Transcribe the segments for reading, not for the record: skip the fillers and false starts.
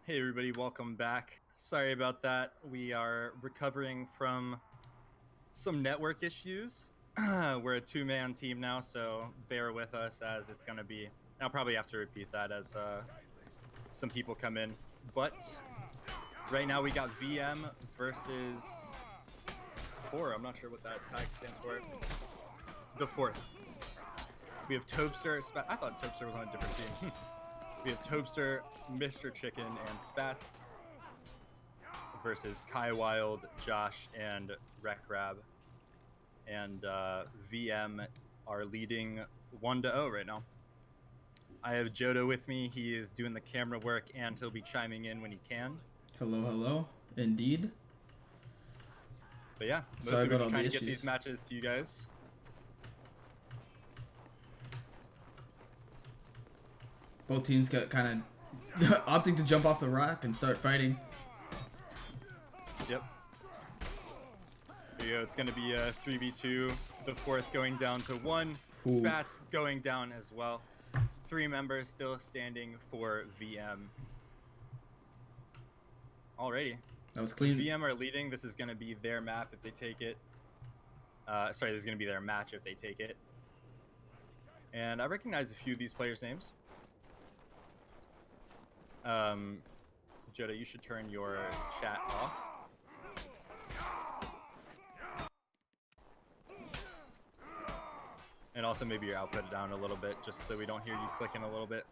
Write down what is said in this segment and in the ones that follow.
Hey everybody, welcome back. Sorry about that. We are recovering from some network issues. We're a two-man team now, so bear with us as it's going to be... I'll probably have to repeat that as some people come in. But right now we got VM versus 4. I'm not sure what that tag stands for. The 4th. We have Tobster. I thought Tobster was on a different team. We have Tobster, Mr. Chicken, and Spats versus Kai Wild, Josh, and Rekrab. And VM are leading 1-0 right now. I have Jodo with me. He is doing the camera work, and he'll be chiming in when he can. Hello, hello. Indeed. But yeah, mostly we're just trying to get these matches to you guys. Both teams got kind of opting to jump off the rock and start fighting. Yep. Here you go. It's going to be a 3v2. The 4th going down to 1. Ooh. Spats going down as well. 3 members still standing for VM. Alrighty. That was clean. So VM are leading. This is going to be their map if they take it. Sorry, this is going to be their match if they take it. And I recognize a few of these players' names. Joda, you should turn your chat off. And also maybe your output down a little bit, just so we don't hear you clicking a little bit.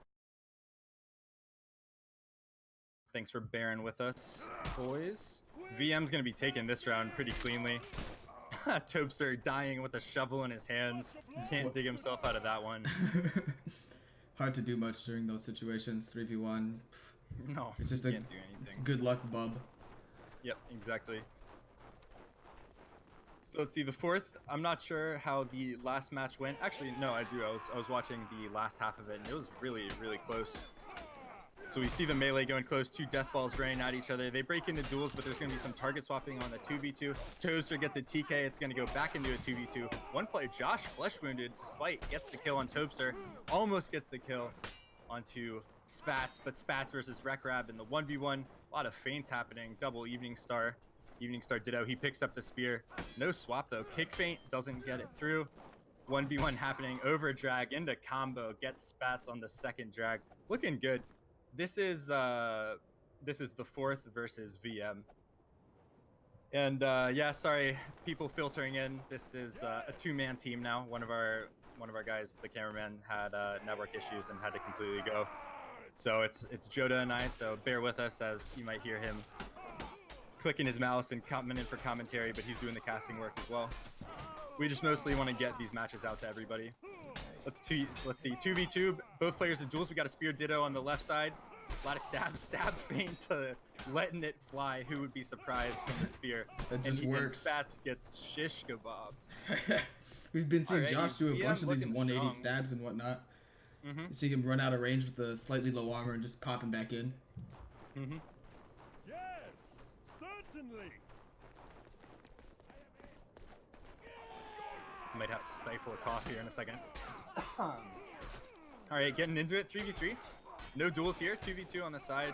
Thanks for bearing with us, boys. VM's gonna be taking this round pretty cleanly. Tobster dying with a shovel in his hands. Can't dig himself out of that one. Hard to do much during those situations. 3v1. No, it's just can't do anything. It's good luck, bub. Yep, exactly. So let's see, the 4th. I'm not sure how the last match went. Actually, no, I do. I was watching the last half of it, and it was really, really close. So we see the melee going close. 2 death balls running at each other. They break into duels, but there's going to be some target swapping on the 2v2. Toaster gets a TK. It's going to go back into a 2v2. One player, Josh, flesh wounded, despite gets the kill on Tobster. Almost gets the kill onto Spats, but Spats versus Rekrab in the 1v1. A lot of feints happening. Double Evening Star. Evening Star ditto. He picks up the spear. No swap though. Kick feint doesn't get it through. 1v1 happening. Over drag into combo. Gets Spats on the second drag. Looking good. This is the 4th versus VM. And yeah, sorry, people filtering in. This is a 2-man team now. One of our guys, the cameraman, had network issues and had to completely go. So it's Joda and I. So bear with us as you might hear him clicking his mouse and coming in for commentary, but he's doing the casting work as well. We just mostly want to get these matches out to everybody. Let's see, 2v2, both players in duels. We got a spear ditto on the left side. A lot of stab feint to letting it fly. Who would be surprised from the spear? That just works. Spats gets shish kebabbed. We've been seeing Josh do a bunch of these 180 strong stabs and whatnot. You see him run out of range with the slightly low armor and just pop him back in. Yes, certainly. Might have to stifle a cough here in a second. All right, getting into it. 3v3. No duels here. 2v2 on the side.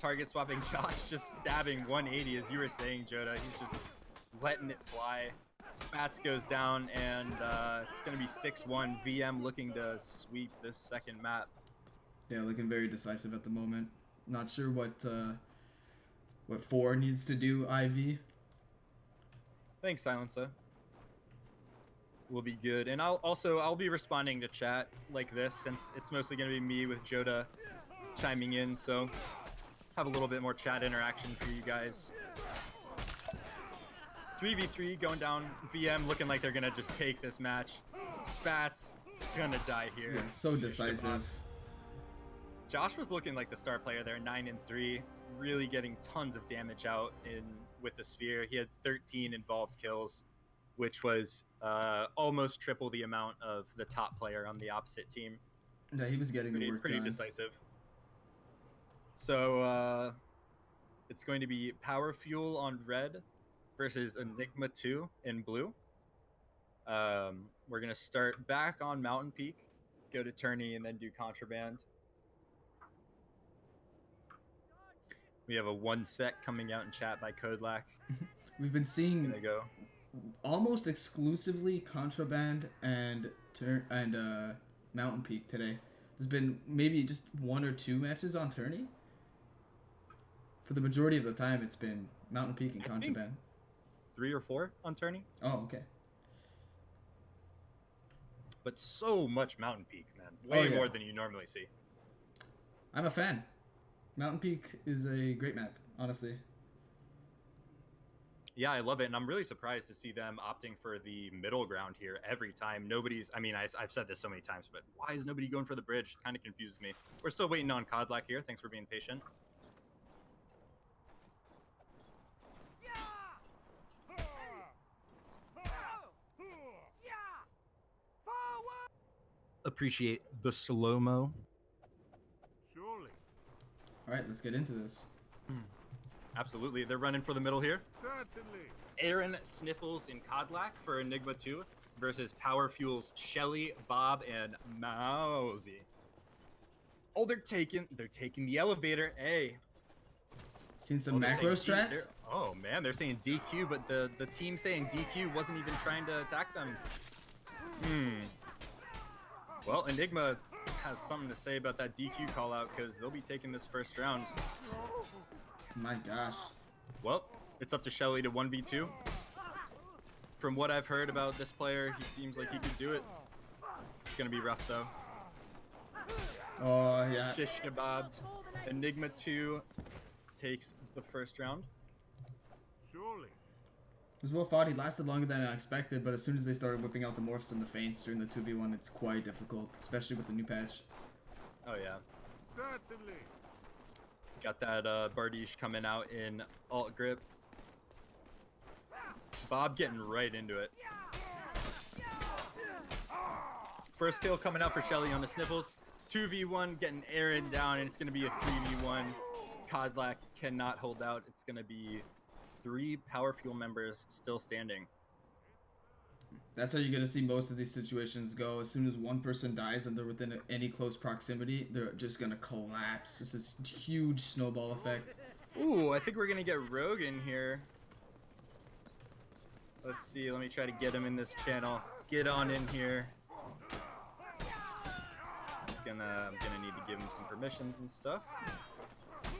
Target swapping. Josh just stabbing 180, as you were saying, Joda. He's just letting it fly. Spats goes down, and it's going to be 6-1. VM looking to sweep this second map. Yeah, looking very decisive at the moment. Not sure what 4 needs to do, IV. Thanks, Silencer. Will be good. And I'll be responding to chat like this, since it's mostly going to be me with Joda chiming in, so have a little bit more chat interaction for you guys. 3v3 going down. VM looking like they're going to just take this match. Spats gonna die here. Yeah, so decisive. Josh was looking like the star player there, 9-3, really getting tons of damage out with the sphere. He had 13 involved kills, which was almost triple the amount of the top player on the opposite team. Yeah, he was getting the work pretty done. decisive. So it's going to be Power Fuel on red versus Enigma 2 in blue. We're going to start back on Mountain Peak, go to Tourney, and then do Contraband. We have a 1 set coming out in chat by Codelac. We've been seeing Go. almost exclusively Contraband and Mountain Peak today. There's been maybe just 1 or 2 matches on Tourney. For the majority of the time, it's been Mountain Peak and Contraband. 3 or 4 on Tourney. Oh, okay. But so much Mountain Peak, man. Way more than you normally see. I'm a fan. Mountain Peak is a great map, honestly. Yeah, I love it, and I'm really surprised to see them opting for the middle ground here every time. Nobody's, I mean, I've said this so many times, but why is nobody going for the bridge? Kind of confuses me. We're still waiting on Codlac here. Thanks for being patient. Appreciate the slow-mo. Surely. All right, let's get into this. Absolutely. They're running for the middle here. Certainly. Aaron Sniffles in Codlac for Enigma 2 versus Power Fuel's Shelly, Bob, and Mousy. Oh, they're taking the elevator. Hey. Seen some macro strats? Oh man, they're saying DQ, but the team saying DQ wasn't even trying to attack them. Well, Enigma has something to say about that DQ call out because they'll be taking this first round. My gosh. Well, it's up to Shelly to 1v2. From what I've heard about this player, he seems like he could do it. It's gonna be rough though. Oh yeah. Shish kebabbed. Enigma 2 takes the first round. Surely. It was well fought. He lasted longer than I expected, but as soon as they started whipping out the morphs and the feints during the 2v1, it's quite difficult, especially with the new patch. Oh yeah. Certainly. Got that Bardiche coming out in alt grip. Bob getting right into it. First kill coming out for Shelly on the Sniffles. 2v1 getting Aaron down, and it's going to be a 3v1. Codlac cannot hold out. It's going to be 3 Power Fuel members still standing. That's how you're going to see most of these situations go. As soon as one person dies and they're within any close proximity, they're just going to collapse. This is huge snowball effect. Ooh, I think we're going to get Rogan here. Let's see. Let me try to get him in this channel. Get on in here. I'm gonna need to give him some permissions and stuff.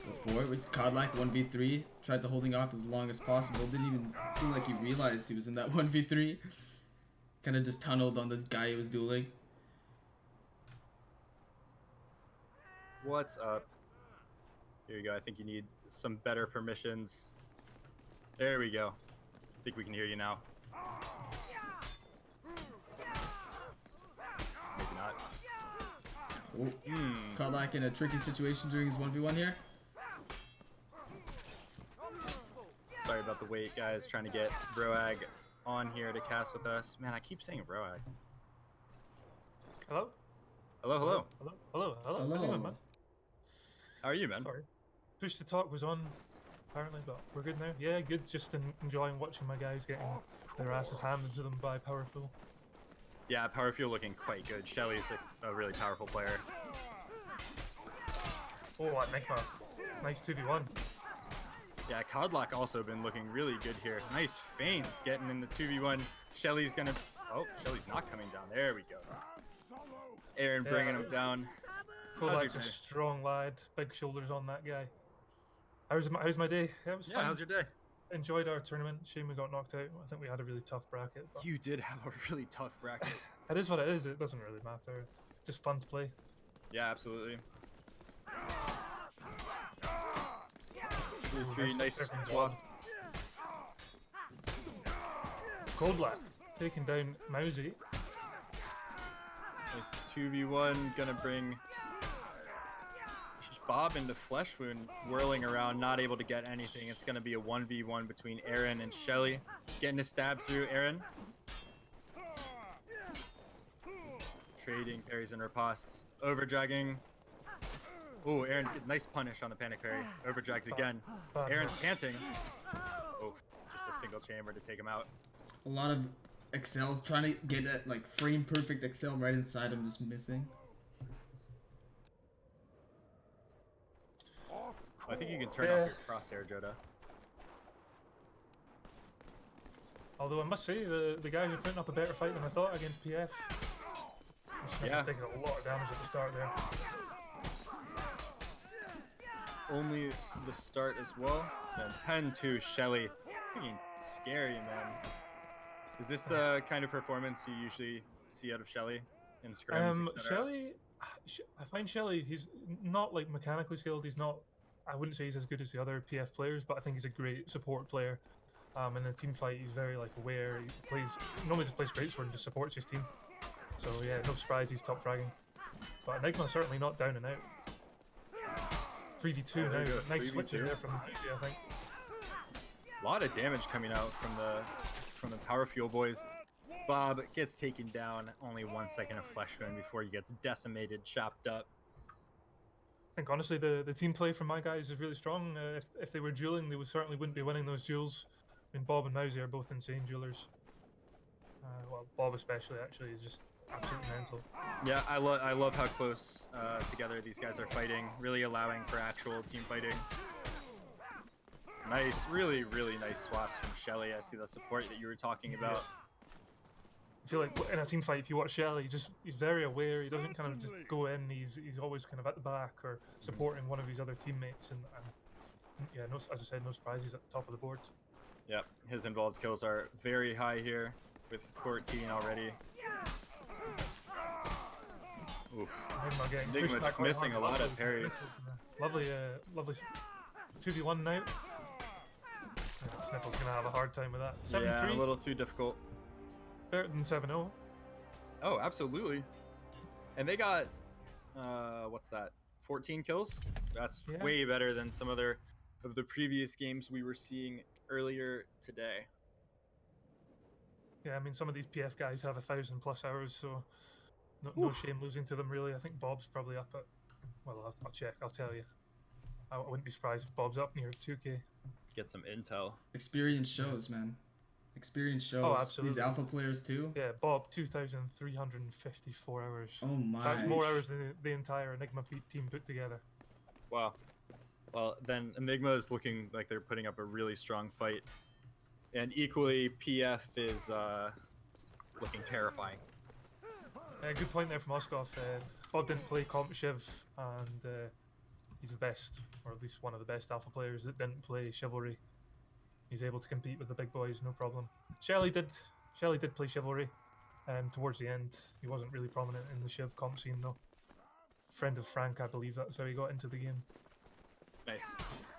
Before with Codlac 1v3, tried to holding off as long as possible. Didn't even seem like he realized he was in that 1v3. Kind of just tunneled on the guy he was dueling. What's up? Here you go. I think you need some better permissions. There we go. I think we can hear you now. Maybe not. Oh, Codlac in a tricky situation during his 1v1 here. Sorry about the wait, guys. Trying to get Roag on here to cast with us. Man, I keep saying Roag. Hello? Hello, hello. Hello? Hello? Hello? Hello. How you doing, man? How are you, man? Sorry. Push to talk was on, apparently, but we're good now. Yeah, good. Just enjoying watching my guys getting their asses handed to them by Powerful. Yeah, Power Fuel looking quite good. Shelly's a really powerful player. Oh, Enigma. Nice 2v1. Yeah, Codlac also been looking really good here. Nice feints getting in the 2v1. Shelly's gonna... Oh, Shelly's not coming down. There we go. Aaron bringing him down. Kodak's a strong lad. Big shoulders on that guy. How's my day? Yeah, it was fun. How's your day? Enjoyed our tournament. Shame we got knocked out. I think we had a really tough bracket. But You did have a really tough bracket. it is what it is. It doesn't really matter. Just fun to play. Yeah, absolutely. 3 nice swap. Kodlac taking down Mousy. Nice 2v1. Gonna bring Bob into Flesh Wound, whirling around, not able to get anything. It's gonna be a 1v1 between Aaron and Shelly. Getting a stab through Aaron. Trading parries and ripostes. Overdragging. Ooh, Aaron, nice punish on the panic parry. Overdrags again. Aaron's panting. Oh, just a single chamber to take him out. A lot of Excels trying to get that like frame perfect Excel right inside him, just missing. I think you can turn Yeah. off your crosshair, Joda. Although I must say, the guys are putting up a better fight than I thought against PF. Sniffle's Yeah. taking a lot of damage at the start there. Only the start as well. And 10-2 Shelly. Freaking scary, man. Is this the kind of performance you usually see out of Shelly in scrims, etc.? Shelly, I find Shelly, he's not like mechanically skilled. He's not, I wouldn't say he's as good as the other PF players, but I think he's a great support player. In a team fight, he's very like aware. He normally just plays greatsword and just supports his team. So yeah, no surprise he's top fragging. But Enigma certainly not down and out. 3v2 Oh, there now. you go, Nice 3v2. switches there from Easy, I think. A lot of damage coming out from the Power Fuel boys. Bob gets taken down. Only 1 second of flesh wound before he gets decimated, chopped up. I think honestly the team play from my guys is really strong. If they were dueling, they certainly wouldn't be winning those duels. I mean, Bob and Mousy are both insane duelers. Well, Bob especially actually is just absolutely mental. Yeah, I love how close together these guys are fighting, really allowing for actual team fighting. Nice, really nice swaps from Shelly. I see the support that you were talking about. I feel like in a team fight, if you watch Shelly, he's very aware. He doesn't kind of just go in. He's always kind of at the back or supporting one of his other teammates. And yeah, no, as I said, no surprises at the top of the board. Yep, his involved kills are very high here with 14 already. Oof. Enigma just missing a lot of parries. Lovely 2v1 now. Yeah, Sniffle's gonna have a hard time with that. 7-3. Yeah, a little too difficult. Better than 7-0. Oh, absolutely. And they got, what's that? 14 kills? That's way better than some other of the previous games we were seeing earlier today. Yeah, I mean, some of these PF guys have 1,000+ hours, so no shame losing to them, really. I think Bob's probably up at, well, I'll check, I'll tell you. I wouldn't be surprised if Bob's up near 2k. Get some intel. Experience shows, man. Experience shows. Oh, absolutely. These alpha players too. Yeah, Bob, 2,354 hours. Oh my. That's more hours than the entire Enigma team put together. Wow. Well, then Enigma is looking like they're putting up a really strong fight. And equally, PF is looking terrifying. Good point there from Oskov. Bob didn't play Comp Shiv, and he's the best, or at least one of the best alpha players that didn't play Chivalry. He's able to compete with the big boys, no problem. Shelly did play Chivalry, towards the end. He wasn't really prominent in the Shiv comp scene though. Friend of Frank, I believe that's how he got into the game. Nice.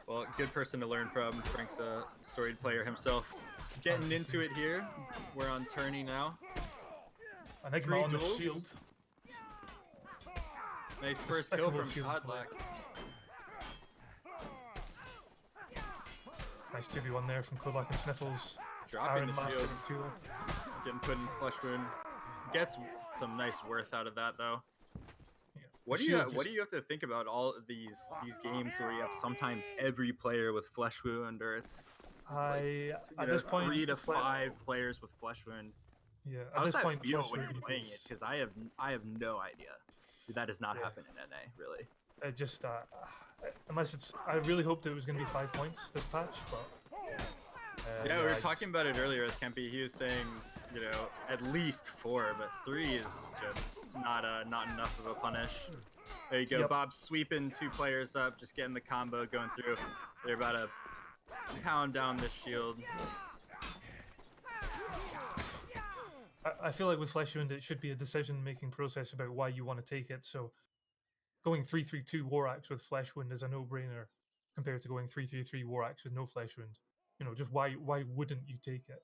Well, good person to learn from. Frank's a storied player himself. Getting into it here. We're on tourney now. Enigma on the shield. Nice first kill from Despicable Podlack. Nice 2v1 there from Kodlak and Sniffles. Dropping the Master shield. duel. Getting put in flesh wound. Gets some nice worth out of that though. Yeah. What The do you shield what do you have to think about all of these games where you have sometimes every player with flesh wound, or it's At this point, 3 to 5 players with flesh wound? Yeah, How at does this that point, feel Flesh when you're Wound playing is- it? Because I have no idea. That does not Yeah. happen in NA, really. It just unless it's, I really hoped it was going to be 5 points this patch, but Yeah, we were I talking about it earlier with Kempi. He was saying, at least 4, but 3 is just not enough of a punish. There you go, Yep. Bob sweeping 2 players up, just getting the combo going through. They're about to pound down this shield. I feel like with Flesh Wound, it should be a decision-making process about why you want to take it. So going 3-3-2 War Axe with Flesh Wound is a no-brainer compared to going 3-3-3 War Axe with no Flesh Wound. Just why wouldn't you take it?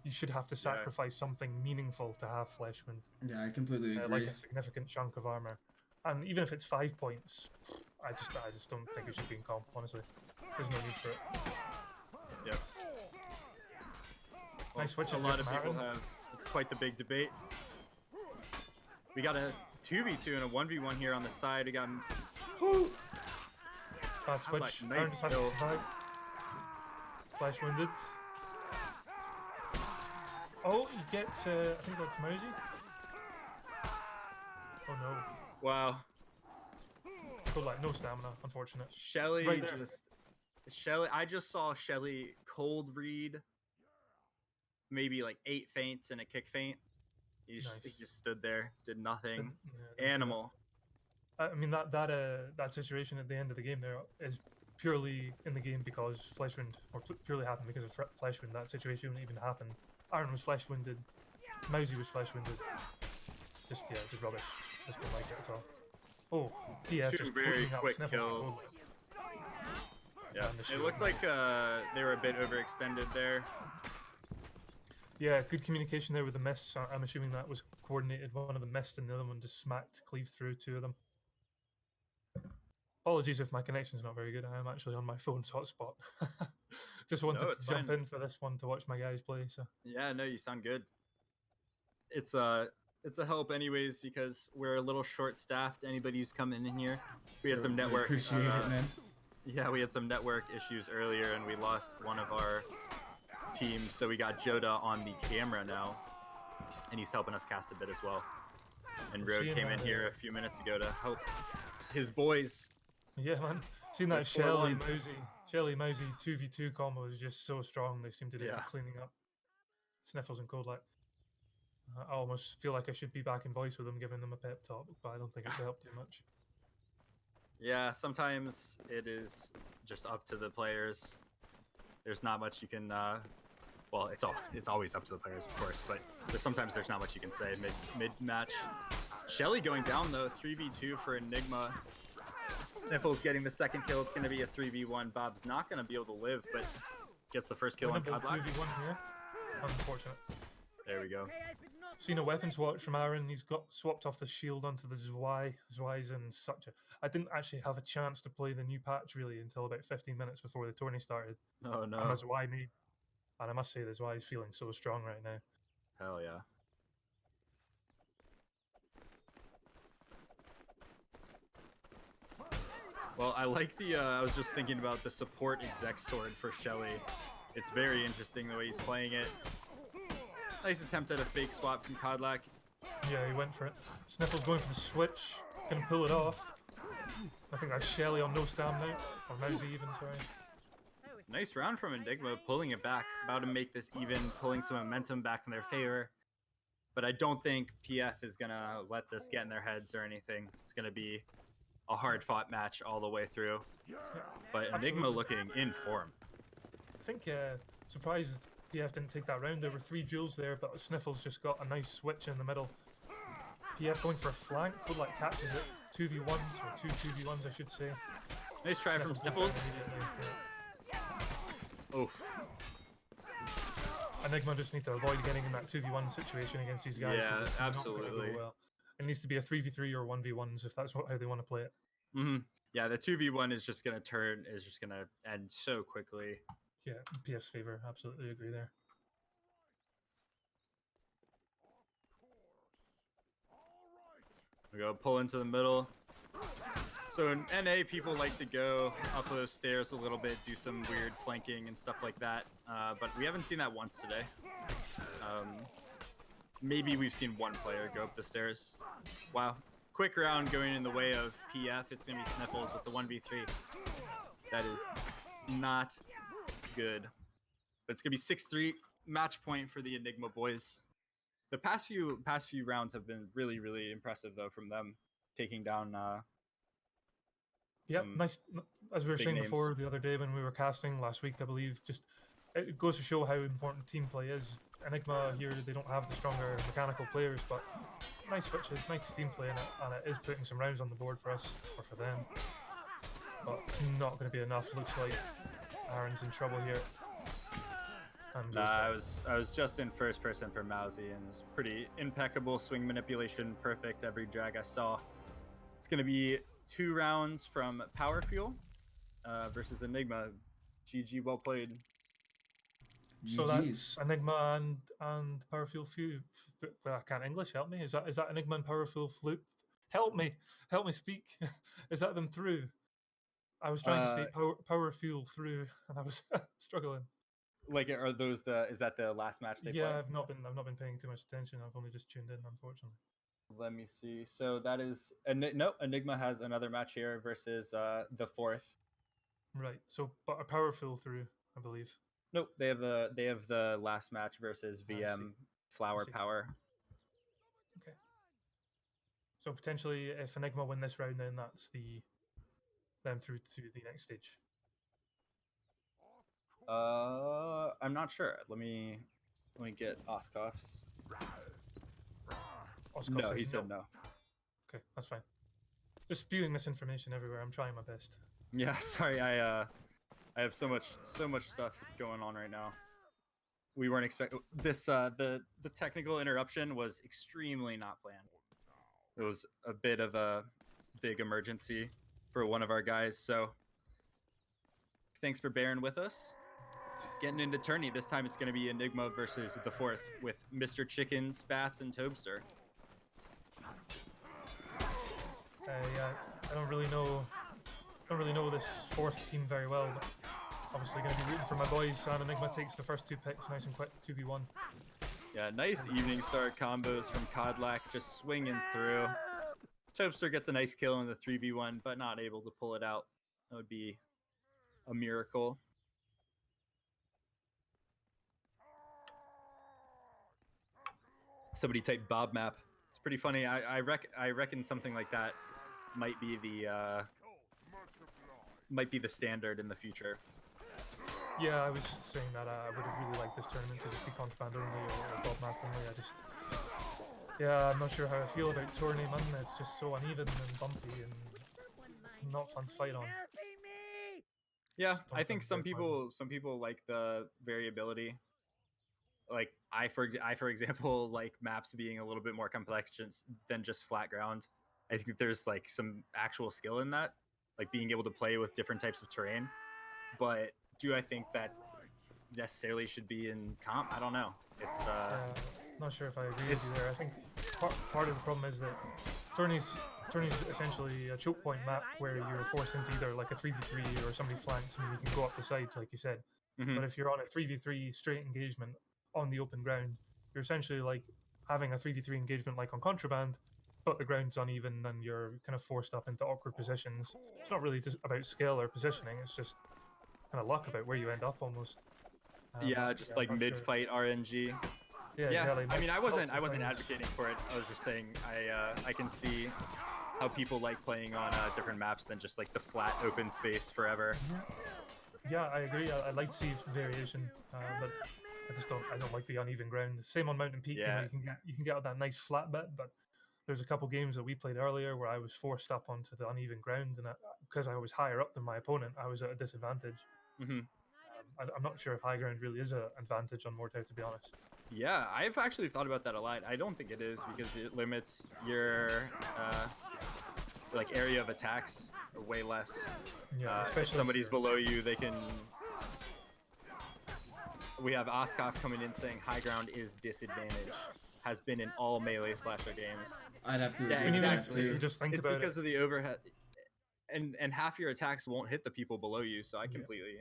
You should have to sacrifice something meaningful to have Flesh Wound. Yeah, I completely agree. Like a significant chunk of armor. And even if it's 5 points, I just don't think it should be in comp, honestly. There's no need for it. Yep. Well, Nice switches a lot there of from people Aaron. have. It's quite the big debate. We got a 2v2 and a 1v1 here on the side. We got. Bad switch. Nice Aaron just has to kill. survive. Flesh Wounded. Oh, you get, I think that's Mousy. Oh no. Wow. Cold Light, no stamina, unfortunate. Shelly Right there. I just saw Shelly cold read maybe like 8 feints and a kick feint. He Nice. just stood there, did nothing. Didn't see that. Animal. I mean that situation at the end of the game there is purely in the game because Fleshwind, or purely happened because of Fleshwind. That situation wouldn't even happen. Aaron was Fleshwinded, Mousy was Fleshwinded. Just rubbish. Just don't like it at all. Oh, PF Two just very cleaning up quick Sniffles. kills. Yeah, And the it shield. looked like they were a bit overextended there. Yeah, good communication there with the mists. I'm assuming that was coordinated. One of them missed and the other one just smacked, cleaved through 2 of them. Apologies if my connection's not very good. I am actually on my phone's hotspot. Just wanted it's to jump fine. in for this one to watch my guys play. So Yeah, no, you sound good. It's a help anyways because we're a little short-staffed. Anybody who's coming in here, we had some I network. appreciate it, man. Yeah, we had some network issues earlier, and we lost one of our teams. So we got Joda on the camera now, and he's helping us cast a bit as well. And I'm Road seeing came in that, here a few minutes ago to help his boys. yeah, man. Seeing that That's Shelly 4-1. Mousy 2v2 combo is just so strong. They seem to just be Yeah. cleaning up Sniffles and Cold Light. I almost feel like I should be back in voice with them, giving them a pep talk, but I don't think it would help too much. Yeah, sometimes it is just up to the players. There's not much you can. Well, it's always up to the players, of course, but sometimes there's not much you can say mid match. Shelly going down though, 3v2 for Enigma. Sniffles getting the second kill. It's going to be a 3v1. Bob's not going to be able to live, but gets the first kill on Winnable Codlock. 2v1 here. Unfortunate. There we go. Seen a weapons watch from Aaron. He's got swapped off the shield onto the Zwei. Zwei's in such a. I didn't actually have a chance to play the new patch really until about 15 minutes before the tourney started. Oh no. I'm a Zwei made, and I must say the Zwei is feeling so strong right now. Hell yeah. Well, I like the. I was just thinking about the support exec sword for Shelly. It's very interesting the way he's playing it. Nice attempt at a fake swap from Codlack. Yeah, he went for it. Sniffles going for the switch. Can pull it off. I think that's Shelly on no stam now. Or Mousy even, sorry. Nice round from Enigma, pulling it back. About to make this even, pulling some momentum back in their favor. But I don't think PF is going to let this get in their heads or anything. It's going to be a hard-fought match all the way through. But Enigma looking in form. I think surprised PF didn't take that round. There were 3 duels there, but Sniffles just got a nice switch in the middle. PF going for a flank. Could like catches it. 2v1s, or 2v1s I should say. Nice try from Sniffles. Oof. Enigma just need to avoid getting in that 2v1 situation against these guys. Yeah, 'cause it's not gonna go absolutely. well. It needs to be a 3v3 or 1v1s if that's how they want to play it. Yeah, the 2v1 is just going to end so quickly. Yeah, PF's favor. Absolutely agree there. We go pull into the middle. So in NA, people like to go up those stairs a little bit, do some weird flanking and stuff like that. But we haven't seen that once today. Maybe we've seen one player go up the stairs. Wow. Quick round going in the way of PF. It's going to be Sniffles with the 1v3. That is not good. But it's going to be 6-3. Match point for the Enigma boys. The past few rounds have been really, really impressive, though, from them taking down Yeah, some nice. As we were big saying names. before the other day when we were casting last week, I believe, just it goes to show how important team play is. Enigma here, they don't have the stronger mechanical players, but nice switches, nice team play in it, and it is putting some rounds on the board for us, or for them. But it's not going to be enough. Looks like Aaron's in trouble here. And goes I down. was just in first person for Mousy, and it's pretty impeccable swing manipulation, perfect every drag I saw. It's going to be 2 rounds from Power Fuel versus Enigma. GG, well played. So GG's. that's Enigma and Powerful Few. I can't English. Help me. Is that Enigma and Powerful Flute? Help me speak. Is that them through? I was trying to say power fuel through, and I was struggling. Like, are those is that the last match they Yeah, play? I've not been paying too much attention. I've only just tuned in, unfortunately. Let me see. So that is no, Enigma has another match here versus the fourth. Right. So, but a powerful through, I believe. Nope, they have the last match versus I see. VM Flower see. Power. Okay. So potentially, if Enigma win this round, then that's them through to the next stage. I'm not sure. Let me get Oscoff's. Oscar No, says he said no. Okay, that's fine. Just spewing misinformation everywhere. I'm trying my best. Yeah, sorry. I have so much stuff going on right now. We weren't expecting this. The technical interruption was extremely not planned. It was a bit of a big emergency for one of our guys. So thanks for bearing with us. Getting into tourney. This time it's going to be Enigma versus the fourth with Mr. Chicken, Spats, and Tobster. Yeah, I don't really know this fourth team very well, but obviously going to be rooting for my boys. And Enigma takes the first 2 picks, nice and quick, 2v1. Yeah, nice evening start combos from Codlack, just swinging through. Tobster gets a nice kill in the 3v1, but not able to pull it out. That would be a miracle. Somebody typed Bob map. It's pretty funny. I reckon something like that might be the standard in the future. Yeah, I was saying that I would have really liked this tournament to just be contraband only or Bob map only. Yeah, I'm not sure how I feel about tourney, man. It's just so uneven and bumpy and not fun to fight on. Yeah, I think some people like the variability. Like I for example like maps being a little bit more complex than just flat ground. I think there's like some actual skill in that, like being able to play with different types of terrain. But do I think that necessarily should be in comp? I don't know. It's not sure if I agree with you there. I think part of the problem is that tourney's essentially a choke point map where you're forced into either like a 3v3 or somebody flanks and you can go up the sides like you said. Mm-hmm. But if you're on a 3v3 straight engagement on the open ground, you're essentially like having a 3v3 engagement like on contraband, but the ground's uneven and you're kind of forced up into awkward positions. It's not really just about skill or positioning, it's just kind of luck about where you end up almost. Yeah, just like mid-fight sure. RNG. Yeah, exactly. I mean, I wasn't advocating for it. I was just saying I can see how people like playing on different maps than just like the flat open space forever. Yeah, I agree. I'd like to see variation, but I don't like the uneven ground. Same on Mountain Peak. Yeah. You can get that nice flat bit, but there's a couple games that we played earlier where I was forced up onto the uneven ground, and because I was higher up than my opponent, I was at a disadvantage. Mm-hmm. I'm not sure if high ground really is an advantage on Mortau, to be honest. Yeah, I've actually thought about that a lot. I don't think it is because it limits your like area of attacks way less. Yeah, if somebody's below you, they can. We have Oskov coming in saying high ground is disadvantage. Has been in all melee slasher games. I'd have to. Yeah, exactly. If you just think it's about because of the overhead. And half your attacks won't hit the people below you, so I completely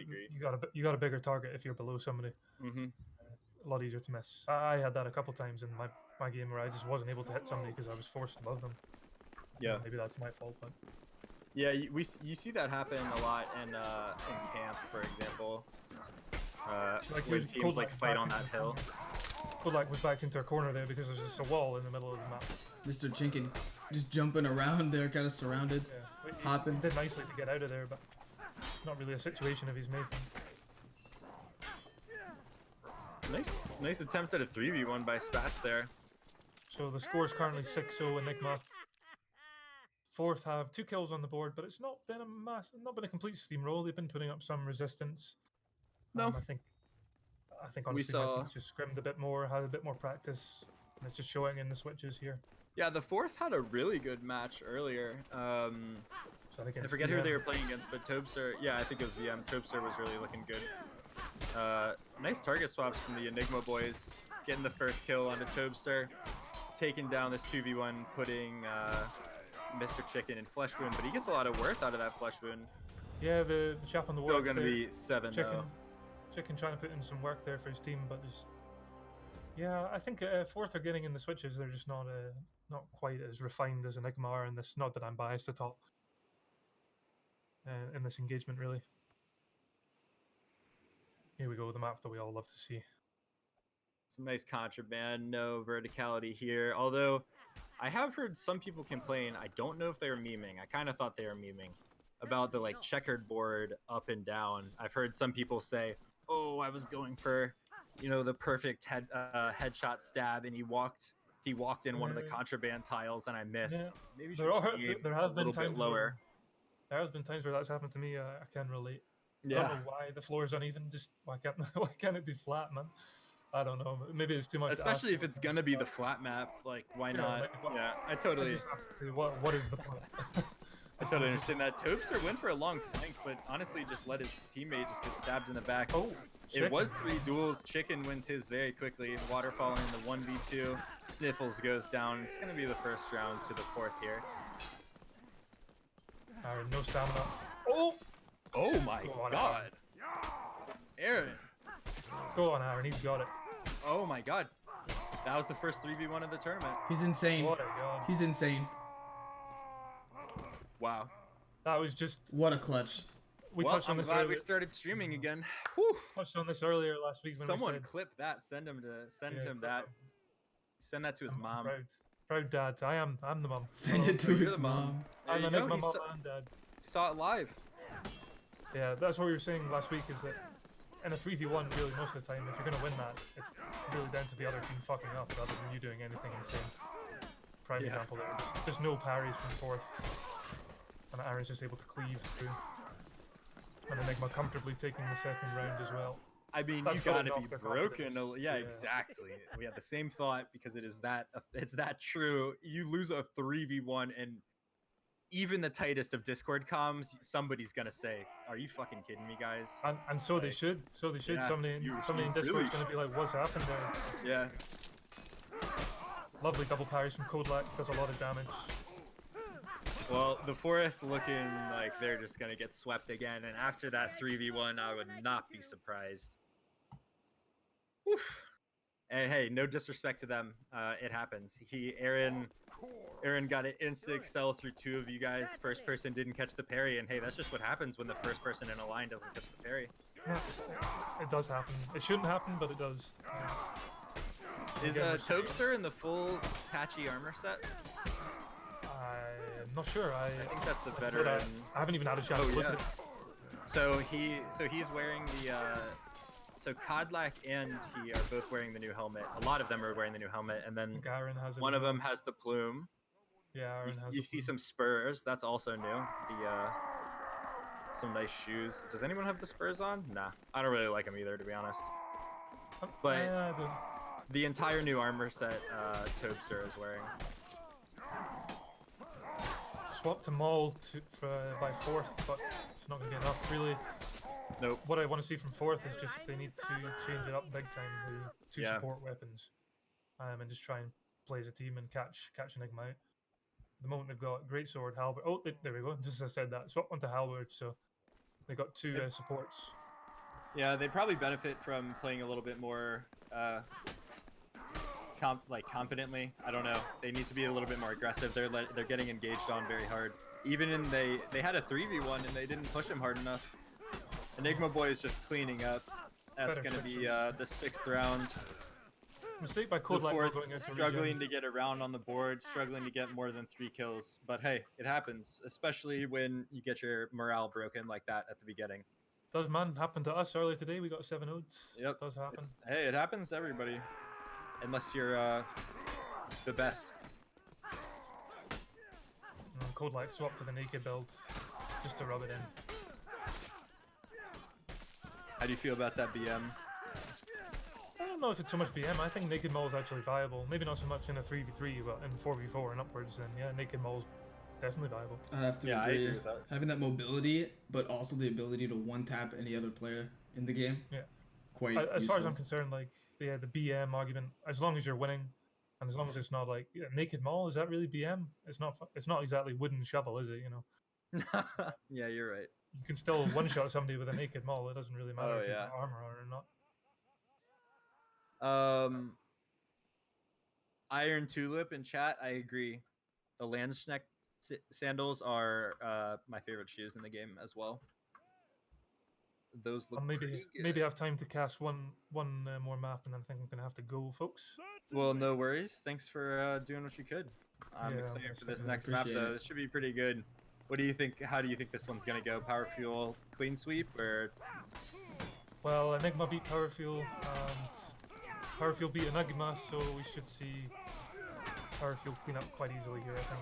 agree. You got a bigger target if you're below somebody. Mm-hmm. A lot easier to miss. I had that a couple times in my game where I just wasn't able to hit somebody because I was forced above them. Yeah, maybe that's my fault, but yeah, you see that happen a lot in camp, for example. When teams like fight on that hill. Kodlak was backed into a corner there because there's just a wall in the middle of the map. Mr. Chinkin just jumping around there, kind of surrounded, hopping. He did nicely to get out of there, but it's not really a situation if he's making. Nice attempt at a 3v1 by Spats there. So the score is currently 6-0 Enigma. Fourth have 2 kills on the board, but it's not been a complete steamroll. They've been putting up some resistance. No, I think honestly my team's just scrimmed a bit more, had a bit more practice, and it's just showing in the switches here. Yeah, the fourth had a really good match earlier. I forget who they were playing against, but Tobster, yeah, I think it was VM. Tobster was really looking good. Nice target swaps from the Enigma boys, getting the first kill onto Tobster, taking down this 2v1, putting Mr. Chicken in flesh wound, but he gets a lot of worth out of that flesh wound. Yeah, the chap on the wall. Still going to be 7-0. Chicken trying to put in some work there for his team, but just Yeah, I think fourth are getting in the switches. They're just not quite as refined as Enigma are in this. Not that I'm biased at all in this engagement, really. Here we go, the map that we all love to see. Some nice contraband, no verticality here. Although, I have heard some people complain. I don't know if they were memeing. I kind of thought they were memeing about the like checkered board up and down. I've heard some people say, "Oh, I was going for, the perfect headshot stab, and he walked in one of the contraband tiles, and I missed." Yeah. Maybe There should are aim there a have been little bit times lower. there has been times where that's happened to me. I can relate. I Yeah, don't know why the floor is uneven. Just why can't why can't it be flat, man? I don't know. Maybe it's too much. to ask especially if for. it's gonna be the flat map. Like, why Yeah, not? like, what- Yeah, I I totally. just have to say, what is the point? I totally understand that. Topster went for a long flank, but honestly just let his teammate just get stabbed in the back. Oh, It was chicken. 3 duels. Chicken wins his very quickly. Waterfall in the 1v2. Sniffles goes down. It's going to be the first round to the 4th here. Aaron, no stamina. Oh, Oh my Go on, god. Aaron. go on, Aaron. He's got it. Oh my god. That was the first 3v1 of the tournament. He's insane. What a god. He's insane. Wow. That was just. What a clutch. We Well, touched on I'm this glad earlier. we started streaming again. Whew. Touched on this earlier last week when Someone we said. clip that. Send him Yeah, him clip that. him. Send that to his I'm mom. proud dad. I'm the mom. Send Oh, it to you're his the mom. mom. There I'm you Enigma go. He mom saw, and dad. saw it live. Yeah, that's what we were saying last week. Is that in a 3v1, really most of the time, if you're gonna win that, it's really down to the other team fucking up rather than you doing anything insane. Prime Yeah. example there. Just no parries from fourth, and Aaron's just able to cleave through. And Enigma comfortably taking the second round as well. I mean, That's you gotta gotta knock be their broken. confidence. Yeah, Yeah. exactly. We had the same thought because it's that true. You lose a 3v1 and even the tightest of Discord comms, somebody's gonna say, "Are you fucking kidding me, guys?" And so they Like, should. So they should. yeah, somebody in you Discord's really gonna be like, "What's happened there?" Yeah. Lovely double parries from Kodlak. Does a lot of damage. Well, the 4th looking like they're just gonna get swept again, and after that 3v1, I would not be surprised. Oof. And hey, no disrespect to them. It happens. Aaron got an instant excel through 2 of you guys. First person didn't catch the parry, and hey, that's just what happens when the first person in a line doesn't catch the parry. Yeah, it does happen. It shouldn't happen, but it does. Is Again, we're seeing- Topster in the full patchy armor set? I'm not sure. I think that's the like I said, veteran. I haven't even had a chance Oh, to look yeah. at it. So he's wearing the so Kodlak and he are both wearing the new helmet. A lot of them are wearing the new helmet, and I then think Aaron has it. one as of well. them has the plume. Yeah, Aaron has You the see plume. some spurs. That's also new. The some nice shoes. Does anyone have the spurs on? Nah, I don't really like them either, to be honest. But the entire new armor set Topster is wearing. Swap to Maul by fourth, but it's not going to be enough, really. Nope. What I want to see from fourth is just they need to change it up big time with 2 Yeah. support weapons, and just try and play as a team and catch Enigma out. The moment they've got Greatsword, Halberd. Oh, there we go. Just as I said that, swap onto Halberd, so they got 2 supports. Yeah, they'd probably benefit from playing a little bit more confidently. I don't know. They need to be a little bit more aggressive. They're getting engaged on very hard. Even in they had a 3v1 and they didn't push him hard enough. Enigma Boy is just cleaning up. That's Better gonna be fixes. the 6th round. Mistake by The Kodlak not 4th going into struggling regen. to get around on the board, struggling to get more than 3 kills. But hey, it happens, especially when you get your morale broken like that at the beginning. Does man happen to us earlier today? We got 7 odes. Yep. Does happen. Hey, it happens to everybody, unless you're the best. And Kodlak swap to the naked build just to rub it in. How do you feel about that BM? I don't know if it's so much BM. I think Naked Maul is actually viable. Maybe not so much in a 3v3, but in 4v4 and upwards, then yeah, Naked Maul's definitely viable. I'd have to Yeah, I agree. agree with that. Having that mobility, but also the ability to one-tap any other player in the game. Yeah. Quite As far as useful. I'm concerned, like the BM argument, as long as you're winning, and as long as it's not like Naked Maul, is that really BM? It's not. It's not exactly wooden shovel, is it? You know, Yeah, you're right. you can still one-shot somebody with a Naked Maul. It doesn't really matter Oh, if you've yeah. got armor or not. Iron Tulip in chat. I agree. The Landsknecht sandals are my favorite shoes in the game as well. Those look I'll pretty maybe good. have time to cast one more map, and then I think I'm gonna have to go, folks. Well, no worries. Thanks for doing what you could. I'm Yeah, excited I'm for this excited. next map, Appreciate though. it. This should be pretty good. What do you think? How do you think this one's gonna go? Power Fuel clean sweep or? Well, Enigma beat Power Fuel, and Power Fuel beat Enigma, so we should see Power Fuel clean up quite easily here, I think.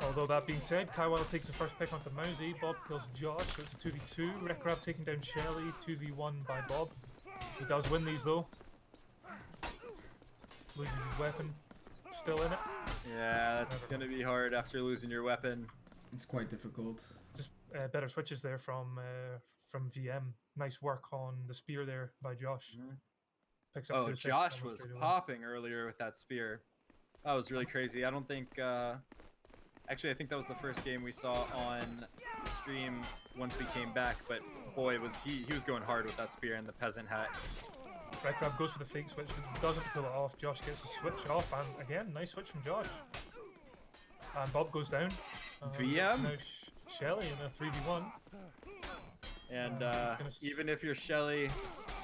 Although that being said, Kaiwell takes the first pick onto Mousy, Bob kills Josh, so it's a 2v2. Rekrab taking down Shelly, 2v1 by Bob. He does win these though. Loses his weapon, still in it. Yeah, that's gonna be hard after losing your weapon. It's quite difficult. Just better switches there from VM. Nice work on the spear there by Josh. Picks up Oh, two assists Josh almost was straight away. popping earlier with that spear. That was really crazy. I don't think. Actually, I think that was the first game we saw on stream once we came back. But boy, was he was going hard with that spear and the peasant hat. Rekrab goes for the fake switch, but doesn't pull it off. Josh gets the switch off, and again, nice switch from Josh. And Bob goes down. VM? Now Shelly in a 3v1. And gonna even if you're Shelly,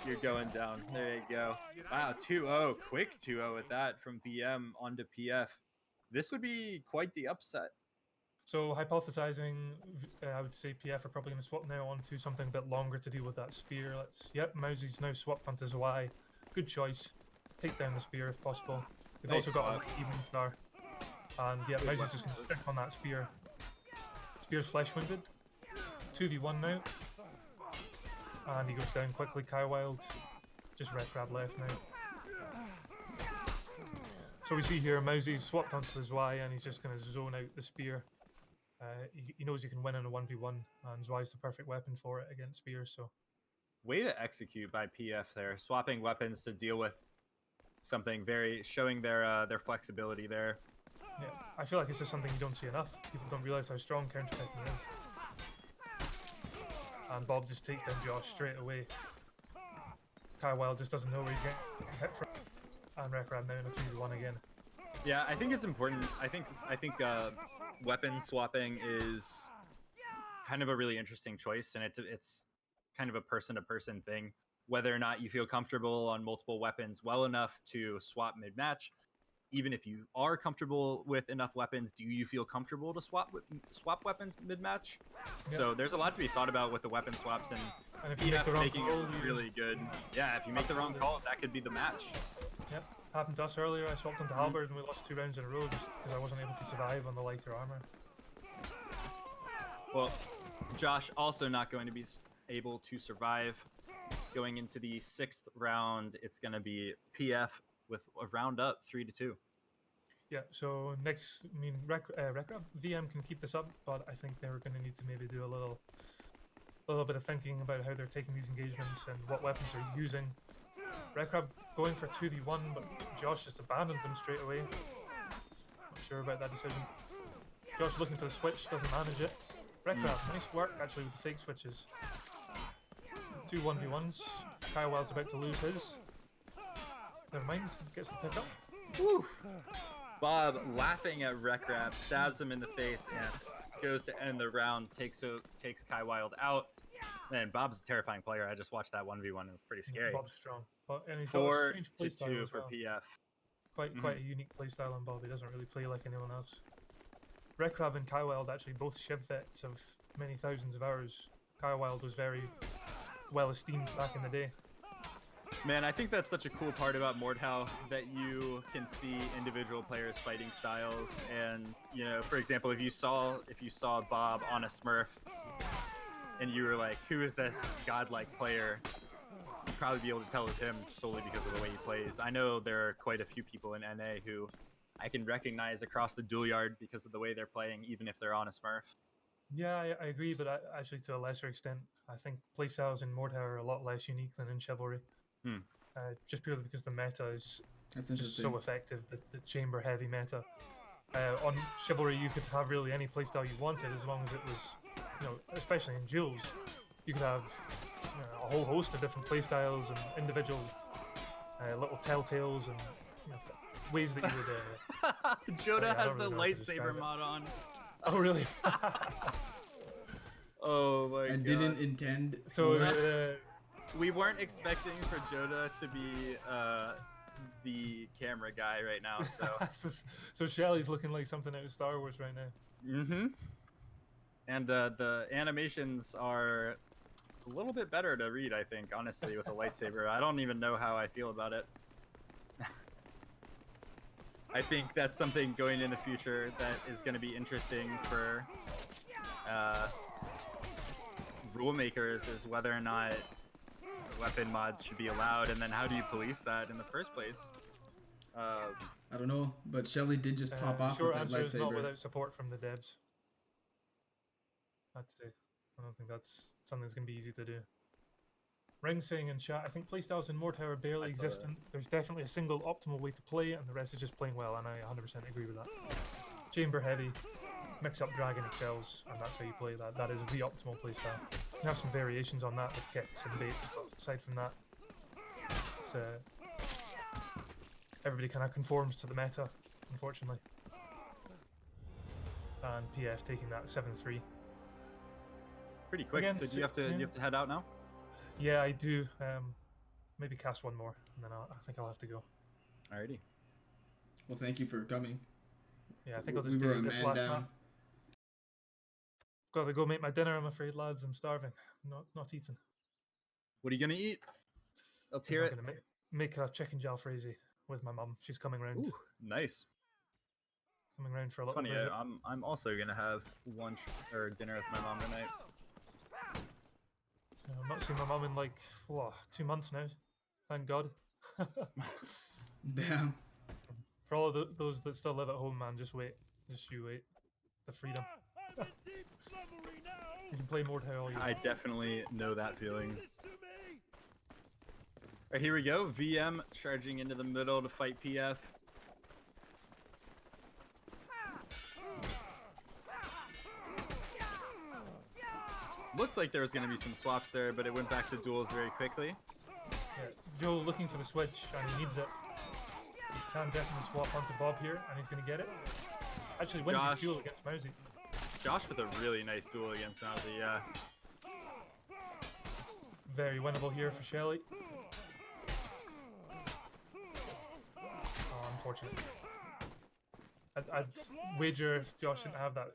you're going down. There you go. Wow, 2-0. Quick 2-0 with that from VM onto PF. This would be quite the upset. So hypothesizing, I would say PF are probably going to swap now onto something a bit longer to deal with that spear. Yep, Mousy's now swapped onto Zwei. Good choice. Take down the spear if possible. They've Nice also got swap. an evening star. And yeah, Mousy's just going to stick on that spear. Spear's flesh wounded. 2v1 now. And he goes down quickly. Kai Wild. Just Rekrab left now. So we see here Mousy's swapped onto the Zwei and he's just going to zone out the spear. He knows he can win in a 1v1 and Zwei's the perfect weapon for it against spears. So Way to execute by PF there, swapping weapons to deal with something showing their flexibility there. yeah, I feel like it's just something you don't see enough. People don't realize how strong counterpicking is. And Bob just takes down Josh straight away. Kai Wild just doesn't know where he's getting hit from. And Rekrab now in a 3v1 again. Yeah, I think it's important. I think weapon swapping is kind of a really interesting choice, and it's kind of a person-to-person thing. Whether or not you feel comfortable on multiple weapons well enough to swap mid-match, even if you are comfortable with enough weapons, do you feel comfortable to swap weapons mid-match? Yep. So there's a lot to be thought about with the weapon swaps, and if you make the wrong making call, it really good. Yeah, if you make the wrong call, that could be the match. Yep, happened to us earlier. I swapped into Halberd and we lost 2 rounds in a row just because I wasn't able to survive on the lighter armor. Well, Josh also not going to be able to survive. Going into the 6th round, it's going to be PF with a round up 3-2. Yeah, so next, I mean, Rekrab VM can keep this up, but I think they're going to need to maybe do a little bit of thinking about how they're taking these engagements and what weapons they're using. Rekrab going for 2v1, but Josh just abandons him straight away. Not sure about that decision. Josh looking for the switch, doesn't manage it. Rekrab, nice work actually with the fake switches. 2 1v1s. Kai Wild's about to lose his. Never mind, gets the pick up. Woo! Bob laughing at Rekrab, stabs him in the face, and goes to end the round, takes Kai Wild out. Man, Bob's a terrifying player. I just watched that 1v1. It was pretty scary. Bob's strong. And he's got a strange playstyle 4-2 as for well. PF. Quite a unique playstyle on Bob. He doesn't really play like anyone else. Rekrab and Kai Wild actually both Shiv vets of many thousands of hours. Kai Wild was very well esteemed back in the day. Man, I think that's such a cool part about Mordhau, that you can see individual players' fighting styles. And, you know, for example, if you saw Bob on a Smurf and you were like, who is this godlike player? You'd probably be able to tell it's him solely because of the way he plays. I know there are quite a few people in NA who I can recognize across the dual yard because of the way they're playing, even if they're on a Smurf. Yeah, I agree, but actually to a lesser extent, I think playstyles in Mordhau are a lot less unique than in Chivalry. Just purely because the meta is just so effective, the chamber heavy meta. On Chivalry, you could have really any playstyle you wanted as long as it was, you know, especially in duels, you could have a whole host of different playstyles and individual little telltales and ways that you would. Joda I has don't the really know how to describe lightsaber it. mod on. Oh really? Oh my I god. didn't intend. So We weren't expecting for Joda to be the camera guy right now, so. so Shelly's looking like something out of Star Wars right now. Mm-hmm. And the animations are a little bit better to read, I think, honestly, with a lightsaber. I don't even know how I feel about it. I think that's something going in the future that is going to be interesting for rule makers, is whether or not weapon mods should be allowed, and then how do you police that in the first place? I don't know, but Shelly did just pop off Short with that answer is not lightsaber. without support from the devs. I'd say. I don't think that's something that's going to be easy to do. Ring saying in chat, I think playstyles in Mordhau are barely I saw existent. There's definitely a single optimal way to play, and the rest is just playing well, and I 100% agree with that. Chamber heavy, mix up dragon excels, and that's how you play that. That is the optimal playstyle. You have some variations on that with kicks and baits, but aside from that, it's, everybody kind of conforms to the meta, unfortunately. And PF taking that 7-3. Pretty quick. Again, So do you have to head out now? Yeah, I do. Maybe cast one more, and then I think I'll have to go. Alrighty. Well, thank you for coming. Yeah, I think I'll just We were do a this man last down. map. Gotta go make my dinner, I'm afraid, lads. I'm starving. Not eating. What are you gonna eat? Let's hear I'm it. gonna make a chicken jalfrezi with my mum. She's coming round. Ooh, nice. Coming round for a It's little funny. visit. I'm also gonna have lunch or dinner with my mom tonight. I've not seen my mum in like 2 months now. Thank God. Damn. For all of those that still live at home, man, just wait. Just you wait. The freedom. You can play Mordhau all you I want. definitely know that feeling. Alright, here we go. VM charging into the middle to fight PF. Looked like there was going to be some swaps there, but it went back to duels very quickly. Yeah, Joe looking for the switch, and he needs it. He can definitely swap onto Bob here, and he's going to get it. Actually wins Josh. his duel against Mousy. Josh with a really nice duel against Mousy, yeah. Very winnable here for Shelly. Oh, unfortunate. I'd wager if Josh didn't have that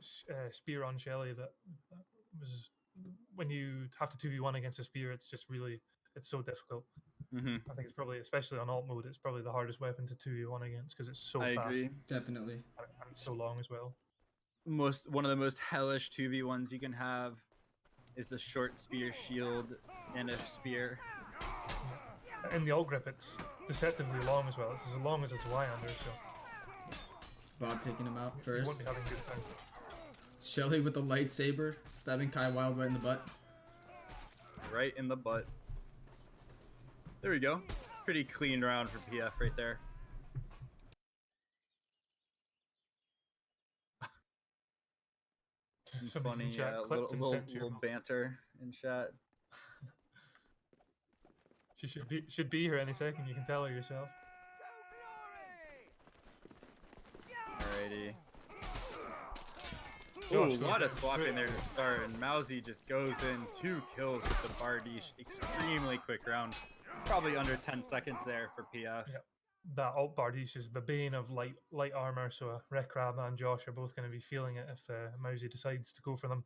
spear on Shelly, that was... When you have to 2v1 against a spear, it's just really... It's so difficult. Mm-hmm. I think it's probably, especially on alt mode, it's probably the hardest weapon to 2v1 against because it's so I fast. agree. Definitely. And it's so long as well. One of the most hellish 2v1s you can have is a short spear shield and a spear. In the alt grip, it's deceptively long as well. It's as long as it's Wyander, so Bob taking him out you won't first. be having a good time. Shelly with the lightsaber, stabbing Kai Wild right in the butt. Right in the butt. There we go. Pretty clean round for PF right there. Somebody's in Funny, chat, clipped and sent to your little mum. banter in chat. She should be here any second. You can tell her yourself. Alrighty. Josh Ooh, a goes lot of down swapping straight. there to start, and Mousy just goes in 2 kills with the Bardiche. Extremely quick round. Probably under 10 seconds there for PF. Yep. That alt Bardiche is the bane of light armor, so Rekrab and Josh are both going to be feeling it if Mousy decides to go for them.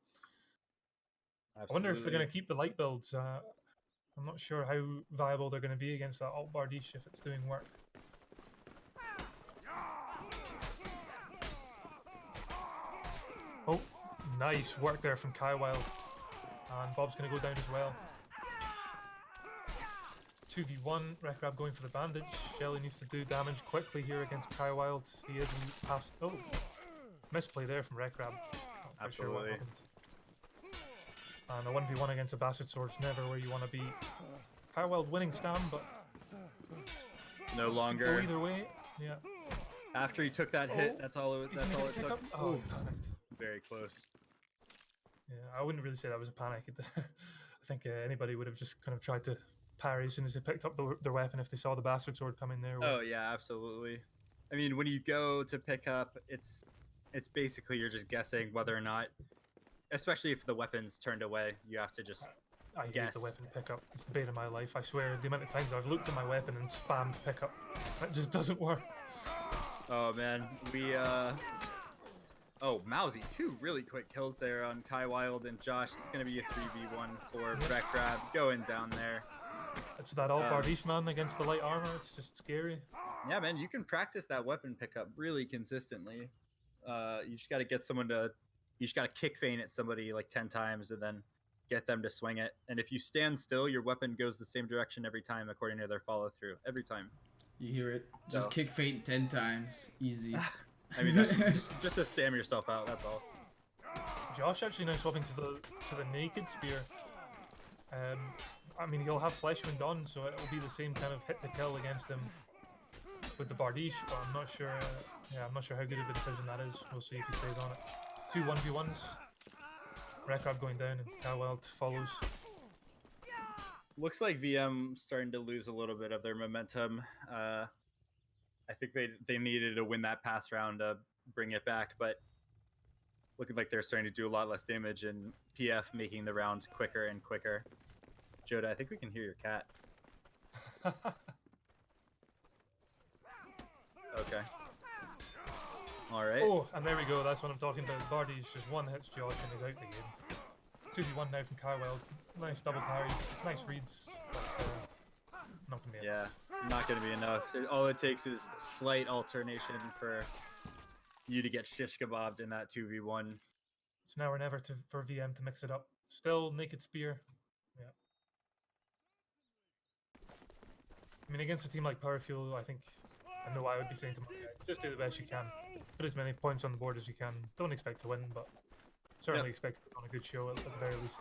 I wonder if they're going to keep the light builds. I'm not sure how viable they're going to be against that alt Bardiche if it's doing work. Oh, nice work there from Kai Wild. And Bob's going to go down as well. 2v1, Rekrab going for the bandage. Shelly needs to do damage quickly here against Kai Wild. He is past. Oh, misplay there from Rekrab. Not quite sure what Absolutely. happened. And a 1v1 against a Bastard Sword's never where you want to be. Kai Wild winning Stam, but No go longer. either way. Yeah. After he took that hit, that's all it, He's that's gonna all get it kick took. up. Oh, he panicked. Very close. Yeah, I wouldn't really say that was a panic. I think anybody would have just kind of tried to parry as soon as they picked up their weapon if they saw the Bastard Sword coming their way. Oh yeah, absolutely. I mean, when you go to pick up, it's basically you're just guessing whether or not, especially if the weapon's turned away, you have to just I hate guess. the weapon pickup. It's the bane of my life. I swear, the amount of times I've looked at my weapon and spammed pickup, it just doesn't work. Oh man, oh, Mousy, 2 really quick kills there on Kai Wild and Josh. It's gonna be a 3v1 for Wreck Grab going down there. It's that alt Bardiche man against the light armor. It's just scary. Yeah, man, you can practice that weapon pickup really consistently. You just gotta get someone to, you just gotta kick feint at somebody like 10 times and then get them to swing it. And if you stand still, your weapon goes the same direction every time according to their follow through. Every time. You hear it? Just So- kick feint 10 times. Easy. I mean, that's just to stam yourself out. That's all. Josh actually now swapping to the naked spear. I mean, he'll have flesh wind on, so it'll be the same kind of hit to kill against him with the Bardiche, but I'm not sure. Yeah, I'm not sure how good of a decision that is. We'll see if he stays on it. 2 1v1s. Record going down, and Cowwild follows. Looks like VM starting to lose a little bit of their momentum. I think they needed to win that pass round to bring it back, but looking like they're starting to do a lot less damage, and PF making the rounds quicker and quicker. Joda, I think we can hear your cat. Okay. All right. Oh, and there we go. That's what I'm talking about. Bardiche just one hits Josh and he's out the game. 2v1 now from Cowwild. Nice double parries, nice reads, but not gonna be enough. Yeah, not going to be enough. All it takes is slight alternation for you to get shish kebabbed in that 2v1. It's now or never for VM to mix it up. Still naked spear. Yeah. I mean, against a team like Power Fuel, I know I would be saying to my guys, just do the best you can. Put as many points on the board as you can. Don't expect to win, but certainly expect to put on a good show at the very least.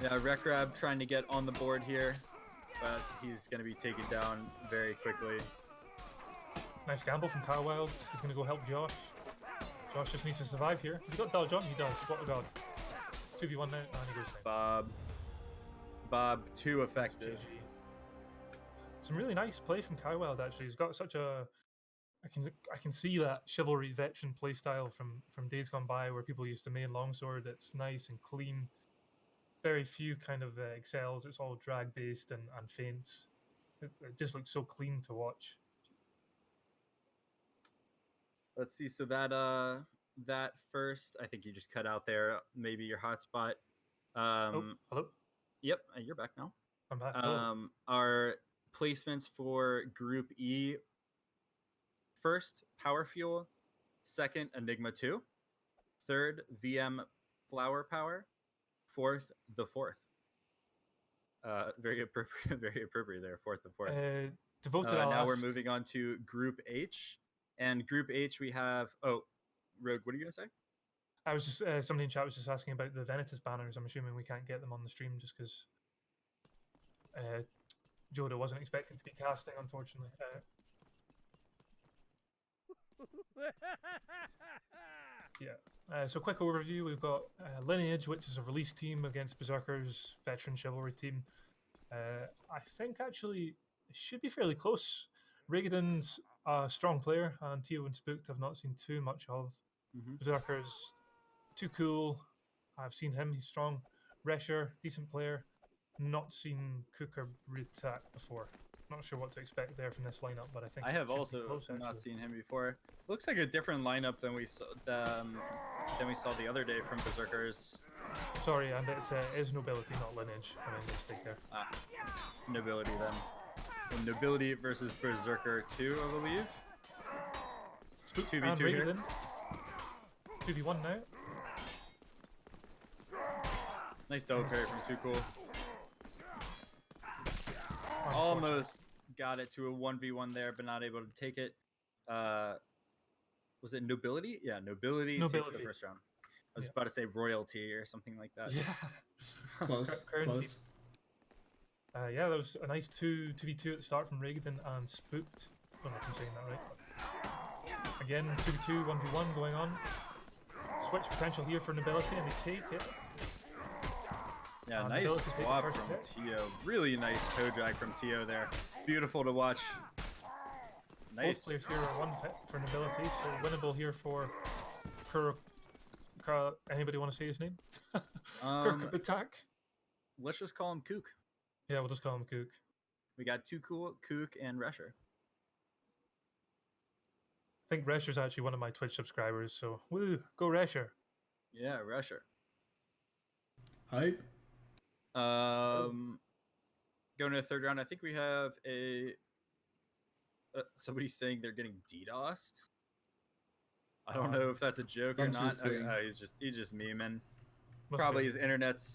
Yeah, Rekrab trying to get on the board here, but he's going to be taken down very quickly. Nice gamble from Cowwild. He's going to go help Josh. Josh just needs to survive here. Has he got dodge on? He does. What a god. 2v1 now, and he goes down. Bob, too effective. GG. Some really nice play from Cowwild actually. He's got such a I can see that chivalry veteran playstyle from days gone by where people used to main longsword. It's nice and clean. Very few kind of excels. It's all drag based and feints. It just looks so clean to watch. Let's see. So that first, I think you just cut out there. Maybe your hotspot. Oh, hello. Yep, you're back now. I'm back. Our placements for Group E: first, Power Fuel; second, Enigma 2; third, VM Flower Power; fourth, the fourth. Very appropriate. Very appropriate there. Fourth, the fourth. Devoted. Now we're moving on to Group H. And Group H, we have... Oh, Rogue, what are you going to say? I was just... somebody in chat was just asking about the Venatus banners. I'm assuming we can't get them on the stream just because Joda wasn't expecting to be casting, unfortunately. Yeah. So quick overview. We've got Lineage, which is a release team against Berserker's veteran chivalry team. I think actually it should be fairly close. Rigadon's a strong player, and Tio and Spooked have not seen too much of. Berserker's too cool. I've seen him, he's strong. Resher, decent player. Not seen Cook or Brutak before. Not sure what to expect there from this lineup, but I think I have it should be also close, not actually. seen him before. Looks like a different lineup than we saw the other day from Berserkers. Sorry, and it is Nobility, not Lineage. I mean, mistake there. Nobility then. And Nobility versus Berserker 2, I believe. Spooked 2v2 and here. Rigadon. 2v1 now. Nice double parry from Too Cool. Unfortunate. Almost got it to a 1v1 there, but not able to take it. Was it Nobility? Yeah, Nobility takes Nobility. the first round. I was Yeah. about to say Royalty or something like that. Yeah. Close. Current Close. Yeah, that was a nice 2v2 at the start from Rigadon and Spooked. I don't know if I'm saying that right. But again, 2v2, 1v1 going on. Switch potential here for Nobility, and they take it. Yeah, And nice Nobility take the swap first from hit. Tio. Really nice toe drag from Tio there. Beautiful to watch. Nice. Both players here are 1 hit for nobility, so winnable here for anybody want to say his name? Attack. Let's just call him Kook. Yeah, we'll just call him Kook. We got Too Cool, Kook, and Resher. I think Resher's actually one of my Twitch subscribers, so woo, go Resher. Yeah, Resher. Hype. Going to the third round, I think we have a somebody saying they're getting DDoSed. I don't know if that's a joke or not. Interesting. He's just memeing. Must Probably be. his internet's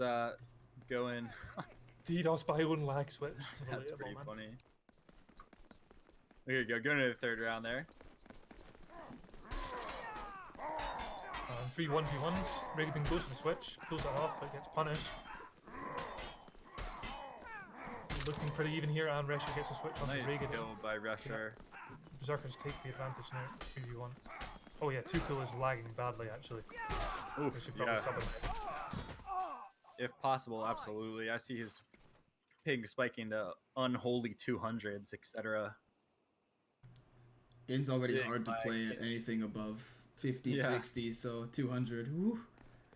going. DDoS by own lag switch. That's Relatable, pretty man. funny. Here you go. Going to the third round there. 3 1v1s. Rigdon goes for the switch, pulls it off, but gets punished. Looking pretty even here, and Resher gets a switch onto Nice Rigdon. kill by Resher. Berserkers take the advantage now. 3v1. Oh yeah, Tuco is lagging badly actually. Oof, We should probably yeah. sub him. If possible, absolutely. I see his ping spiking to unholy 200s, etc. Game's already Big hard to lag play at hit. anything above 50, Yeah. 60, so 200. Woo.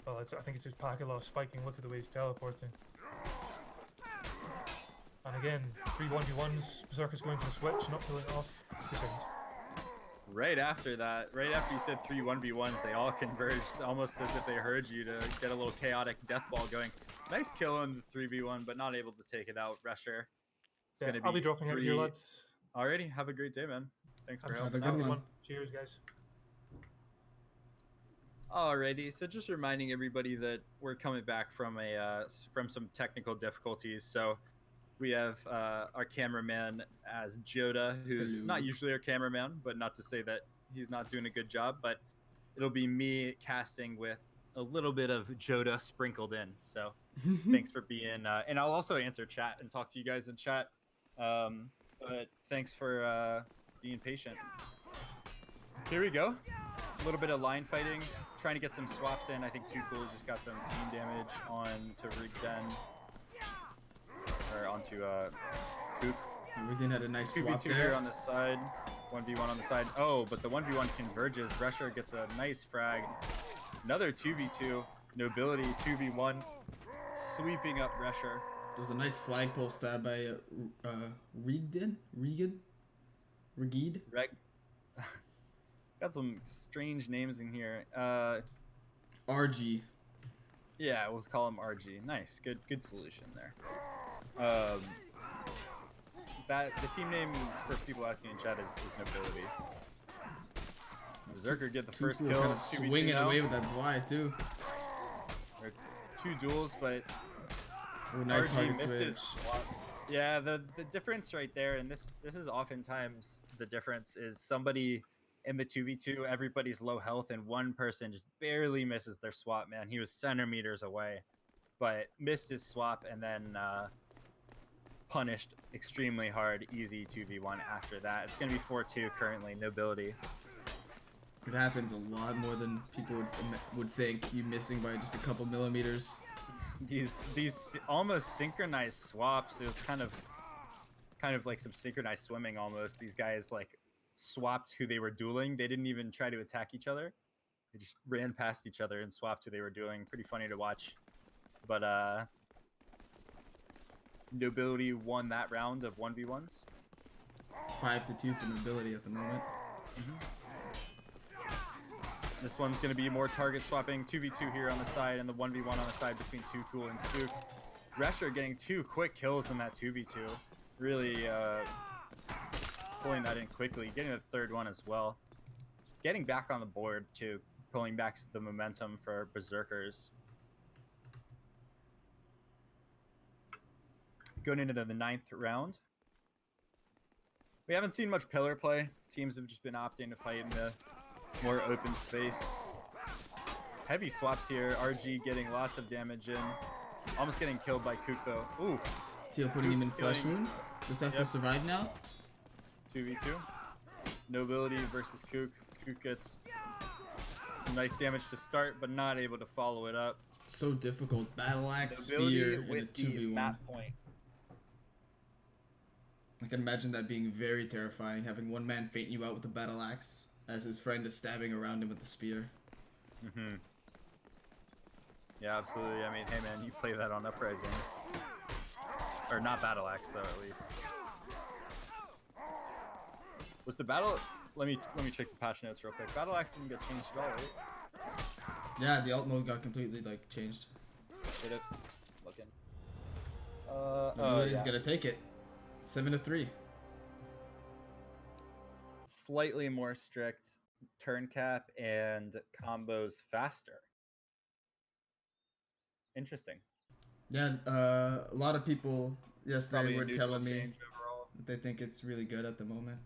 Oh, I think it's just Pakala spiking. Look at the way he's teleporting. And again, 3 1v1s. Berserker's going for the switch, not pulling it off. 2 seconds. Right after that, right after you said 3 1v1s, they all converged almost as if they heard you to get a little chaotic death ball going. Nice kill on the 3v1, but not able to take it out. Resher. It's Yeah, gonna be I'll be dropping out here, lads. Alrighty, have a great day, man. Thanks for Have a helping good out. one. Cheers, guys. Alrighty, so just reminding everybody that we're coming back from from some technical difficulties. So we have our cameraman as Joda, who's Hello. not usually our cameraman, but not to say that he's not doing a good job, but it'll be me casting with a little bit of Joda sprinkled in. So thanks for being, and I'll also answer chat and talk to you guys in chat. But thanks for being patient. Here we go. A little bit of line fighting, trying to get some swaps in. I think Too Cool just got some team damage onto Rigden. Or onto Kook. Rigdon had a nice swap 2v2 here there. on the side. 1v1 on the side. Oh, but the 1v1 converges. Resher gets a nice frag. Another 2v2. Nobility 2v1. Sweeping up Resher. There was a nice flagpole stab by Rigdon? Rigid? Got some strange names in here. RG. Yeah, we'll call him RG. Nice. Good solution there. That the team name for people asking in chat is Nobility. Berserker get the first kill. Kind of 2v2 swinging now. away with that Zwei too. Or 2 duels, but Ooh, nice RG target missed switch. his swap. Yeah, the difference right there, and this is oftentimes the difference, is somebody in the 2v2, everybody's low health, and one person just barely misses their swap, man. He was centimeters away, but missed his swap, and then punished extremely hard, easy 2v1 after that. It's going to be 4-2 currently, Nobility. It happens a lot more than people would think. You missing by just a couple millimeters. These almost synchronized swaps, it was kind of like some synchronized swimming almost. These guys like swapped who they were dueling. They didn't even try to attack each other. They just ran past each other and swapped who they were dueling. Pretty funny to watch. But Nobility won that round of 1v1s. 5-2 for Nobility at the moment. This one's going to be more target swapping. 2v2 here on the side and the 1v1 on the side between Too Cool and Spooked. Resher getting 2 quick kills in that 2v2. Really pulling that in quickly. Getting the third one as well. Getting back on the board too. Pulling back the momentum for Berserkers. Going into the 9th round. We haven't seen much pillar play. Teams have just been opting to fight in the more open space. Heavy swaps here. RG getting lots of damage in. Almost getting killed by Kook though. Ooh. Teal putting him in flesh killing- wound. Just has to Yep. survive now. 2v2. Nobility versus Kook. Kook gets some nice damage to start, but not able to follow it up. So difficult. Battle axe, Nobility spear, and a with the 2v1. map point. I can imagine that being very terrifying, having one man faint you out with a battle axe as his friend is stabbing around him with the spear. Mm-hmm. Yeah, absolutely. I mean, hey man, you play that on Uprising. Or not Battle Axe though, at least. Was the battle? Let me check the patch notes real quick. Battle Axe didn't get changed at all, right? Yeah, the alt mode got completely like changed. Did it? Looking. Nobody's yeah. gonna take it. 7-3. Slightly more strict turn cap and combos faster. Interesting. Yeah, a lot of people yesterday Probably a were neutral telling me change overall. that they think it's really good at the moment.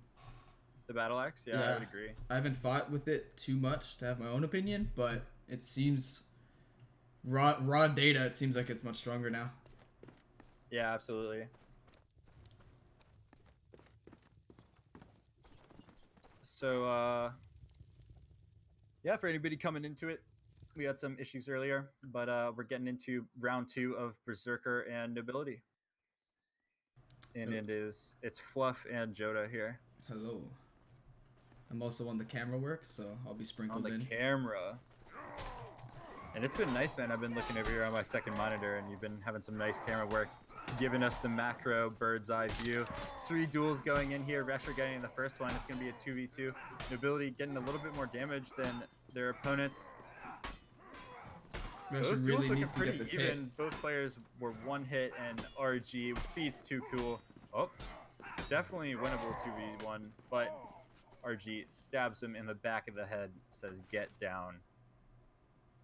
The Battle Axe? Yeah, I would agree. I haven't fought with it too much to have my own opinion, but it seems raw data. It seems like it's much stronger now. Yeah, absolutely. So, yeah, for anybody coming into it, we had some issues earlier, but we're getting into round 2 of Berserker and Nobility. And it's Fluff and Joda here. Hello. I'm also on the camera work, so I'll be sprinkled On the in. camera. And it's been nice, man. I've been looking over here on my second monitor, and you've been having some nice camera work, giving us the macro bird's eye view. 3 duels going in here. Resher getting the first one. It's going to be a 2v2. Nobility getting a little bit more damage than their opponents. Resher really needs to get this hit. Both players were 1 hit, and RG beats Too Cool. Oh, definitely winnable 2v1, but RG stabs him in the back of the head, says get down.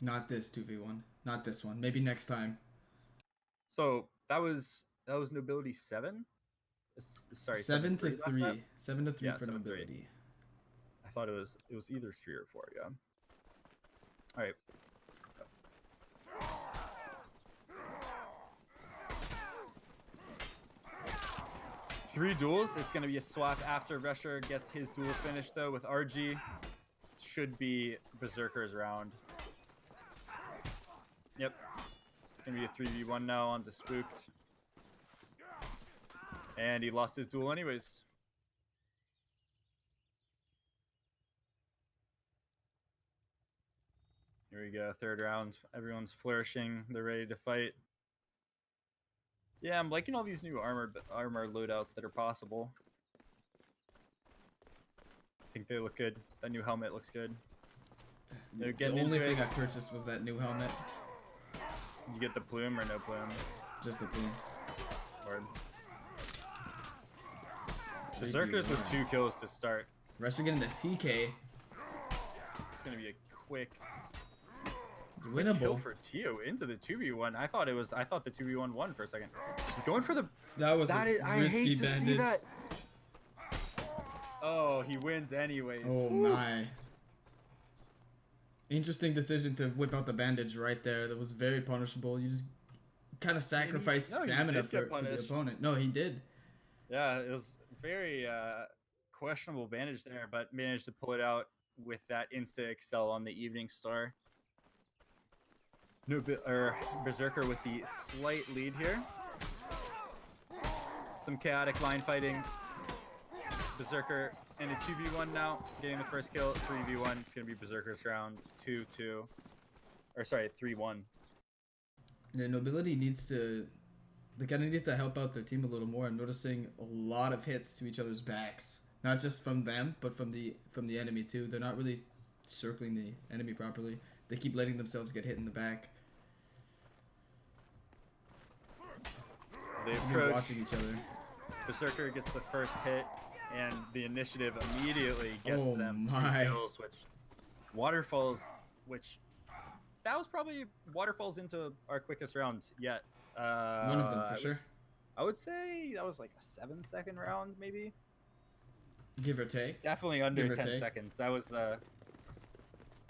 Not this 2v1. Not this one. Maybe next time. So that was Nobility 7? Sorry, 7-3. 7-3 Yeah, for 7-3. Nobility. I thought it was either 3 or 4, yeah. All right. 3 duels. It's going to be a swap after Resher gets his duel finished, though, with RG. Should be Berserker's round. Yep. It's going to be a 3v1 now on to Spooked. And he lost his duel anyways. Here we go, 3rd round. Everyone's flourishing. They're ready to fight. Yeah, I'm liking all these new armor loadouts that are possible. I think they look good. That new helmet looks good. They're getting the only into thing it. I purchased was that new helmet. You get the plume or no plume? Just the plume. Word. Berserkers with 2 kills to start. Resher getting the TK. It's gonna be a quick kill Winnable. for Tio into the 2v1. I thought the 2v1 won for a second. Going for the That was that a is, I risky hate to see bandage. that. Oh, he wins anyways. Oh Woo. my. Interesting decision to whip out the bandage right there. That was very punishable. You just kind of sacrificed he stamina did get for the punished. opponent. No, he did. Yeah, it was very questionable bandage there, but managed to pull it out with that insta excel on the Evening Star. Berserker with the slight lead here. Some chaotic line fighting. Berserker in a 2v1 now, getting the first kill. 3v1. It's gonna be Berserker's round. 2-2, or sorry, 3-1. The Nobility needs to. They kind of need to help out their team a little more. I'm noticing a lot of hits to each other's backs, not just from them, but from the enemy too. They're not really circling the enemy properly. They keep letting themselves get hit in the back. They They're approach. watching each other. Berserker gets the first hit, and the initiative immediately gets Oh them my. 2 kills, which Waterfalls, which that was probably Waterfalls into our quickest round yet. One of them for sure. I would say that was like a 7-second round, maybe. Give or take. Definitely under Give or 10 take. seconds. That was.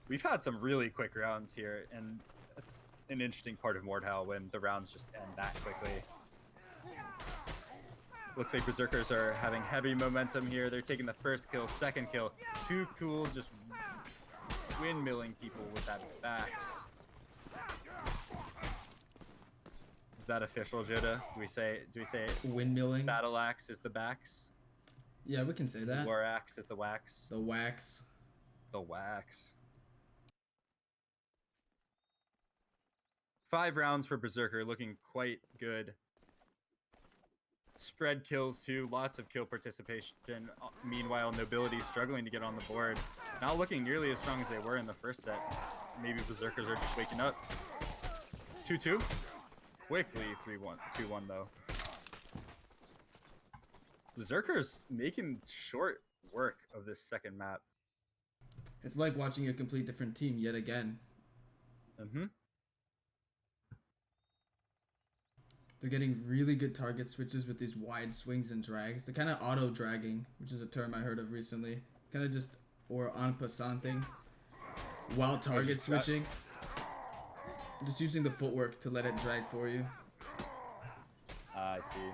We've had some really quick rounds here, and that's an interesting part of Mordhau when the rounds just end that quickly. Looks like Berserkers are having heavy momentum here. They're taking the first kill, second kill. Too Cool just windmilling people with that backs. As that official, Joda? Do we say Windmilling. battle axe is the backs? Yeah, we can say that. War axe is the wax. The wax. The wax. 5 rounds for Berserker, looking quite good. Spread kills too, lots of kill participation. Meanwhile, Nobility struggling to get on the board. Not looking nearly as strong as they were in the first set. Maybe Berserkers are just waking up. 2-2. Quickly 3-1, 2-1 though. Berserkers making short work of this second map. It's like watching a complete different team yet again. Mm-hmm. They're getting really good target switches with these wide swings and drags. They're kind of auto-dragging, which is a term I heard of recently. Kind of just, or en passanting, while target switching. Just using the footwork to let it drag for you. I see.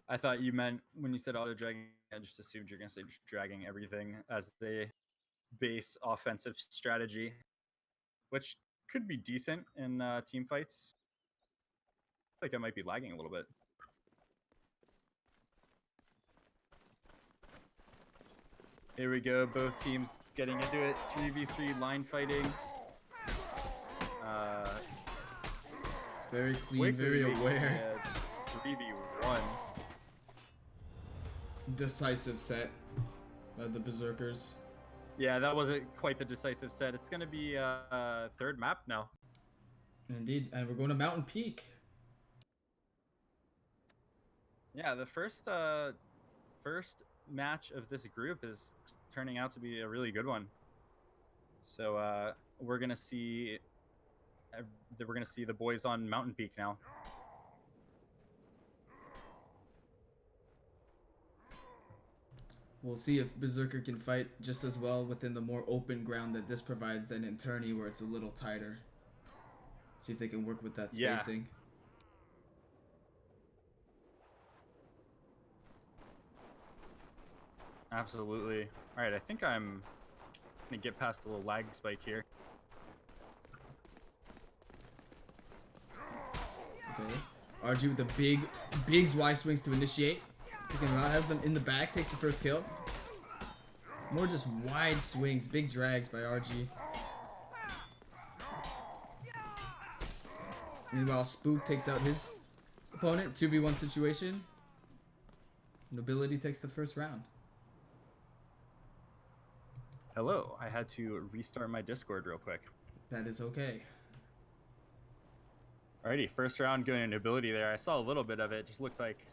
I thought you meant, when you said auto-dragging, I just assumed you're going to say just dragging everything as the base offensive strategy, which could be decent in team fights. I feel like I might be lagging a little bit. Here we go, both teams getting into it. 3v3 line fighting. Very clean, Quickly very making aware. a 3v1. Decisive set by the Berserkers. Yeah, that wasn't quite the decisive set. It's going to be third map now. Indeed, and we're going to Mountain Peak. Yeah, the first match of this group is turning out to be a really good one. So we're gonna see the boys on Mountain Peak now. We'll see if Berserker can fight just as well within the more open ground that this provides than in Tourney, where it's a little tighter. See if they can work with that spacing. Absolutely. All right, I think I'm gonna get past a little lag spike here. Okay. RG with the big Y swings to initiate. Picking him out, has them in the back, takes the first kill. More just wide swings, big drags by RG. Meanwhile, Spook takes out his opponent, 2v1 situation. Nobility takes the first round. Hello, I had to restart my Discord real quick. That is okay. Alrighty, first round going to Nobility there. I saw a little bit of it. Just looked like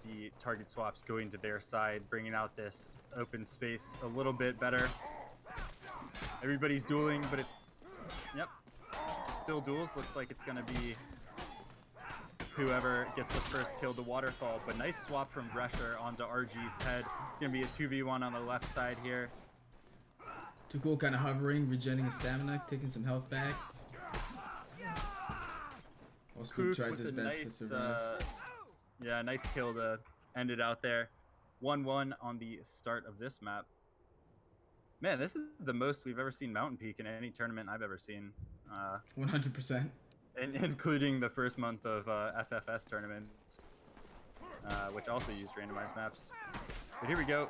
the target swaps going to their side, bringing out this open space a little bit better. Everybody's dueling, but it's, yep, still duels. Looks like it's going to be whoever gets the first kill, the waterfall. But nice swap from Brescher onto RG's head. It's going to be a 2v1 on the left side here. Too cool, kind of hovering, regenerating his stamina, taking some health back. While Spook tries his best to survive. Yeah, nice kill to end it out there. 1-1 on the start of this map. Man, this is the most we've ever seen Mountain Peak in any tournament I've ever seen. 100%. Including the first month of FFS tournaments, which also used randomized maps. But here we go.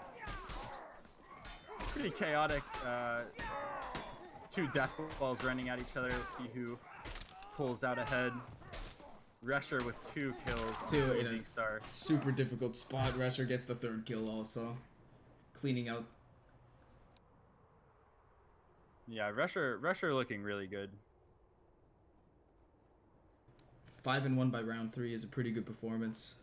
Pretty chaotic. 2 death balls running at each other. Let's see who pulls out ahead. Resher with 2 kills on the Evening Star. Super difficult spot. Resher gets the 3rd kill also. Cleaning out. Yeah, Resher looking really good. 5-1 by round 3 is a pretty good performance.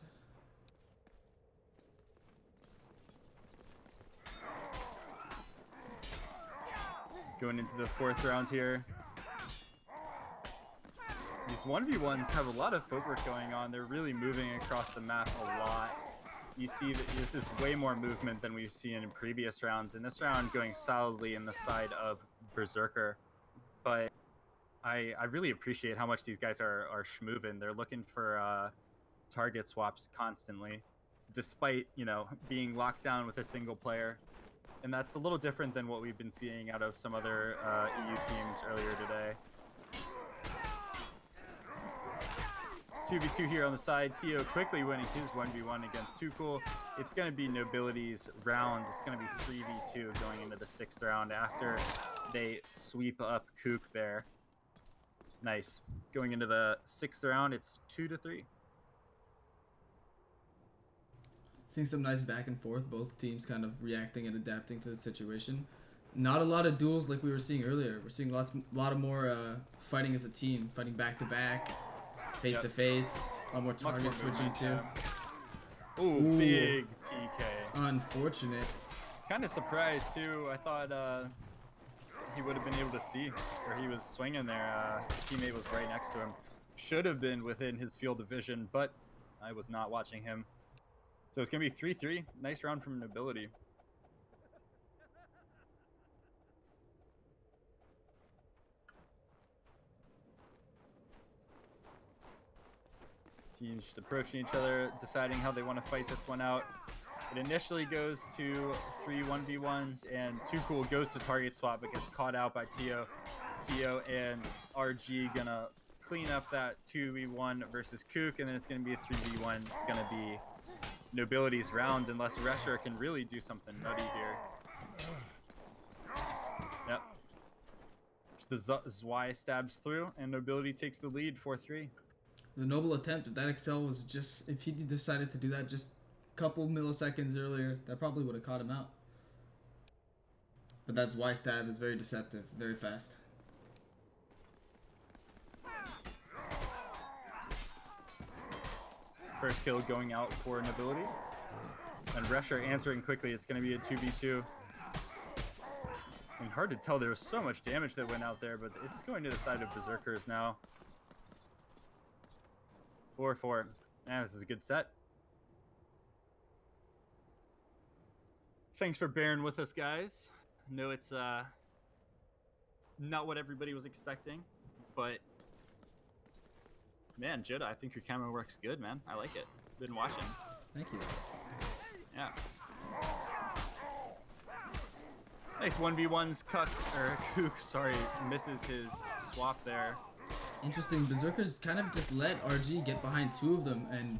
Going into the 4th round here. These 1v1s have a lot of footwork going on. They're really moving across the map a lot. You see that this is way more movement than we've seen in previous rounds. In this round, going solidly in the side of Berserker. But I really appreciate how much these guys are schmoovin'. They're looking for target swaps constantly, despite, you know, being locked down with a single player. And that's a little different than what we've been seeing out of some other EU teams earlier today. 2v2 here on the side. Tio quickly winning his 1v1 against Too Cool. It's going to be Nobility's round. It's going to be 3v2 going into the 6th round after they sweep up Kook there. Nice. Going into the 6th round, it's 2-3. Seeing some nice back and forth, both teams kind of reacting and adapting to the situation. Not a lot of duels like we were seeing earlier. We're seeing a lot of more fighting as a team, fighting back to back, face to face, a lot more target switching too. Ooh, big TK. Unfortunate. Kind of surprised too. I thought he would have been able to see where he was swinging there. His teammate was right next to him. Should have been within his field of vision, but I was not watching him. So it's going to be 3-3. Nice round from Nobility. Teams just approaching each other, deciding how they want to fight this one out. It initially goes to 3 1v1s, and Too Cool goes to target swap, but gets caught out by Tio. Tio and RG gonna clean up that 2v1 versus Kook, and then it's gonna be a 3v1. It's gonna be Nobility's round, unless Resher can really do something nutty here. Yep. The Zwei stabs through, and Nobility takes the lead 4-3. The noble attempt. If that Excel was just, if he decided to do that just a couple milliseconds earlier, that probably would have caught him out. But that Zwei stab is very deceptive, very fast. First kill going out for Nobility. And Resher answering quickly. It's going to be a 2v2. And hard to tell. There was so much damage that went out there, but it's going to the side of Berserkers now. 4-4. Man, this is a good set. Thanks for bearing with us, guys. I know it's not what everybody was expecting, but man, Jida, I think your camera works good, man. I like it. Been watching. Thank you. Yeah. Nice 1v1s. Kook, sorry, misses his swap there. Interesting. Berserkers kind of just let RG get behind two of them and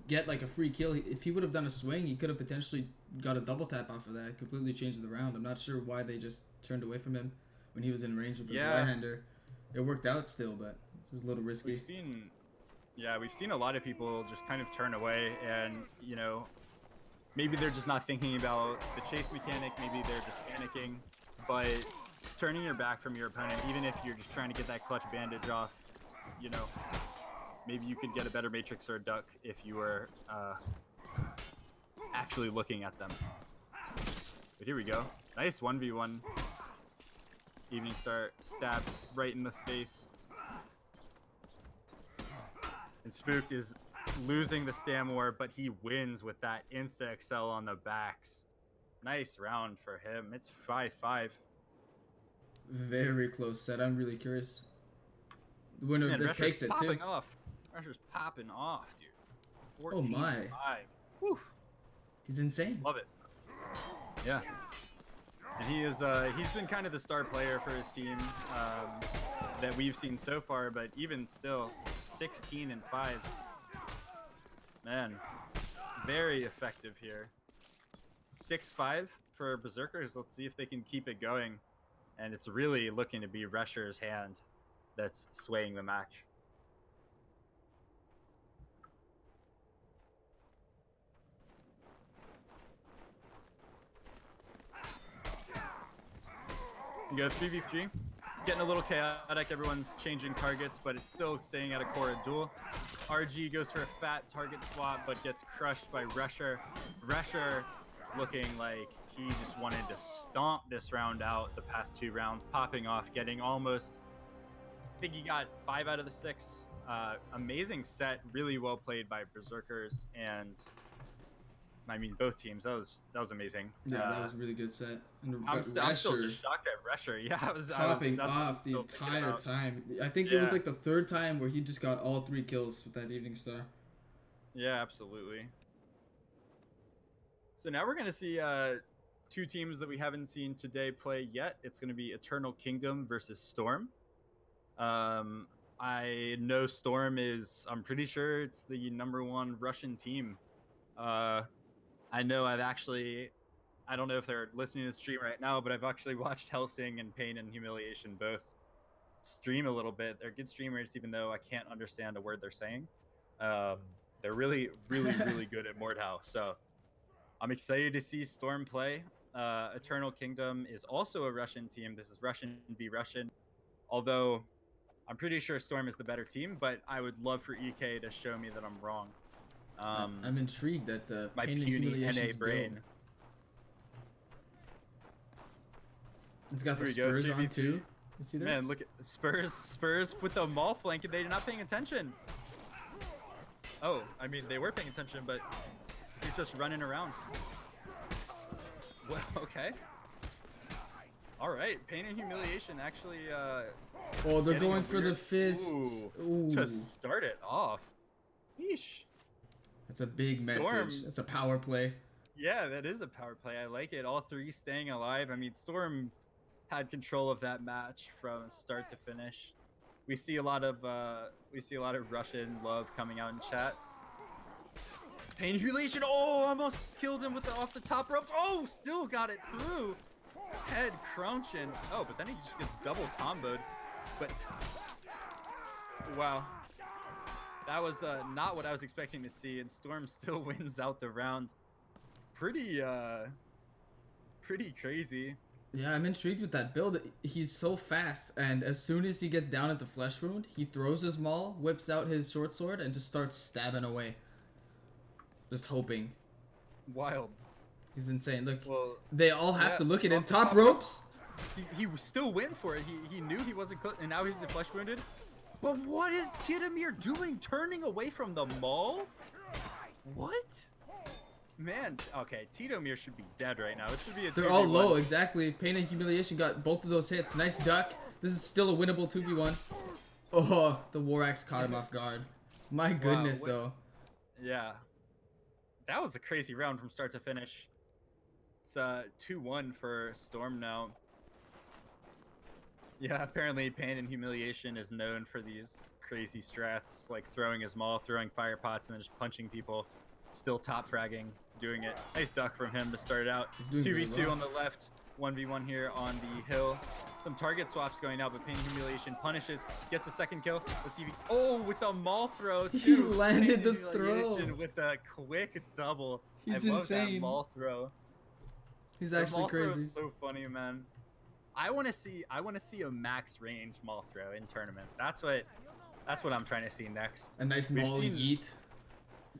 get like a free kill. If he would have done a swing, he could have potentially got a double tap off of that. Completely changed the round. I'm not sure why they just turned away from him when he was in range with the Zweihander. It worked out still, but it was a little risky. We've seen a lot of people just kind of turn away, and you know, maybe they're just not thinking about the chase mechanic. Maybe they're just panicking, but turning your back from your opponent, even if you're just trying to get that clutch bandage off, you know, maybe you could get a better matrix or a duck if you were actually looking at them. But here we go. Nice 1v1. Evening Star stabbed right in the face. And Spooked is losing the Stam War, but he wins with that Insta-Excel on the backs. Nice round for him. It's 5-5. Very close set. I'm really curious. The winner of this Resher's takes it popping too. off. Resher's popping off, dude. Oh my. 14-5. Whew. He's insane. Love it. Yeah. And he's been kind of the star player for his team that we've seen so far, but even still, 16-5. Man, very effective here. 6-5 for Berserkers. Let's see if they can keep it going. And it's really looking to be Resher's hand that's swaying the match. You go 3v3. Getting a little chaotic. Everyone's changing targets, but it's still staying at a core duel. RG goes for a fat target swap, but gets crushed by Resher. Resher looking like he just wanted to stomp this round out the past 2 rounds, popping off, getting almost, I think he got 5 out of the 6. Amazing set, really well played by Berserkers, and I mean both teams. That was amazing. Yeah, that was a really good set. And I'm still just shocked at Resher. Yeah, popping off the entire time. I think it was like the 3rd time where he just got all 3 kills with that Evening Star. Yeah, absolutely. So now we're gonna see 2 teams that we haven't seen today play yet. It's going to be Eternal Kingdom versus Storm. I know Storm is. I'm pretty sure it's the #1 Russian team. I know I've actually. I don't know if they're listening to the stream right now, but I've actually watched Helsing and Pain and Humiliation both stream a little bit. They're good streamers, even though I can't understand a word they're saying. They're really, really, really good at Mordhau. So I'm excited to see Storm play. Eternal Kingdom is also a Russian team. This is Russian v Russian. Although I'm pretty sure Storm is the better team, but I would love for EK to show me that I'm wrong. I'm intrigued at My Pain and puny NA Humiliation's brain. build. It's got the Here we go, Spurs on 3v3. too. You see this? Man, look at Spurs with the Maul flank, and they're not paying attention. Oh, I mean, they were paying attention, but he's just running around. Well, okay. All right, Pain and Humiliation actually. Oh, they're getting going a for the weird- fists. Ooh. To start it off. Yeesh. That's a big Storm. message. That's a power play. Yeah, that is a power play. I like it. All three staying alive. I mean, Storm had control of that match from start to finish. We see a lot of Russian love coming out in chat. Pain and Humiliation. Oh, almost killed him with the off the top ropes. Oh, still got it through. Head crunching. Oh, but then he just gets double comboed. But wow, that was not what I was expecting to see. And Storm still wins out the round. Pretty crazy. Yeah, I'm intrigued with that build. He's so fast, and as soon as he gets down at the flesh wound, he throws his maul, whips out his short sword, and just starts stabbing away. Just hoping. Wild. He's insane. Look, Well, they all have yeah, to look at him. off the Top top ropes. he still went for it. He knew he wasn't close, and now he's flesh wounded. But what is Tidomir doing? Turning away from the maul? What? Man, okay, Tidomir should be dead right now. It should be a They're all 2v1. low, exactly. Pain and Humiliation got both of those hits. Nice duck. This is still a winnable 2v1. Oh, the War Axe caught him off guard. My goodness, what- though. Yeah. That was a crazy round from start to finish. It's 2-1 for Storm now. Yeah, apparently Pain and Humiliation is known for these crazy strats, like throwing his maul, throwing fire pots, and then just punching people. Still top fragging, doing it. Nice duck from him to start out. He's doing 2v2 really well. on the left, 1v1 here on the hill. Some target swaps going out, but Pain and Humiliation punishes, gets a second kill. Let's see if he, oh, with the maul throw too. He landed Pain and the throw. Humiliation with a quick double. He's I love insane. that maul throw. He's The actually maul throw crazy. is so funny, man. I want to see a max range maul throw in tournament. That's what I'm trying to see next. A nice We've maul seen- yeet.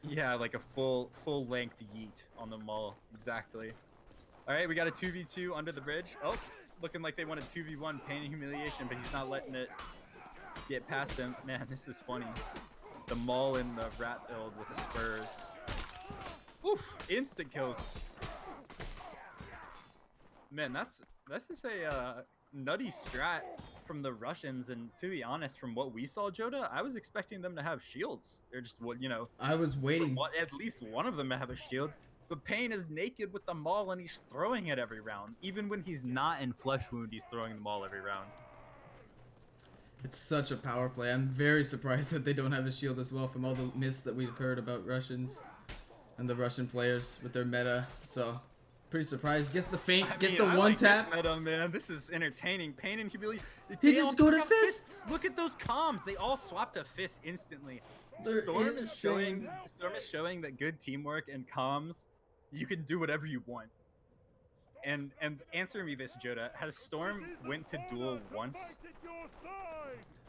Yeah, like a full length yeet on the maul. Exactly. All right, we got a 2v2 under the bridge. Oh, looking like they want a 2v1 Pain and Humiliation, but he's not letting it get past him. Man, this is funny. The maul in the rat build with the spurs. Oof, instant kills. Man, that's just a nutty strat from the Russians, and to be honest, from what we saw, Joda, I was expecting them to have shields. They're just, I was waiting. at least one of them to have a shield. But Pain is naked with the maul, and he's throwing it every round. Even when he's not in flesh wound, he's throwing the maul every round. It's such a power play. I'm very surprised that they don't have a shield as well from all the myths that we've heard about Russians and the Russian players with their meta. So, pretty surprised. Gets the feint, I gets mean, the I one like tap. This meta, man. This is entertaining. Pain and Humiliation. He They just all go to took out fists. Look at those comms. They all swapped a fist instantly. They're Storm is insane. showing that good teamwork and comms, you can do whatever you want. And answer me this, Joda. Has Storm went to duel once?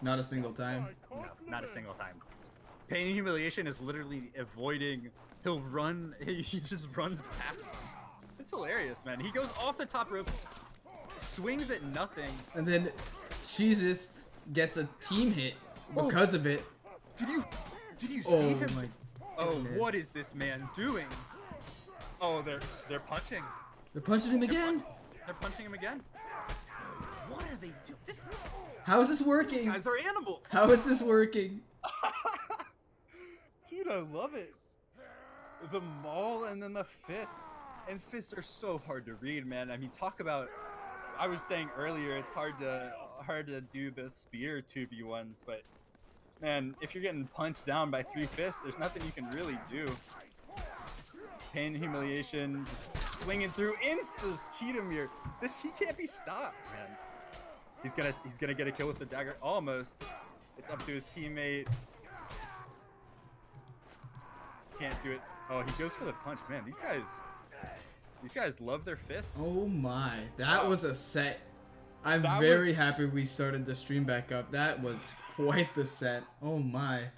Not a single time. No, not a single time. Pain and Humiliation is literally avoiding. He'll run. He just runs past. It's hilarious, man. He goes off the top rope, swings at nothing. And then Jesus gets a team hit because of it. Did you see Oh him? my Oh, goodness. what is this man doing? Oh, they're punching. They're punching him again. They're punching him again. What are they doing? This How is this working? guys are animals. How is this working? Dude, I love it. The maul and then the fists. And fists are so hard to read, man. I mean, talk about. I was saying earlier, it's hard to do the spear 2v1s, but Man, if you're getting punched down by 3 fists, there's nothing you can really do. Pain and humiliation, just swinging through instas. Tidamir, he can't be stopped, man. He's gonna get a kill with the dagger. Almost. It's up to his teammate. Can't do it. Oh, he goes for the punch, man. These guys love their fists. Oh my, that Wow. was a set. I'm That very was- happy we started the stream back up. That was quite the set. Oh my.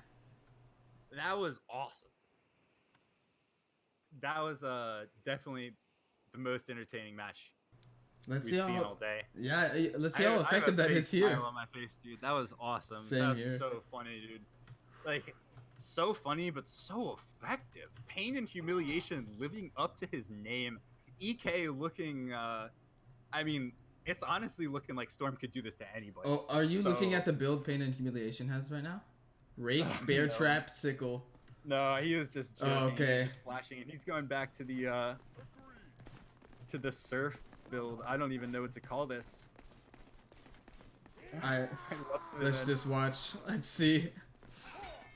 That was awesome. That was definitely the most entertaining match Let's we've see seen how. all day. Yeah, let's see I how have a effective that big is here. smile on my face, dude. That was awesome. Same that was here. so funny, dude. Like, so funny, but so effective. Pain and humiliation living up to his name. EK looking, I mean, it's honestly looking like Storm could do this to anybody. Oh, are you looking So- at the build Pain and Humiliation has right now? Rake, Bear No. Trap, Sickle. No, he was just joking. Oh, okay. He's just flashing, and he's going back to the surf build. I don't even know what to call this. I I love it, let's man. just watch. Let's see.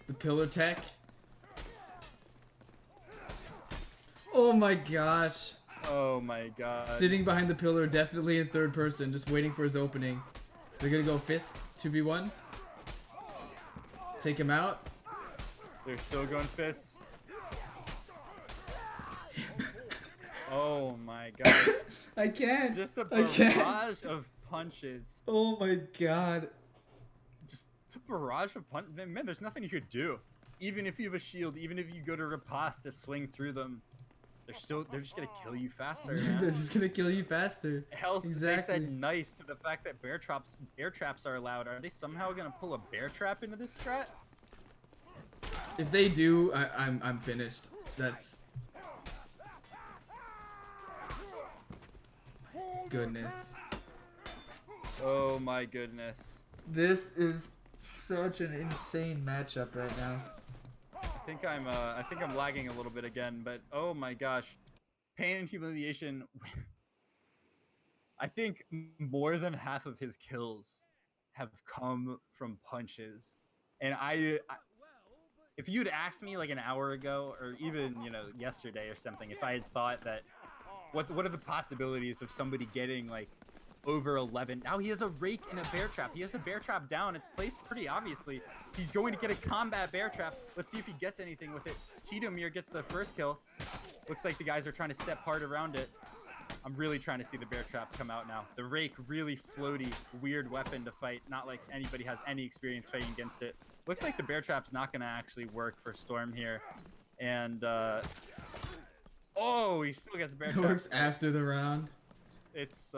The pillar tech. Oh my gosh. Oh my god. Sitting behind the pillar, definitely in third person, just waiting for his opening. They're gonna go fist 2v1. Take him out. They're still going fists. Oh my god. I can't. Just a I can't. barrage of punches. Oh my god. Just a barrage of punches. Man, there's nothing you could do. Even if you have a shield, even if you go to riposte to swing through them, they're just gonna kill you faster, They're man. just gonna kill you faster. Hell, they Exactly. said nice to the fact that bear traps are allowed. Are they somehow gonna pull a bear trap into this strat? If they do, I'm finished. That's goodness. Oh my goodness. This is such an insane matchup right now. I think I'm lagging a little bit again, but oh my gosh. Pain and humiliation. I think more than half of his kills have come from punches. And if you'd asked me like an hour ago or even, yesterday or something, if I had thought that what are the possibilities of somebody getting like over 11. Now he has a rake and a bear trap. He has a bear trap down. It's placed pretty obviously. He's going to get a combat bear trap. Let's see if he gets anything with it. Tidamir gets the first kill. Looks like the guys are trying to step hard around it. I'm really trying to see the bear trap come out now. The rake, really floaty, weird weapon to fight. Not like anybody has any experience fighting against it. Looks like the bear trap's not going to actually work for Storm here. And, oh, he still gets a bear It trap. works after the round. It's,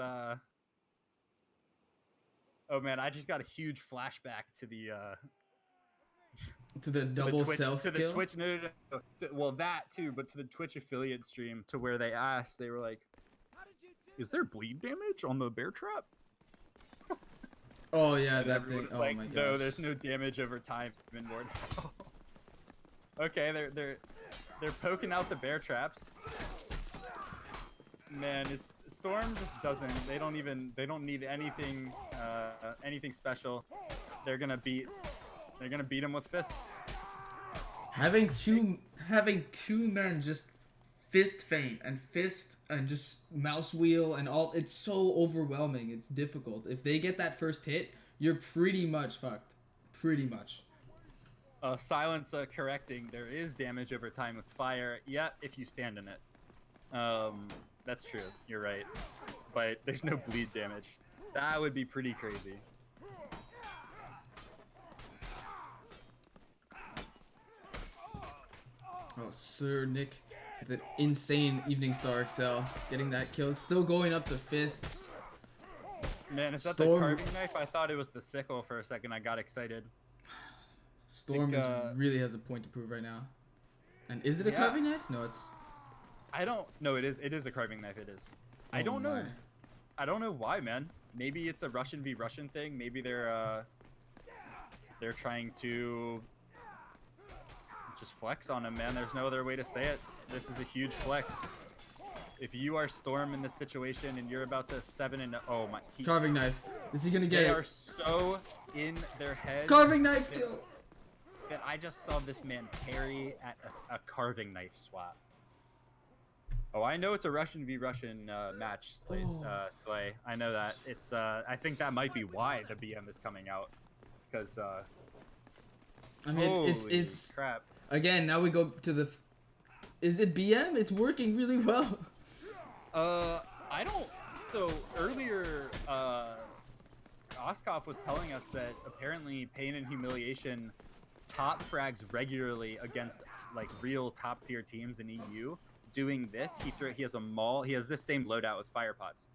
oh man, I just got a huge flashback to the, To the to the double Twitch, self to the kill. Twitch, no. Well, that too, but to the Twitch affiliate stream, to where they asked, they were like, "Is there bleed damage on the bear trap?" Oh yeah, And that thing. everyone's Oh like, my gosh. "No, there's no damage over time anymore." Okay, they're poking out the bear traps. Man, Storm just doesn't. They don't need anything, anything special. They're gonna beat him with fists. Having two men just fist feint and just mouse wheel and all, it's so overwhelming. It's difficult. If they get that first hit, you're pretty much fucked. Pretty much. Silence correcting. There is damage over time with fire. Yeah, if you stand in it. That's true. You're right. But there's no bleed damage. That would be pretty crazy. Oh, Sir Nick with an insane Evening Star Excel. Getting that kill. Still going up to fists. Man, is that Storm- the carving knife? I thought it was the sickle for a second. I got excited. Storm Think, really has a point to prove right now. And is it a Yeah. carving knife? No, it's... I don't. No, it is. It is a carving knife. It is. I Oh don't know. my. I don't know why, man. Maybe it's a Russian v Russian thing. Maybe they're trying to just flex on him, man. There's no other way to say it. This is a huge flex. If you are Storm in this situation and you're about to 7 and oh my, Carving knife. Is he gonna get they it? are so in their head. Carving knife kill! that I just saw this man parry at a carving knife swap. Oh, I know it's a Russian v Russian match, Slay. I know that. It's I think that might be why the BM is coming out, because I mean, holy it's crap. again. Now we go to the. Is it BM? It's working really well. I don't. So earlier, Oskov was telling us that apparently Pain and Humiliation top frags regularly against like real top tier teams in EU. Doing this, he has a maul. He has this same loadout with fire pots,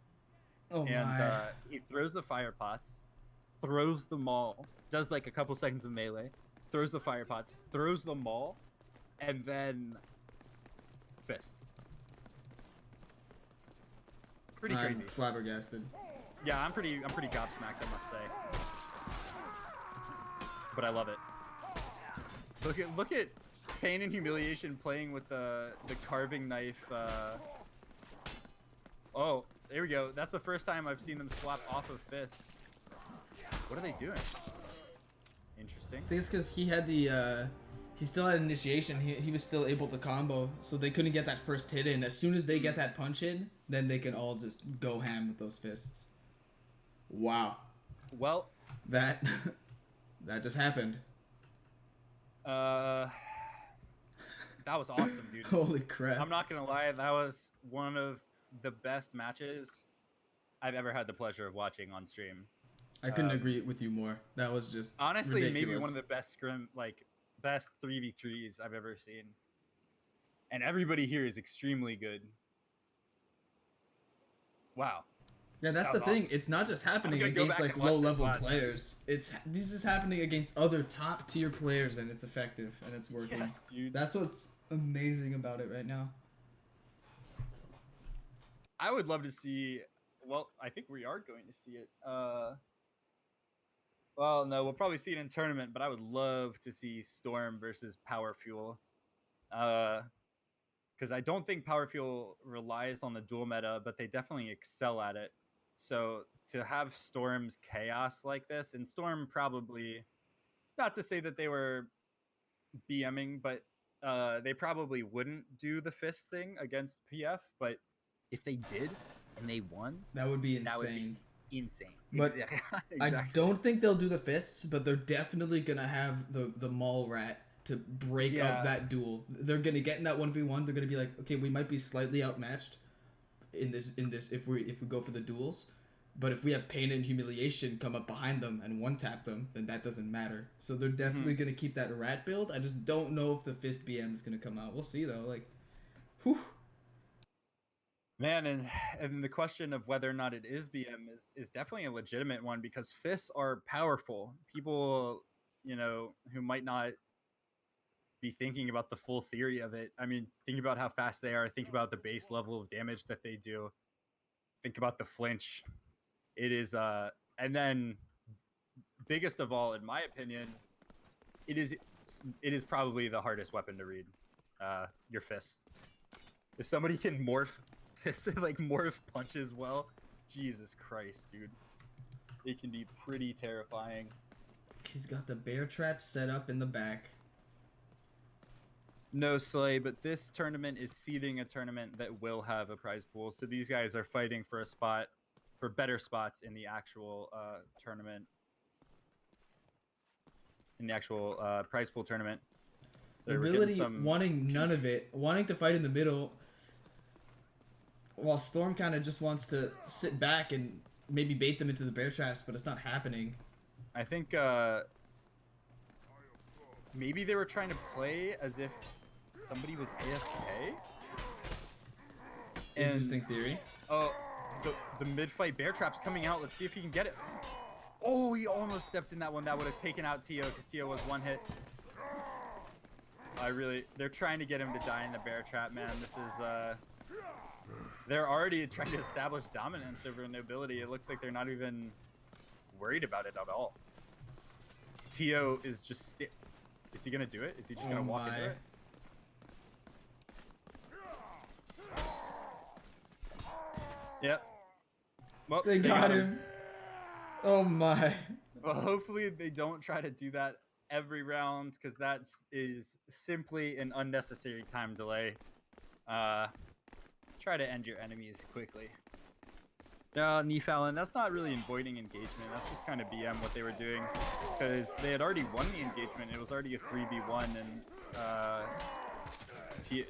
Oh and my. he throws the fire pots, throws the maul, does like a couple seconds of melee, throws the fire pots, throws the maul, and then fist. Pretty I'm crazy. flabbergasted. Yeah, I'm pretty gobsmacked, I must say. But I love it. Look at Pain and Humiliation playing with the carving knife. Oh, there we go. That's the first time I've seen them swap off of fists. What are they doing? Interesting. I think it's because he had the he still had initiation. He was still able to combo, so they couldn't get that first hit in. As soon as they get that punch in, then they can all just go ham with those fists. Wow. Well, That that just happened. that was awesome, dude. Holy crap. I'm not gonna lie, that was one of the best matches I've ever had the pleasure of watching on stream. I couldn't agree with you more. That was just Honestly, maybe ridiculous. one of the best 3v3s I've ever seen. And everybody here is extremely good. Wow. Yeah, that's That the was thing. awesome. It's not just happening gonna go against back like and watch low level this live, man. players. This is happening against other top tier players, and it's effective and it's working. Yes, dude. That's what's amazing about it right now. I would love to see. Well, I think we are going to see it. Well, no, we'll probably see it in tournament, but I would love to see Storm versus Power Fuel. Because I don't think Power Fuel relies on the dual meta, but they definitely excel at it. So to have Storm's chaos like this, and Storm probably, not to say that they were BMing, but they probably wouldn't do the fist thing against PF. But if they did and they won, That would be that would insane. be insane. But Exactly. I don't think they'll do the fists, but they're definitely gonna have the mall rat to break Yeah. up that duel. They're gonna get in that 1v1. They're gonna be like, okay, we might be slightly outmatched in this if we go for the duels, but if we have Pain and Humiliation come up behind them and one tap them, then that doesn't matter. So they're definitely gonna keep that rat build. I just don't know if the fist BM is gonna come out. We'll see though. Like, whew. Man, and the question of whether or not it is BM is definitely a legitimate one, because fists are powerful. People, who might not be thinking about the full theory of it. I mean, think about how fast they are. Think about the base level of damage that they do. Think about the flinch. It is and then biggest of all, in my opinion, it is probably the hardest weapon to read. Your fists. If somebody can morph morph punches well, Jesus Christ, dude. It can be pretty terrifying. He's got the bear trap set up in the back. No, Slay, but this tournament is seeding a tournament that will have a prize pool. So these guys are fighting for a spot, for better spots in the actual tournament. In the actual prize pool tournament. The We're getting ability some- wanting none of it, wanting to fight in the middle, while Storm kind of just wants to sit back and maybe bait them into the bear traps, but it's not happening. I think maybe they were trying to play as if somebody was AFK. And, Interesting theory. Oh, the mid-fight bear trap's coming out. Let's see if he can get it. Oh, he almost stepped in that one. That would have taken out Tio, because Tio was one hit. They're trying to get him to die in the bear trap, man. This is, they're already trying to establish dominance over nobility. It looks like they're not even worried about it at all. Tio is just, is he gonna do it? Is he just gonna walk into it? Yep. Well, They got him. Oh my. Well, hopefully they don't try to do that every round because that is simply an unnecessary time delay. Try to end your enemies quickly. No, Nefalon, that's not really avoiding engagement. That's just kind of BM what they were doing because they had already won the engagement. It was already a 3v1 and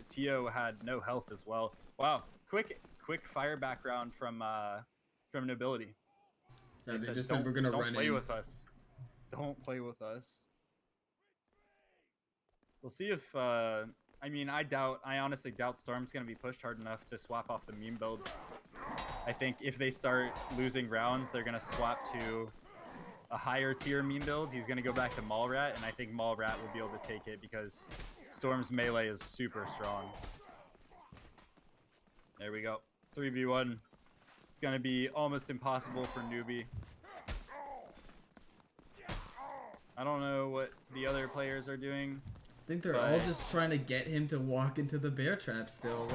Tio had no health as well. Wow, quick fire background from Nobility. Yeah, they just said we're gonna don't run play in. with us. Don't play with us. We'll see if I mean I honestly doubt Storm's gonna be pushed hard enough to swap off the meme build. I think if they start losing rounds, they're gonna swap to a higher tier meme build. He's gonna go back to Mallrat, and I think Mallrat will be able to take it because Storm's melee is super strong. There we go. 3v1. It's gonna be almost impossible for Newbie. I don't know what the other players are doing. I think they're all just trying to get him to walk into the bear trap still.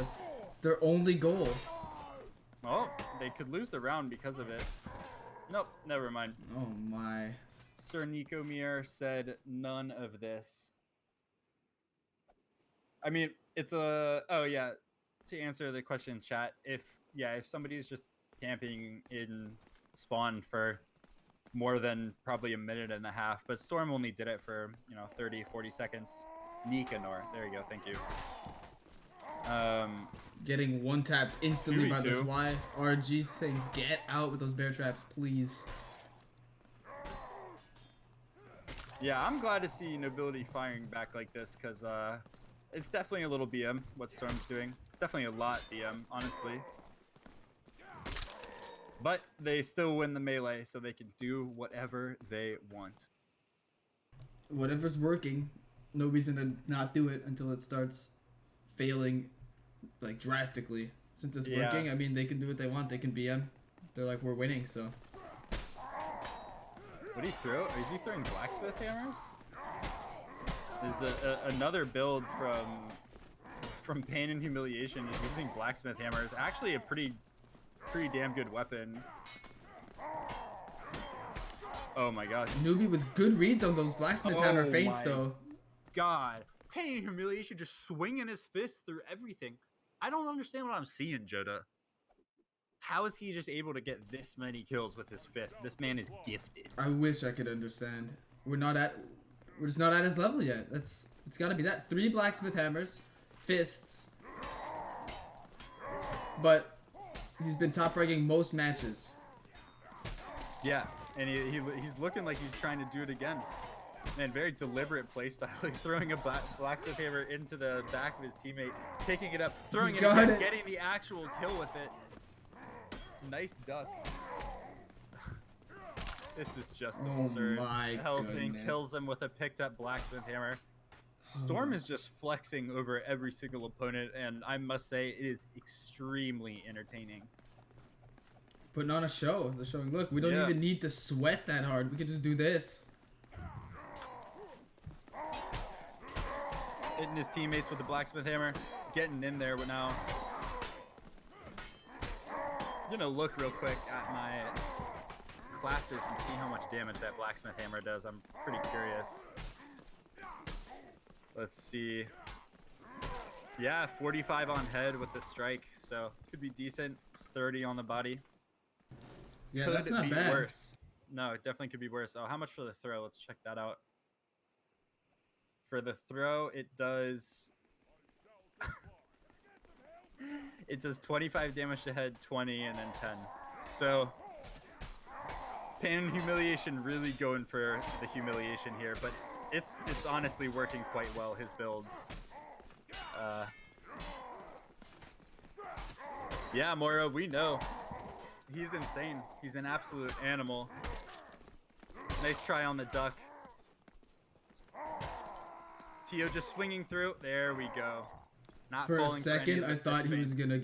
It's their only goal. Oh, they could lose the round because of it. Nope, never mind. Oh my. Sir Nikomir said none of this. I mean, it's a... Oh, yeah. To answer the question in chat, if somebody's just camping in spawn for more than probably a minute and a half, but Storm only did it for, 30, 40 seconds. Nikanor. There you go. Thank you. Getting one tapped instantly by this 2v2. Y. RG saying, get out with those bear traps, please. Yeah, I'm glad to see Nobility firing back like this because it's definitely a little BM what Storm's doing. It's definitely a lot BM, honestly. But they still win the melee, so they can do whatever they want. Whatever's working, nobody's gonna not do it until it starts failing, like, drastically. Since it's working, I mean, they can do what they want. They can BM. They're like, we're winning, so. What do you throw? Is he throwing blacksmith hammers? There's another build from Pain and Humiliation. He's using blacksmith hammers. Actually, a pretty damn good weapon. Oh my gosh. Newbie with good reads on those blacksmith hammer feints, though. God. Pain and Humiliation just swinging his fists through everything. I don't understand what I'm seeing, Joda. How is he just able to get this many kills with his fist? This man is gifted. I wish I could understand. We're just not at his level yet. It's got to be that. 3 blacksmith hammers, fists. But he's been top ranking most matches. Yeah, and he's looking like he's trying to do it again. Man, very deliberate playstyle. Like throwing a blacksmith hammer into the back of his teammate, picking it up, throwing it again, getting the actual kill with it. Nice duck. This is just absurd. My Helsing goodness. kills him with a picked up blacksmith hammer. Storm is just flexing over every single opponent, and I must say it is extremely entertaining. Putting on a show. They're showing, look, we don't even need to sweat that hard. We can just do this. Hitting his teammates with the blacksmith hammer, getting in there now. I'm gonna look real quick at my classes and see how much damage that blacksmith hammer does. I'm pretty curious. Let's see. Yeah, 45 on head with the strike, so could be decent. It's 30 on the body. Yeah, Could that's not be bad. worse. No, it definitely could be worse. Oh, how much for the throw? Let's check that out. For the throw, it does... it does 25 damage to head, 20, and then 10. So, Pain and Humiliation really going for the humiliation here, but it's honestly working quite well, his builds. Yeah, Moro, we know. He's insane. He's an absolute animal. Nice try on the duck. Tio just swinging through. There we go. Not For a falling second, any of the I thought he was fist gonna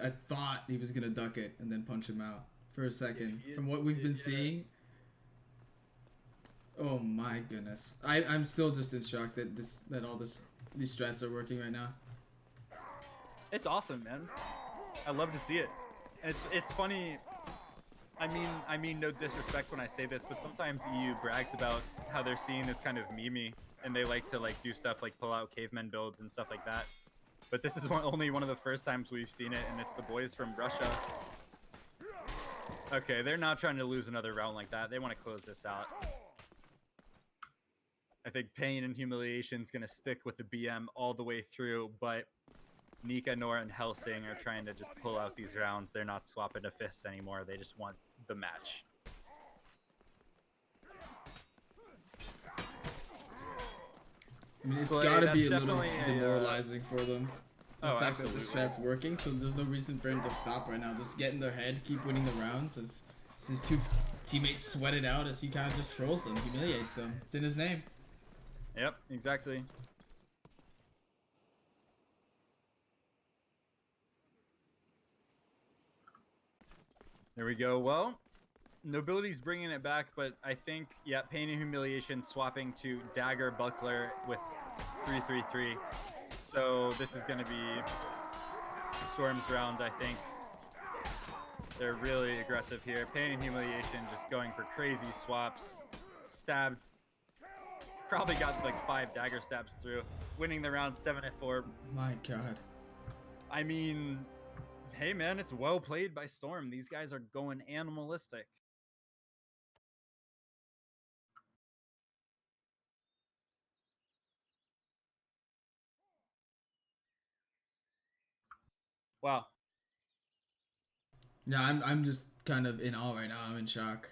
I thought he was gonna duck it and then punch him out. For a second, from what we've been seeing. Oh my goodness, I'm still just in shock that these strats are working right now. It's awesome, man. I love to see it. And it's funny. I mean, no disrespect when I say this, but sometimes EU brags about how they're seeing this kind of meme, and they like to like do stuff like pull out caveman builds and stuff like that. But this is only one of the first times we've seen it, and it's the boys from Russia. Okay, they're not trying to lose another round like that. They want to close this out. I think Pain and Humiliation is going to stick with the BM all the way through, but Nika, Nora, and Helsing are trying to just pull out these rounds. They're not swapping to fists anymore. They just want the match. I mean, it's Slay, got to be that's a little definitely demoralizing for them. The Oh, fact that the absolutely. strat's working, so there's no reason for him to stop right now. Just get in their head, keep winning the rounds as his two teammates sweat it out as he kind of just trolls them, humiliates them. It's in his name. Yep, exactly. There we go. Well, Nobility's bringing it back, but I think, yeah, Pain and Humiliation swapping to Dagger Buckler with 3-3-3. So this is going to be Storm's round, I think. They're really aggressive here. Pain and Humiliation just going for crazy swaps. Stabbed. Probably got like 5 dagger stabs through. Winning the round 7-4. My God. I mean, hey man, it's well played by Storm. These guys are going animalistic. Wow. Yeah, I'm just kind of in awe right now. I'm in shock.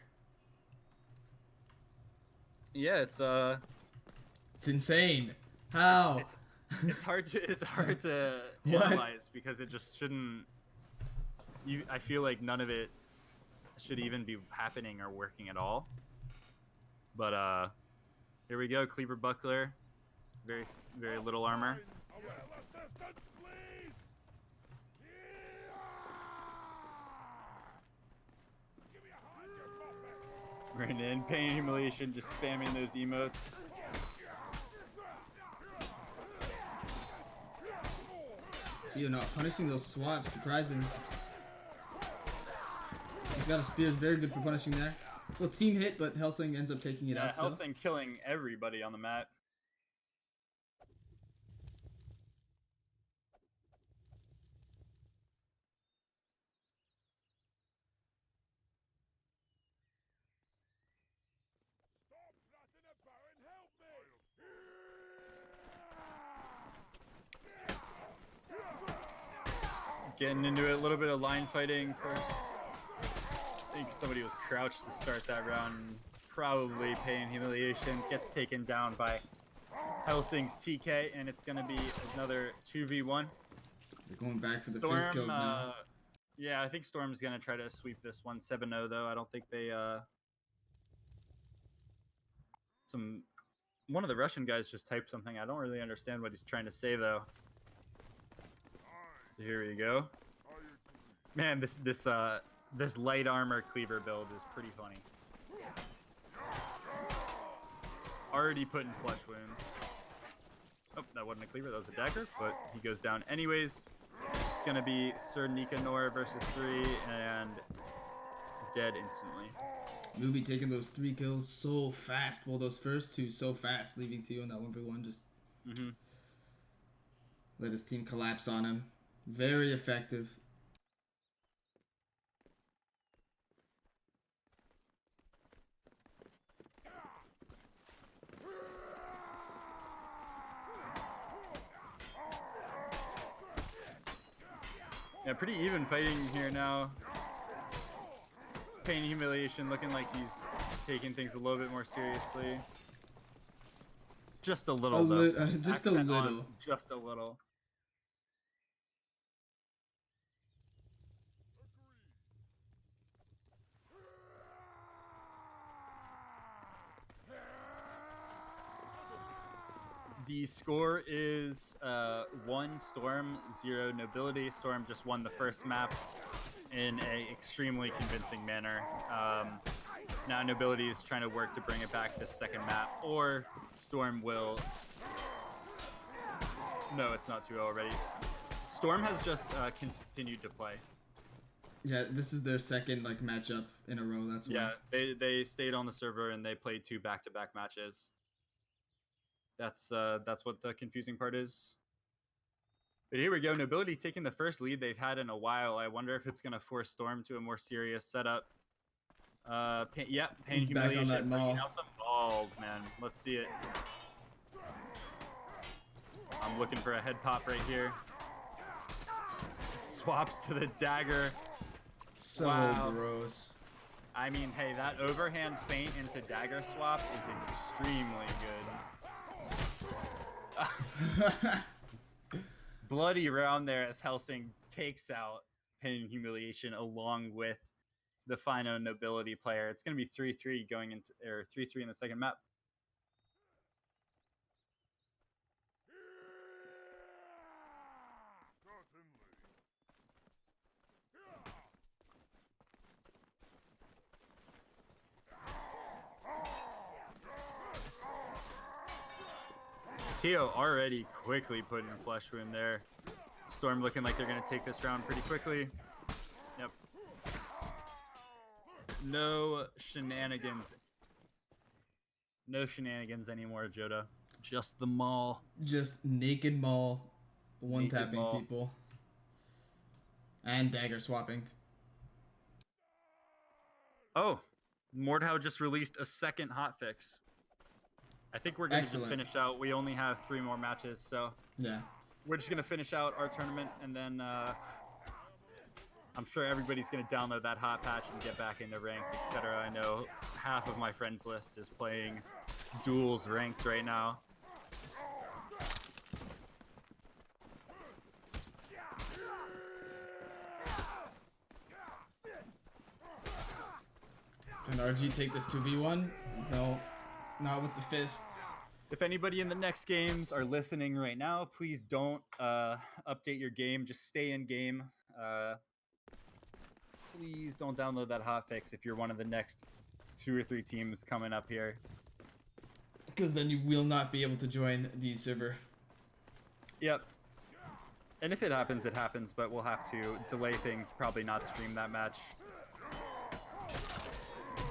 Yeah, it's It's insane. How? it's hard to What? analyze because it just shouldn't. I feel like none of it should even be happening or working at all. But here we go, Cleaver Buckler, very little armor. Assistance, please! Give me a hand, you muppet! Right in, Pain and Humiliation, just spamming those emotes. So you're not punishing those swaps. Surprising. He's got a spear. Very good for punishing there. Well, team hit, but Helsing ends up taking it Yeah, out still. Helsing killing everybody on the mat. Stop flatting about and help me! Getting into it, a little bit of line fighting first. I think somebody was crouched to start that round. Probably Pain Humiliation gets taken down by Helsing's TK, and it's going to be another 2v1. They're going back for the fist kills now. Yeah, I think Storm's going to try to sweep this one 7-0, though. I don't think they... One of the Russian guys just typed something. I don't really understand what he's trying to say, though. So here we go. Man, this light armor cleaver build is pretty funny. Already putting flesh wounds. Oh, that wasn't a cleaver, that was a dagger, but he goes down anyways. It's gonna be Sir Nicanor versus 3 and dead instantly. Newbie taking those 3 kills so fast. Well, those first 2 so fast, leaving 2 on that 1v1. Just let his team collapse on him. Very effective. Yeah, pretty even fighting here now. Pain and Humiliation looking like he's taking things a little bit more seriously. Just a little, though. Just a Accent on little. just a little. The score is 1 Storm, 0 Nobility. Storm just won the first map in a extremely convincing manner. Now Nobility is trying to work to bring it back this second map, or Storm will... No, it's not 2-0 already. Storm has just continued to play. Yeah, this is their second like matchup in a row. That's why. Yeah, they stayed on the server and they played 2 back-to-back matches. That's what the confusing part is. But here we go. Nobility taking the first lead they've had in a while. I wonder if it's going to force Storm to a more serious setup. Pain He's back on Humiliation that bringing maul. out the maul, man. Let's see it. I'm looking for a head pop right here. Swaps to the dagger. So Wow. gross. I mean, hey, that overhand feint into dagger swap is extremely good. Bloody round there as Helsing takes out Pain and Humiliation along with the final Nobility player. It's going to be 3-3 going into, or 3-3 in the second map. Tio already quickly putting a flesh wound there. Storm looking like they're going to take this round pretty quickly. Yep. No shenanigans. No shenanigans anymore, Joda. Just the maul. Just naked maul, one Naked tapping maul. people, and dagger swapping. Oh, Mordhau just released a second hotfix. I think we're going to just Excellent. finish out. We only have 3 more matches, so Yeah. we're just going to finish out our tournament, and then I'm sure everybody's going to download that hot patch and get back into ranked, etc. I know half of my friends list is playing duels ranked right now. Can RG take this 2v1? No, not with the fists. If anybody in the next games are listening right now, please don't update your game. Just stay in game. Please don't download that hotfix if you're one of the next 2 or 3 teams coming up here. Because then you will not be able to join the server. Yep. And if it happens, it happens, but we'll have to delay things, probably not stream that match.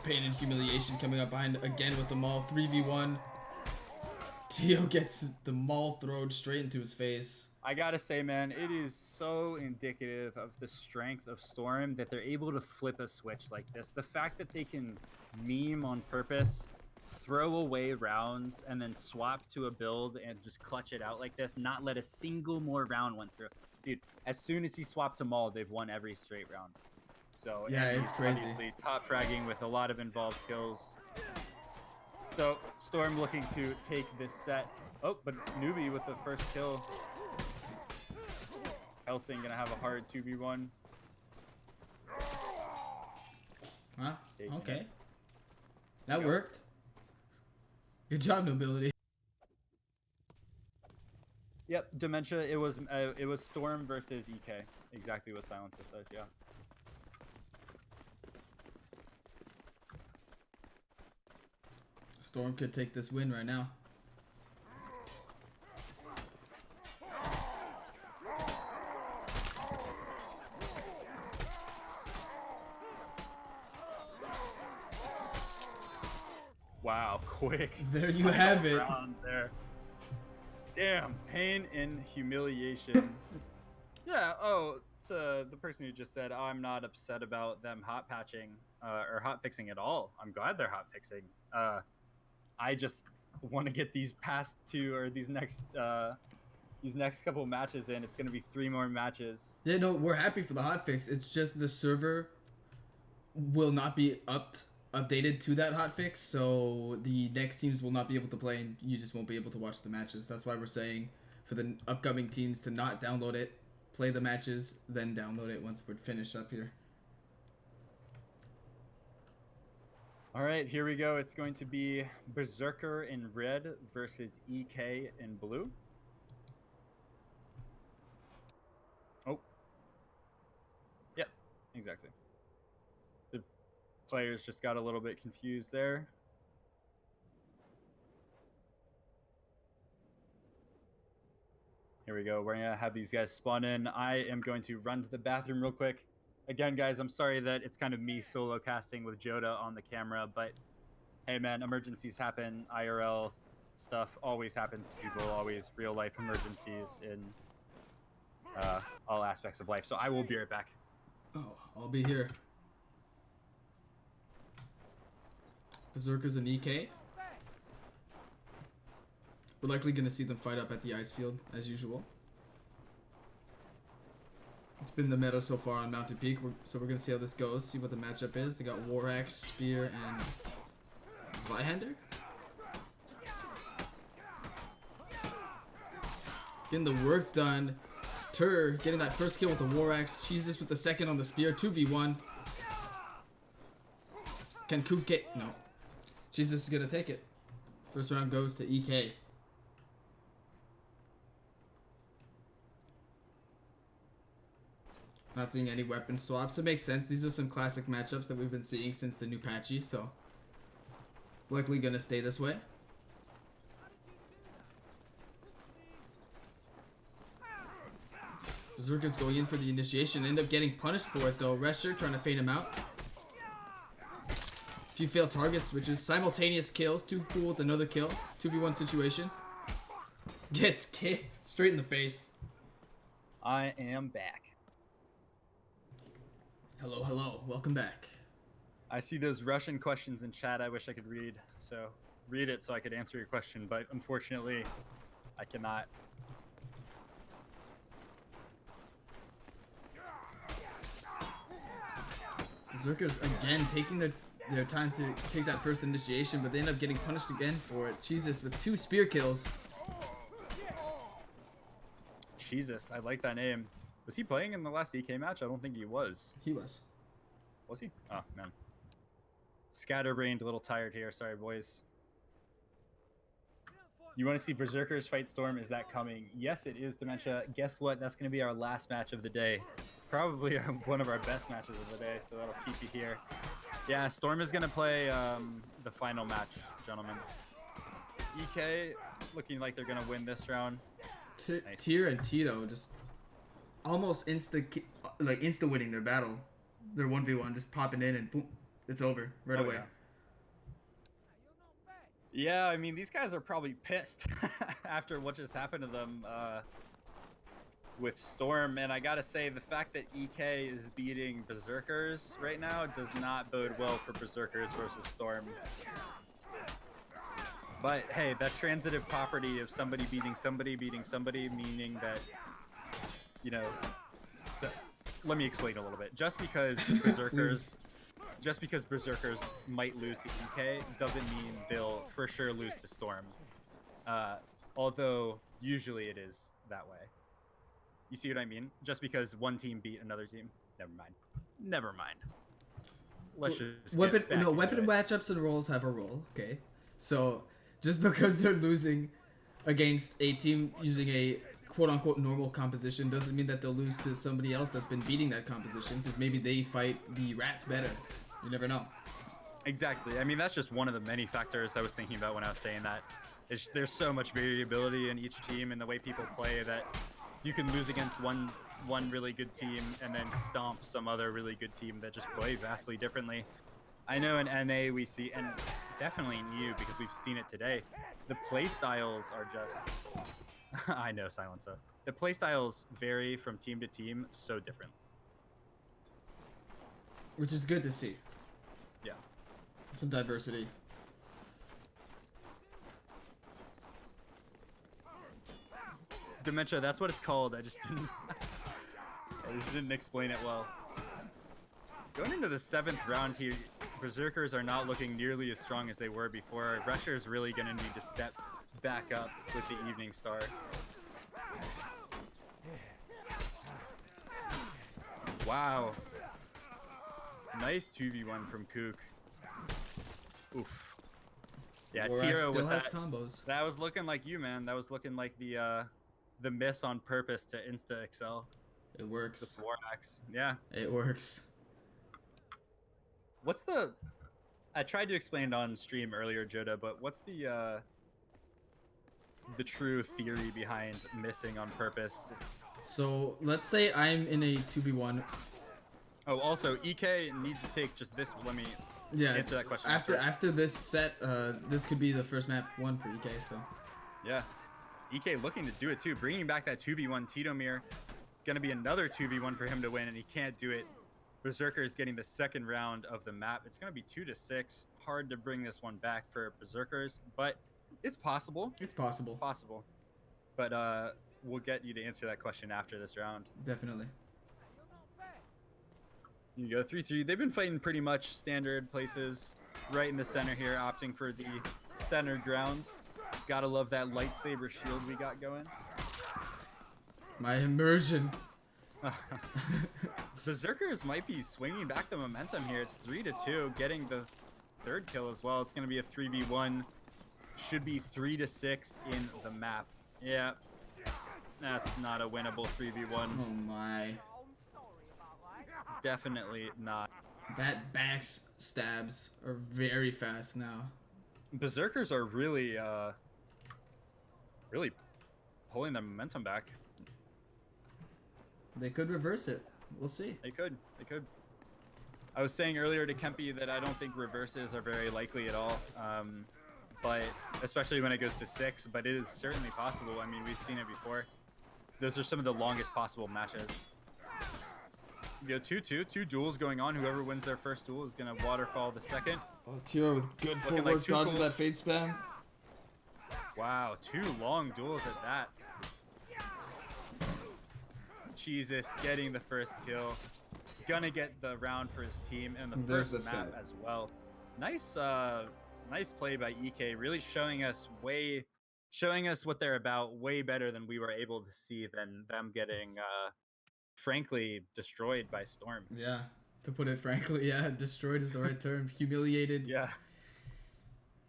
Pain and Humiliation coming up behind again with the maul. 3v1. Tio gets the maul thrown straight into his face. I gotta say, man, it is so indicative of the strength of Storm that they're able to flip a switch like this. The fact that they can meme on purpose, throw away rounds, and then swap to a build and just clutch it out like this, not let a single more round went through. Dude, as soon as he swapped to Maul, they've won every straight round. So Yeah, and it's he's crazy. Obviously, top fragging with a lot of involved skills. So Storm looking to take this set. Oh, but Newbie with the first kill. Helsing gonna have a hard 2v1. Huh? Taking Okay. it. That Go. worked. Good job, Nobility. Yep, Dementia. It was Storm versus EK. Exactly what Silencer said. Yeah. Storm could take this win right now. Wow, quick. There you have it. Round there. Damn, pain and humiliation. Yeah. Oh, to the person who just said, oh, I'm not upset about them hot patching or hot fixing at all. I'm glad they're hot fixing. I just want to get these past 2 or these next couple matches in. It's gonna be 3 more matches. Yeah, no, we're happy for the hotfix. It's just the server will not be updated to that hotfix, so the next teams will not be able to play, and you just won't be able to watch the matches. That's why we're saying for the upcoming teams to not download it, play the matches, then download it once we're finished up here. All right, here we go. It's going to be Berserker in red versus EK in blue. Oh. Yep, exactly. The players just got a little bit confused there. Here we go. We're going to have these guys spawn in. I am going to run to the bathroom real quick. Again, guys, I'm sorry that it's kind of me solo casting with Joda on the camera, but hey, man, emergencies happen. IRL stuff always happens to people. Always real life emergencies in all aspects of life. So I will be right back. Oh, I'll be here. Berserkers and EK. We're likely going to see them fight up at the ice field, as usual. It's been the meta so far on Mountain Peak, so we're going to see how this goes, see what the matchup is. They got War Axe, Spear, and Zweihander. Getting the work done. Tur getting that first kill with the War Axe. Jesus with the second on the Spear. 2v1. Can Coop get... No. Jesus is going to take it. First round goes to EK. Not seeing any weapon swaps. It makes sense. These are some classic matchups that we've been seeing since the new patchy, so it's likely gonna stay this way. Berserker's going in for the initiation. End up getting punished for it though. Resher trying to fade him out. Few failed target switches. Simultaneous kills. Too cool with another kill. 2v1 situation. Gets kicked straight in the face. I am back. Hello, hello. Welcome back. I see those Russian questions in chat I wish I could read. So read it so I could answer your question, but unfortunately, I cannot. Berserkers again taking their time to take that first initiation, but they end up getting punished again for it. Jesus, with 2 spear kills. Jesus, I like that name. Was he playing in the last EK match? I don't think he was. He was. Was he? Oh, man. Scatterbrained, a little tired here. Sorry, boys. You want to see Berserkers fight Storm? Is that coming? Yes, it is, Dementia. Guess what? That's going to be our last match of the day. Probably one of our best matches of the day, so that'll keep you here. Yeah, Storm is going to play the final match, gentlemen. EK looking like they're going to win this round. Nice. Tyr and Tito just almost insta winning their battle. They're 1v1, just popping in and boom, it's over right away. Yeah, I mean, these guys are probably pissed after what just happened to them with Storm. And I gotta say, the fact that EK is beating Berserkers right now does not bode well for Berserkers versus Storm. But hey, that transitive property of somebody beating somebody, meaning that, you know, so let me explain a little bit. Just because Berserkers might lose to EK doesn't mean they'll for sure lose to Storm. Although usually it is that way. You see what I mean? Just because one team beat another team. Never mind. Let's just weapon matchups and roles have a role, okay? So just because they're losing against a team using a quote-unquote normal composition doesn't mean that they'll lose to somebody else that's been beating that composition, because maybe they fight the rats better. You never know. Exactly. I mean, that's just one of the many factors I was thinking about when I was saying that. There's so much variability in each team and the way people play that you can lose against one really good team and then stomp some other really good team that just play vastly differently. I know in NA we see, and definitely in EU because we've seen it today, the play styles are just... I know, Silencer. The playstyles vary from team to team so different. Which is good to see. Yeah. Some diversity. Dementia, that's what it's called. I just didn't explain it well. Going into the 7th round here, Berserkers are not looking nearly as strong as they were before. Resher is really going to need to step back up with the Evening Star. Wow. Nice 2v1 from Kook. Oof. Yeah, Tiro with that. Combos. That was looking like you, man. That was looking like the miss on purpose to insta excel. It works. The War Axe. Yeah. It works. What's the... I tried to explain it on stream earlier, Joda, but what's the true theory behind missing on purpose? So let's say I'm in a 2v1 Oh, also, EK needs to take just this. Let me Yeah. answer that question. After this set, this could be the first map one for EK. So. Yeah. EK looking to do it too, bringing back that 2v1 Titomir. Gonna be another 2v1 for him to win, and he can't do it. Berserker is getting the second round of the map. It's gonna be 2-6. Hard to bring this one back for Berserkers, but it's possible. It's possible. Possible. But we'll get you to answer that question after this round. Definitely. You go 3-3. They've been fighting pretty much standard places, right in the center here, opting for the center ground. Gotta love that lightsaber shield we got going. My immersion. Berserkers might be swinging back the momentum here. It's 3-2, getting the third kill as well. It's going to be a 3v1. Should be 3-6 in the map. Yeah, that's not a winnable 3v1. Oh my. Definitely not. That back's stabs are very fast now. Berserkers are really, really pulling the momentum back. They could reverse it. We'll see. They could. They could. I was saying earlier to Kempi that I don't think reverses are very likely at all. But especially when it goes to 6, but it is certainly possible. I mean, we've seen it before. Those are some of the longest possible matches. You go 2-2, 2 duels going on. Whoever wins their first duel is going to waterfall the second. Oh, Tira with good Looking footwork, like two dodging cool- that fade spam. Wow, 2 long duels at that. Jesus getting the first kill. Gonna get the round for his team in the There's first the map set. as well. Nice nice play by EK, really showing us what they're about way better than we were able to see than them getting frankly destroyed by Storm. Yeah, to put it frankly, yeah, destroyed is the right term. Humiliated. Yeah.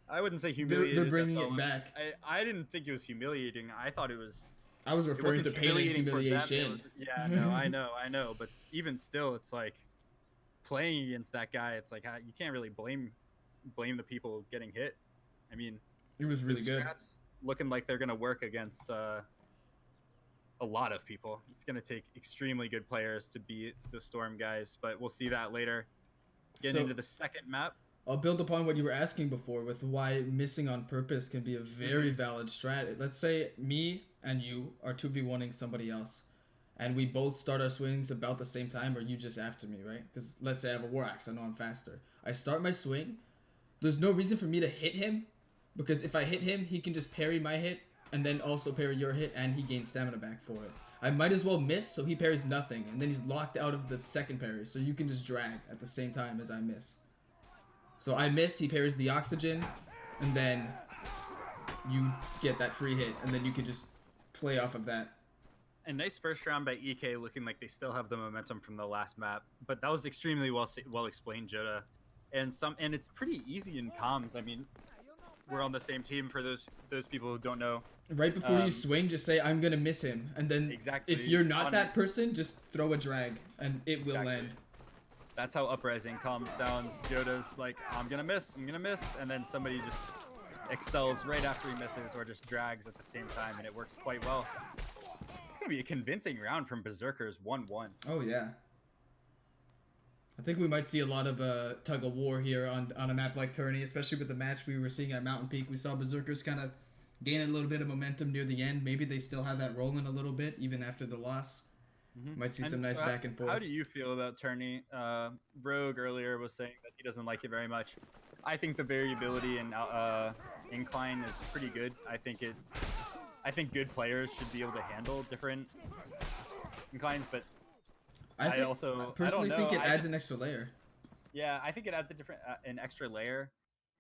I wouldn't say humiliated. They're bringing that's all. it back. I didn't think it was humiliating. I thought it was I was it referring wasn't to pain and humiliating for them, it humiliation. was- yeah, no, I know. But even still, it's like playing against that guy. It's like you can't really blame the people getting hit. I mean, It was really his good. strats looking like they're gonna work against a lot of people. It's gonna take extremely good players to beat the Storm guys, but we'll see that later. Getting So- into the second map. I'll build upon what you were asking before with why missing on purpose can be a very valid strat. Let's say me and you are 2v1ing somebody else, and we both start our swings about the same time, or you just after me, right? Because let's say I have a War Axe, I know I'm faster. I start my swing. There's no reason for me to hit him, because if I hit him, he can just parry my hit, and then also parry your hit, and he gains stamina back for it. I might as well miss, so he parries nothing, and then he's locked out of the second parry, so you can just drag at the same time as I miss. So I miss, he parries the oxygen, and then you get that free hit, and then you can just play off of that. A nice first round by EK, looking like they still have the momentum from the last map, but that was extremely well explained, Joda. And it's pretty easy in comms. I mean, we're on the same team for those people who don't know. Right before you swing, just say, I'm gonna miss him, and then Exactly. if you're not On- that person, just throw a drag, and it will Exactly. land. That's how Uprising comms sound. Joda's like, I'm gonna miss, and then somebody just excels right after he misses or just drags at the same time, and it works quite well. It's gonna be a convincing round from Berserkers 1-1. Oh yeah. I think we might see a lot of tug of war here on a map like Tourney, especially with the match we were seeing at Mountain Peak. We saw Berserkers kind of gain a little bit of momentum near the end. Maybe they still have that rolling a little bit even after the loss. Might see And some nice so back and forth. How do you feel about Tourney? Rogue earlier was saying that he doesn't like it very much. I think the variability in incline is pretty good. I think good players should be able to handle different inclines, but I personally don't think know. it adds an extra layer. Yeah, I think it adds an extra layer,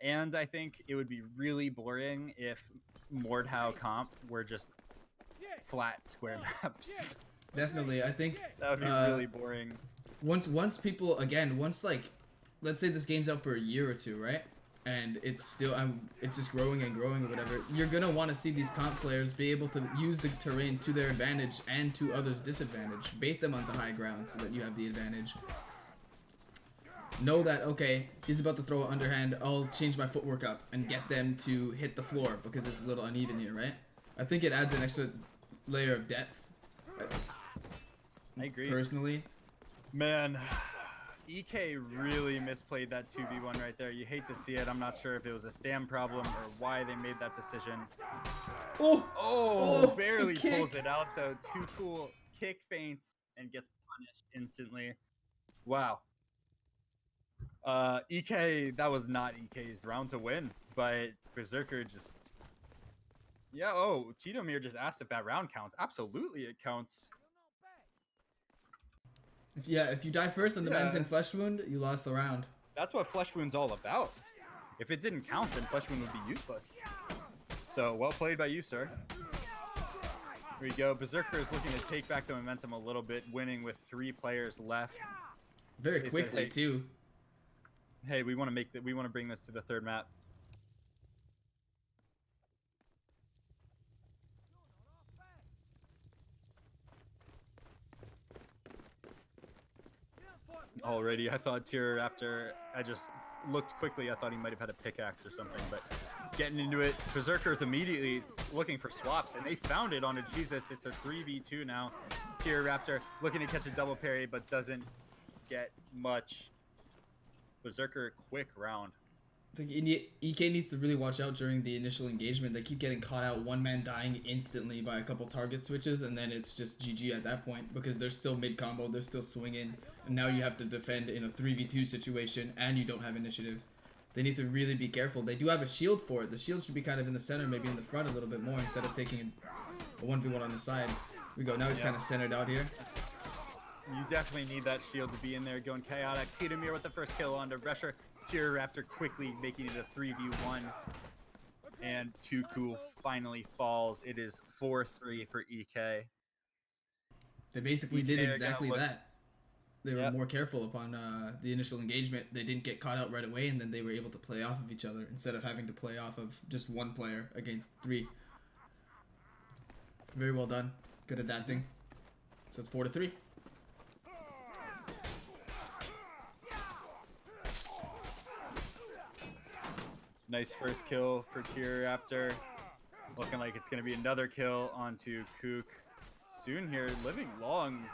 and I think it would be really boring if Mordhau comp were just flat square maps. Definitely, I think That would be really boring. once people again like, let's say this game's out for a year or two, right? And it's just growing and growing or whatever. You're gonna want to see these comp players be able to use the terrain to their advantage and to others' disadvantage. Bait them onto high ground so that you have the advantage. Know that, okay, he's about to throw an underhand, I'll change my footwork up and get them to hit the floor because it's a little uneven here, right? I think it adds an extra layer of depth. I agree. Personally. Man, EK really misplayed that 2v1 right there. You hate to see it. I'm not sure if it was a stam problem or why they made that decision. Oh! Oh, Oh, barely the kick. pulls it out though. Too cool. Kick feints and gets punished instantly. Wow. EK, that was not EK's round to win, but Berserker just... Yeah, oh, Titomir just asked if that round counts. Absolutely it counts. If you die first on the men's Yeah. and flesh wound, you lost the round. That's what Flesh Wound's all about. If it didn't count, then Flesh Wound would be useless. So, well played by you, sir. Here we go. Berserker is looking to take back the momentum a little bit, winning with 3 players left. Very They said, quickly, hey, too. Hey, we want to bring this to the 3rd map. Already, I thought Tyr after I just looked quickly, I thought he might have had a pickaxe or something, but getting into it, Berserker is immediately looking for swaps, and they found it on a Jesus. It's a 3v2 now. Tyr Raptor looking to catch a double parry, but doesn't get much. Berserker, quick round. I think EK needs to really watch out during the initial engagement. They keep getting caught out, one man dying instantly by a couple target switches, and then it's just GG at that point because they're still mid combo, they're still swinging, and now you have to defend in a 3v2 situation and you don't have initiative. They need to really be careful. They do have a shield for it. The shield should be kind of in the center, maybe in the front a little bit more instead of taking a 1v1 on the side. Here we go. Now he's kind of centered out here. You definitely need that shield to be in there, going chaotic. Titomir with the first kill onto Resher. Tyr Raptor quickly making it a 3v1. And Too Cool finally falls. It is 4-3 for EK. They basically EK did are gonna exactly look- that. They were more careful upon the initial engagement. They didn't get caught out right away, and then they were able to play off of each other instead of having to play off of just one player against 3. Very well done. Good adapting. So it's 4-3. Nice first kill for Tyr Raptor. Looking like it's going to be another kill onto Kook. Soon here, living long.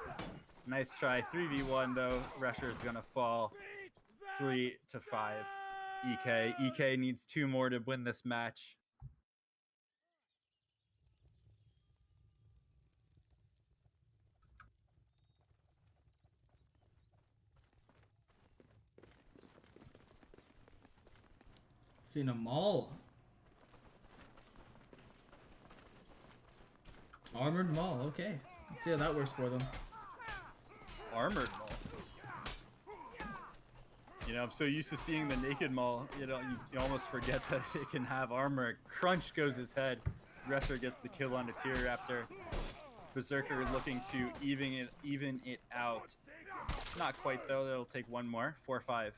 Nice try. 3v1 though. Resher is going to fall. 3-5. EK. EK needs 2 more to win this match. Seen a maul. Armored maul, okay. Let's see how that works for them. Armored maul. You know, I'm so used to seeing the naked maul, you know, you almost forget that it can have armor. Crunch goes his head. Resher gets the kill onto Tyr Raptor. Berserker looking to even it out. Not quite though, that'll take one more. 4-5.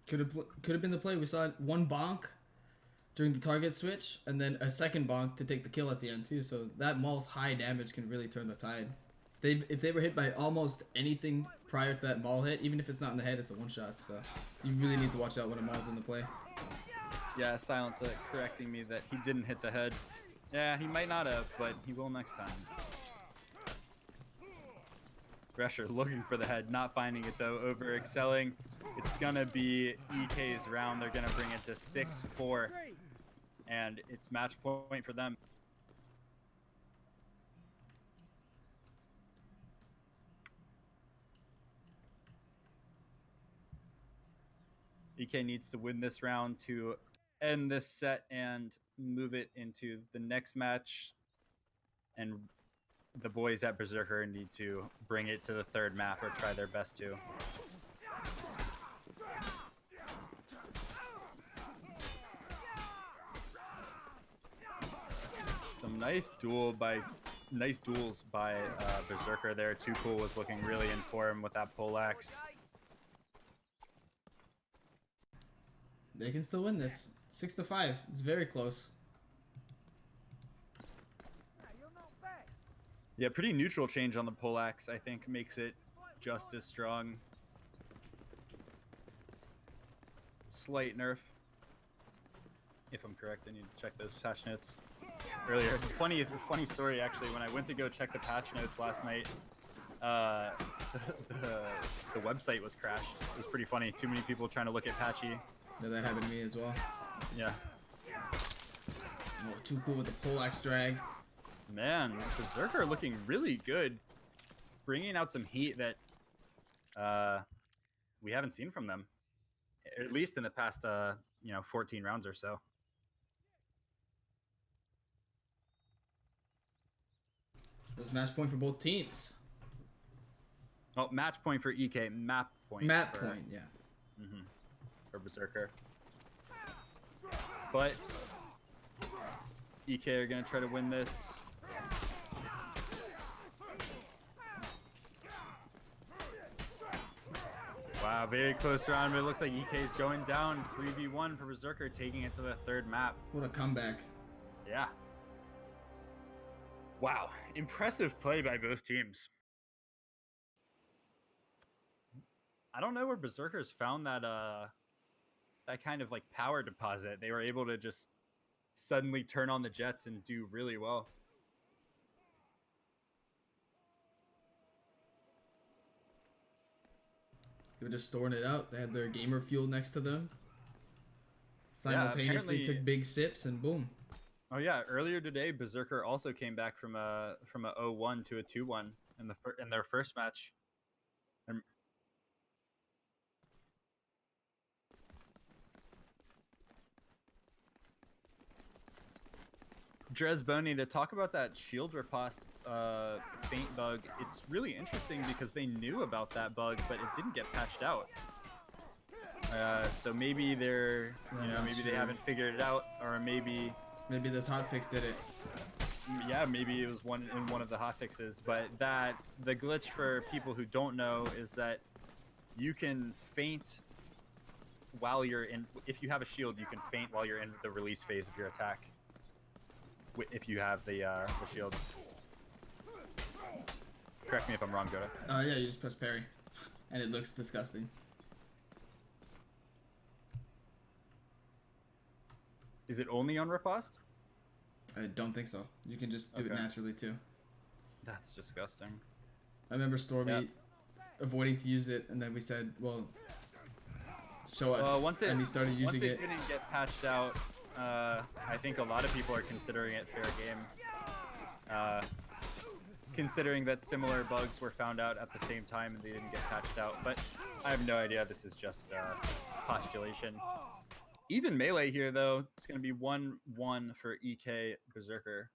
Could have been the play. We saw one bonk during the target switch, and then a second bonk to take the kill at the end too. So that maul's high damage can really turn the tide. If they were hit by almost anything prior to that maul hit, even if it's not in the head, it's a one shot. So you really need to watch out when a maul's in the play. Yeah, Silence correcting me that he didn't hit the head. Yeah, he might not have, but he will next time. Resher looking for the head, not finding it though, over excelling. It's gonna be EK's round. They're gonna bring it to 6-4, and it's match point for them. EK needs to win this round to end this set and move it into the next match. And the boys at Berserker need to bring it to the 3rd map or try their best to. Some nice duels by Berserker there. Too Cool was looking really in form with that poleaxe. They can still win this. 6-5. It's very close. Yeah, pretty neutral change on the poleaxe, I think, makes it just as strong. Slight nerf. If I'm correct, I need to check those patch notes earlier. Funny story, actually, when I went to go check the patch notes last night, uh, the website was crashed. It was pretty funny. Too many people trying to look at Patchy. Yeah, that happened to me as well. Yeah. Oh, too cool with the poleaxe drag. Man, Berserker looking really good. Bringing out some heat that we haven't seen from them. At least in the past, 14 rounds or so. It was match point for both teams. Oh, match point for EK. Map point. Map for, point, yeah. For Berserker. But EK are going to try to win this. Wow, very close round, but it looks like EK is going down 3v1 for Berserker, taking it to the third map. What a comeback. Yeah. Wow, impressive play by both teams. I don't know where Berserkers found that that kind of like power deposit. They were able to just suddenly turn on the jets and do really well. They were just storing it out. They had their gamer fuel next to them. Simultaneously apparently- took big sips and boom. Oh yeah, earlier today Berserker also came back from a 0-1 to a 2-1 in their first match. And Drez Boney, to talk about that shield riposte feint bug, it's really interesting because they knew about that bug, but it didn't get patched out. So maybe they're, maybe they haven't figured it out, or maybe this hotfix did it. yeah, maybe it was one of the hotfixes. But the glitch for people who don't know is that you can feint while you're in. If you have a shield, you can feint while you're in the release phase of your attack. If you have the shield. Correct me if I'm wrong, Goda. Yeah, you just press parry. And it looks disgusting. Is it only on riposte? I don't think so. You can just do it Okay. naturally too. That's disgusting. I remember Stormy avoiding to use it, and then we said, well, show us. And he started using once it didn't get patched out, I think a lot of people are considering it fair game. Considering that similar bugs were found out at the same time and they didn't get patched out. But I have no idea. This is just postulation. Even melee here, though. It's going to be 1-1 for EK Berserker.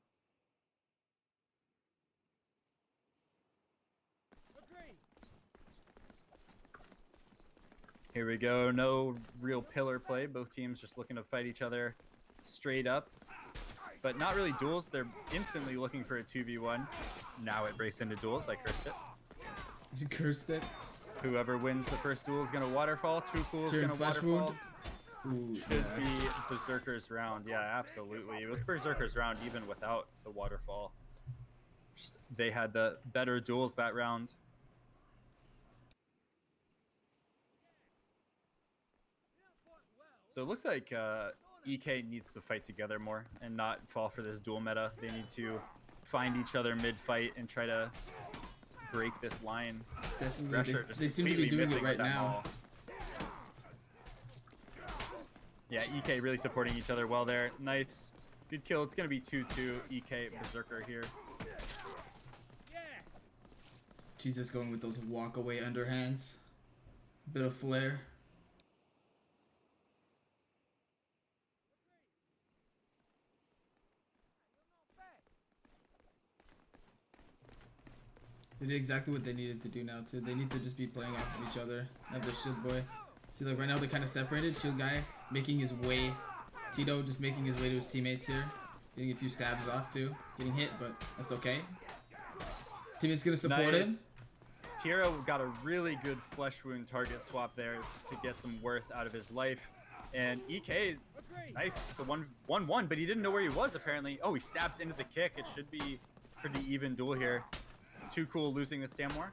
Here we go. No real pillar play. Both teams just looking to fight each other straight up. But not really duels. They're instantly looking for a 2v1. Now it breaks into duels. I cursed it. You cursed it. Whoever wins the first duel is going to waterfall. Too cool is Turn going to flesh waterfall. wound. Ooh, Should yeah. be Berserker's round. Yeah, absolutely. It was Berserker's round even without the waterfall. They had the better duels that round. So it looks like EK needs to fight together more and not fall for this duel meta. They need to find each other mid-fight and try to break this line. Definitely. Thresher just They seem to be completely doing missing it with right that now. maul. Yeah, EK really supporting each other well there. Nice. Good kill. It's going to be 2-2 EK Berserker here. Jesus going with those walk away underhands. Bit of flair. They did exactly what they needed to do now too. They need to just be playing off of each other. Have the shield boy. See, like right now they're kind of separated. Shield guy making his way. Tito just making his way to his teammates here. Getting a few stabs off too. Getting hit, but that's okay. Teammate's gonna support him. Tiro got a really good flesh wound target swap there to get some worth out of his life. And EK, nice. It's a 1-1, but he didn't know where he was apparently. Oh, he stabs into the kick. It should be pretty even duel here. Too cool losing the Stam War.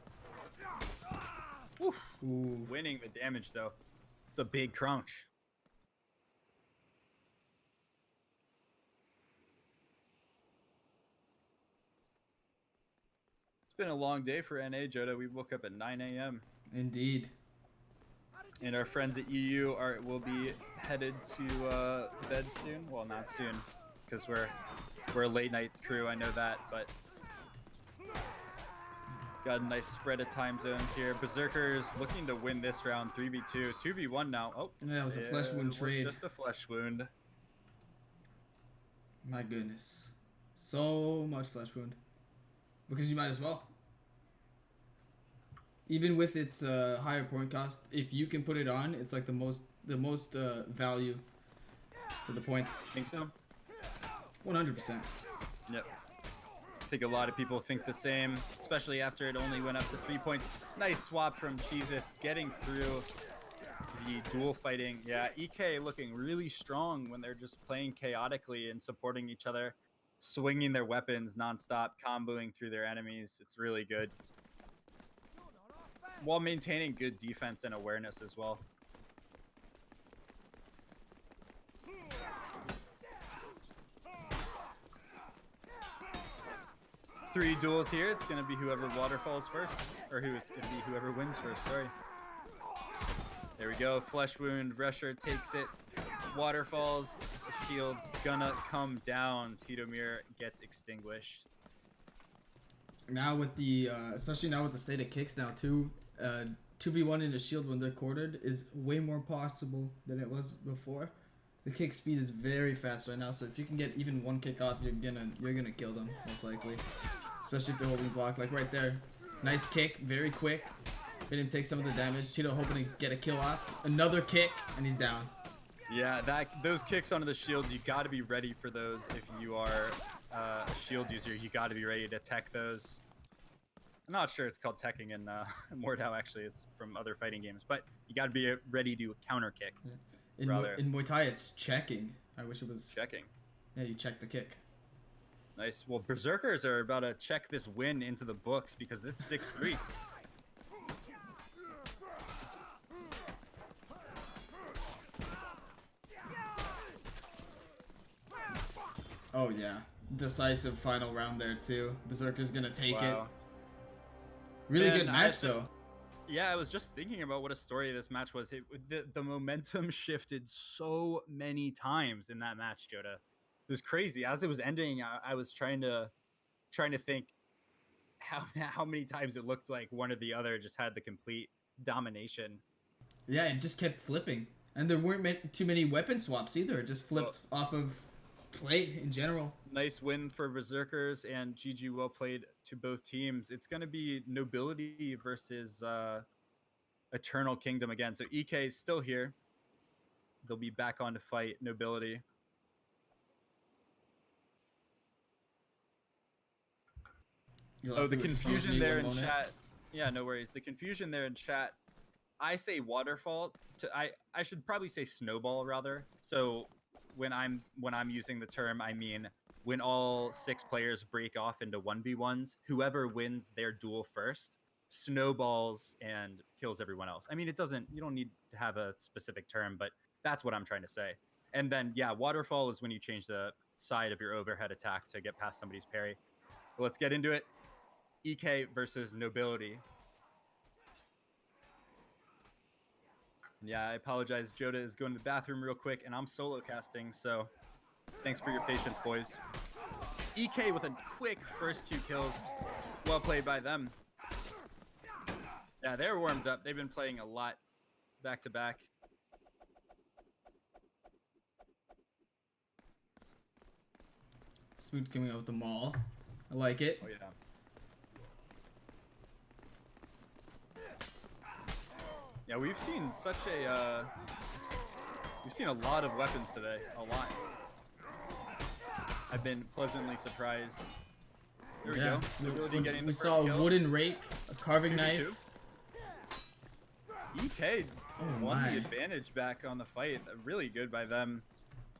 Oof. Ooh. Winning the damage though. It's a big crunch. It's been a long day for NA, Joda. We woke up at 9 a.m. Indeed. And our friends at EU will be headed to bed soon. Well, not soon, because we're a late night crew. I know that, but got a nice spread of time zones here. Berserkers looking to win this round, 3v2, 2v1 now. Oh, Yeah, it was a flesh wound trade. Just a flesh wound. My goodness, so much flesh wound. Because you might as well. Even with its higher point cost, if you can put it on, it's like the most value for the points. Think so? 100%. Yep. I think a lot of people think the same, especially after it only went up to 3 points. Nice swap from Jesus, getting through the duel fighting. Yeah, EK looking really strong when they're just playing chaotically and supporting each other, swinging their weapons nonstop, comboing through their enemies. It's really good, while maintaining good defense and awareness as well. Three duels here. It's going to be whoever waterfalls first, or whoever wins first. Sorry. There we go. Flesh wound. Resher takes it. Waterfalls. The shield's gonna come down. Titomir gets extinguished. Now with the, especially now with the state of kicks now too, 2v1 in a shield when they're quartered is way more possible than it was before. The kick speed is very fast right now, so if you can get even one kick off, you're gonna kill them most likely. Especially if they're holding block, like right there. Nice kick, very quick. Made him take some of the damage. Tito hoping to get a kill off. Another kick, and he's down. Yeah, those kicks onto the shield, you got to be ready for those. If you are a shield user, you got to be ready to tech those. I'm not sure it's called teching in Mordhau, actually. It's from other fighting games. But you got to be ready to counter kick. Yeah. In Muay Thai, it's checking. I wish it was... Checking. Yeah, you check the kick. Nice. Well, Berserkers are about to check this win into the books because it's 6-3. Oh, yeah. Decisive final round there, too. Berserker's gonna take it. Really good match, though. Yeah, I was just thinking about what a story this match was. The momentum shifted so many times in that match, Joda. It was crazy. As it was ending, I was trying to think how many times it looked like one or the other just had the complete domination. Yeah, it just kept flipping. And there weren't too many weapon swaps either. It just flipped off of play in general. Nice win for Berserkers, and GG well played to both teams. It's going to be Nobility versus Eternal Kingdom again. So EK is still here. They'll be back on to fight Nobility. Oh, the confusion there in chat. Yeah, no worries. The confusion there in chat. I say waterfall. I should probably say snowball rather. So when I'm using the term, I mean when all 6 players break off into 1v1s, whoever wins their duel first snowballs and kills everyone else. I mean, you don't need to have a specific term, but that's what I'm trying to say. And then, yeah, waterfall is when you change the side of your overhead attack to get past somebody's parry. But let's get into it. EK versus Nobility. Yeah, I apologize. Joda is going to the bathroom real quick, and I'm solo casting, so thanks for your patience, boys. EK with a quick first 2 kills. Well played by them. Yeah, they're warmed up. They've been playing a lot back to back. Smooth coming out with the maul. I like it. Oh, yeah. Yeah, we've seen a lot of weapons today. A lot. I've been pleasantly surprised. There we go. We saw a wooden rake, a carving knife. EK won the advantage back on the fight. Really good by them.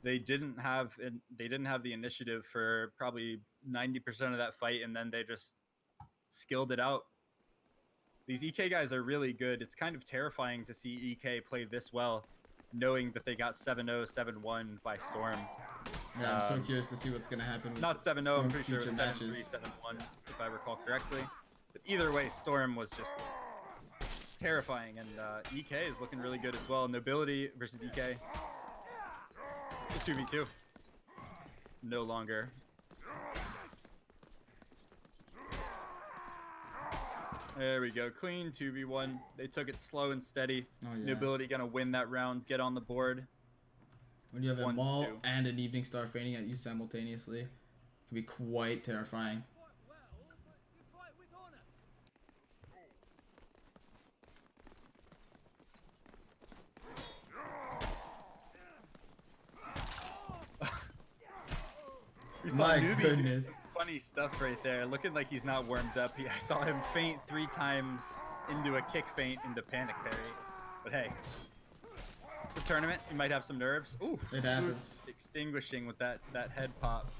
They didn't have the initiative for probably 90% of that fight, and then they just skilled it out. These EK guys are really good. It's kind of terrifying to see EK play this well, knowing that they got 7-0, 7-1 by Storm. Yeah, I'm so curious to see what's going to happen with not 7-0, I'm pretty sure it was 7-3, 7-1, if I recall correctly. But either way, Storm was just terrifying, and EK is looking really good as well. Nobility versus EK. It's 2v2. No longer. There we go. Clean 2v1. They took it slow and steady. Oh, yeah. Nobility gonna win that round, get on the board. When you have a 1-2. Maul and an Evening Star feigning at you simultaneously, it can be quite terrifying. We saw My Newbie goodness. do some funny stuff right there. Looking like he's not warmed up. I saw him faint 3 times into a kick feint into panic parry. But hey, it's a tournament. You might have some nerves. Ooh, It happens. extinguishing with that head pop.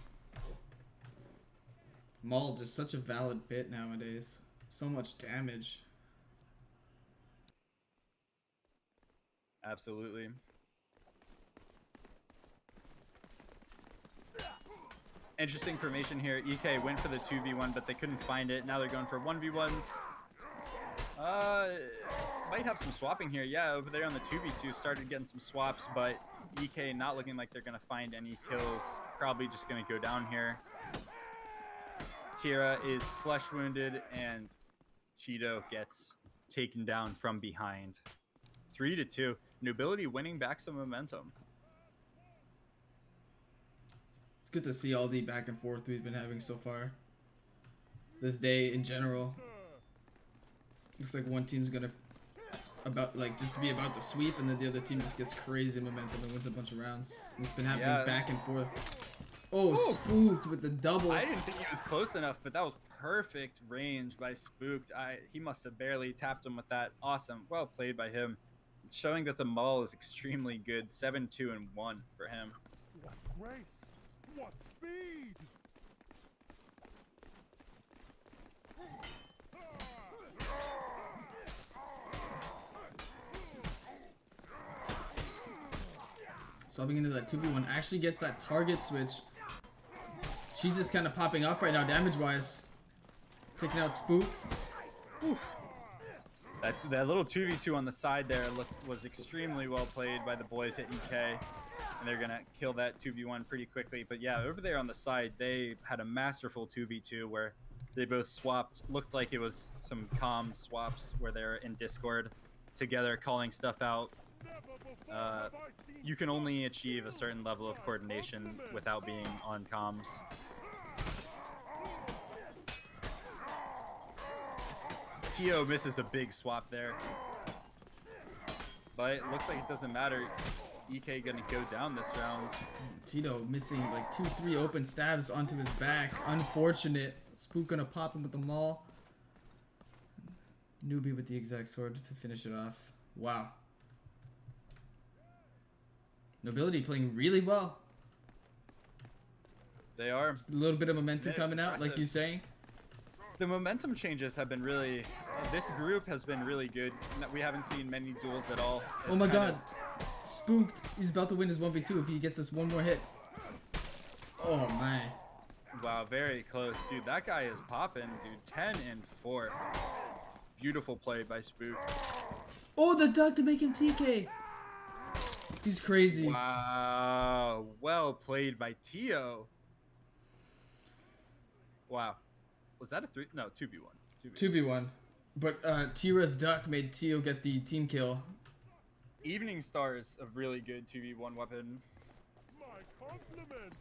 Maul just such a valid bit nowadays. So much damage. Absolutely. Interesting formation here. EK went for the 2v1, but they couldn't find it. Now they're going for 1v1s. Might have some swapping here. Yeah, over there on the 2v2 started getting some swaps, but EK not looking like they're going to find any kills. Probably just going to go down here. Tira is flesh wounded, and Tito gets taken down from behind. 3-2. Nobility winning back some momentum. It's good to see all the back and forth we've been having so far. This day in general. Looks like one team's gonna just be about to sweep, and then the other team just gets crazy momentum and wins a bunch of rounds. It's been happening Yeah. back and forth. Oh, spooked with the double. I didn't think he was close enough, but that was perfect range by Spooked. He must have barely tapped him with that. Awesome. Well played by him. It's showing that the Maul is extremely good. 7-2-1 for him. What grace! What speed! Swapping into that 2v1 actually gets that target switch. She's just kind of popping off right now damage-wise. Taking out Spook. That little 2v2 on the side there was extremely well played by the boys at EK. And they're going to kill that 2v1 pretty quickly. But yeah, over there on the side, they had a masterful 2v2 where they both swapped. Looked like it was some comm swaps where they're in Discord together calling stuff out. You can only achieve a certain level of coordination without being on comms. Tio misses a big swap there. But it looks like it doesn't matter. EK gonna go down this round. Tito missing like 2-3 open stabs onto his back. Unfortunate. Spook gonna pop him with the Maul. Newbie with the exact sword to finish it off. Wow. Nobility playing really well. They are. Just a little bit of momentum It's coming out, like impressive. you're saying. The momentum changes have been really... this group has been really good. We haven't seen many duels at all. Oh It's my kind god. of- Spooked. He's about to win his 1v2 if he gets this one more hit. Oh man. Wow, very close. Dude, that guy is popping, dude. 10-4. Beautiful play by Spook. Oh, the duck to make him TK. He's crazy. Wow. Well played by Tio. Wow. Was that a 3? No, 2v1. 2v1. But Tira's duck made Tio get the team kill. Evening Star is a really good 2v1 weapon. My compliment!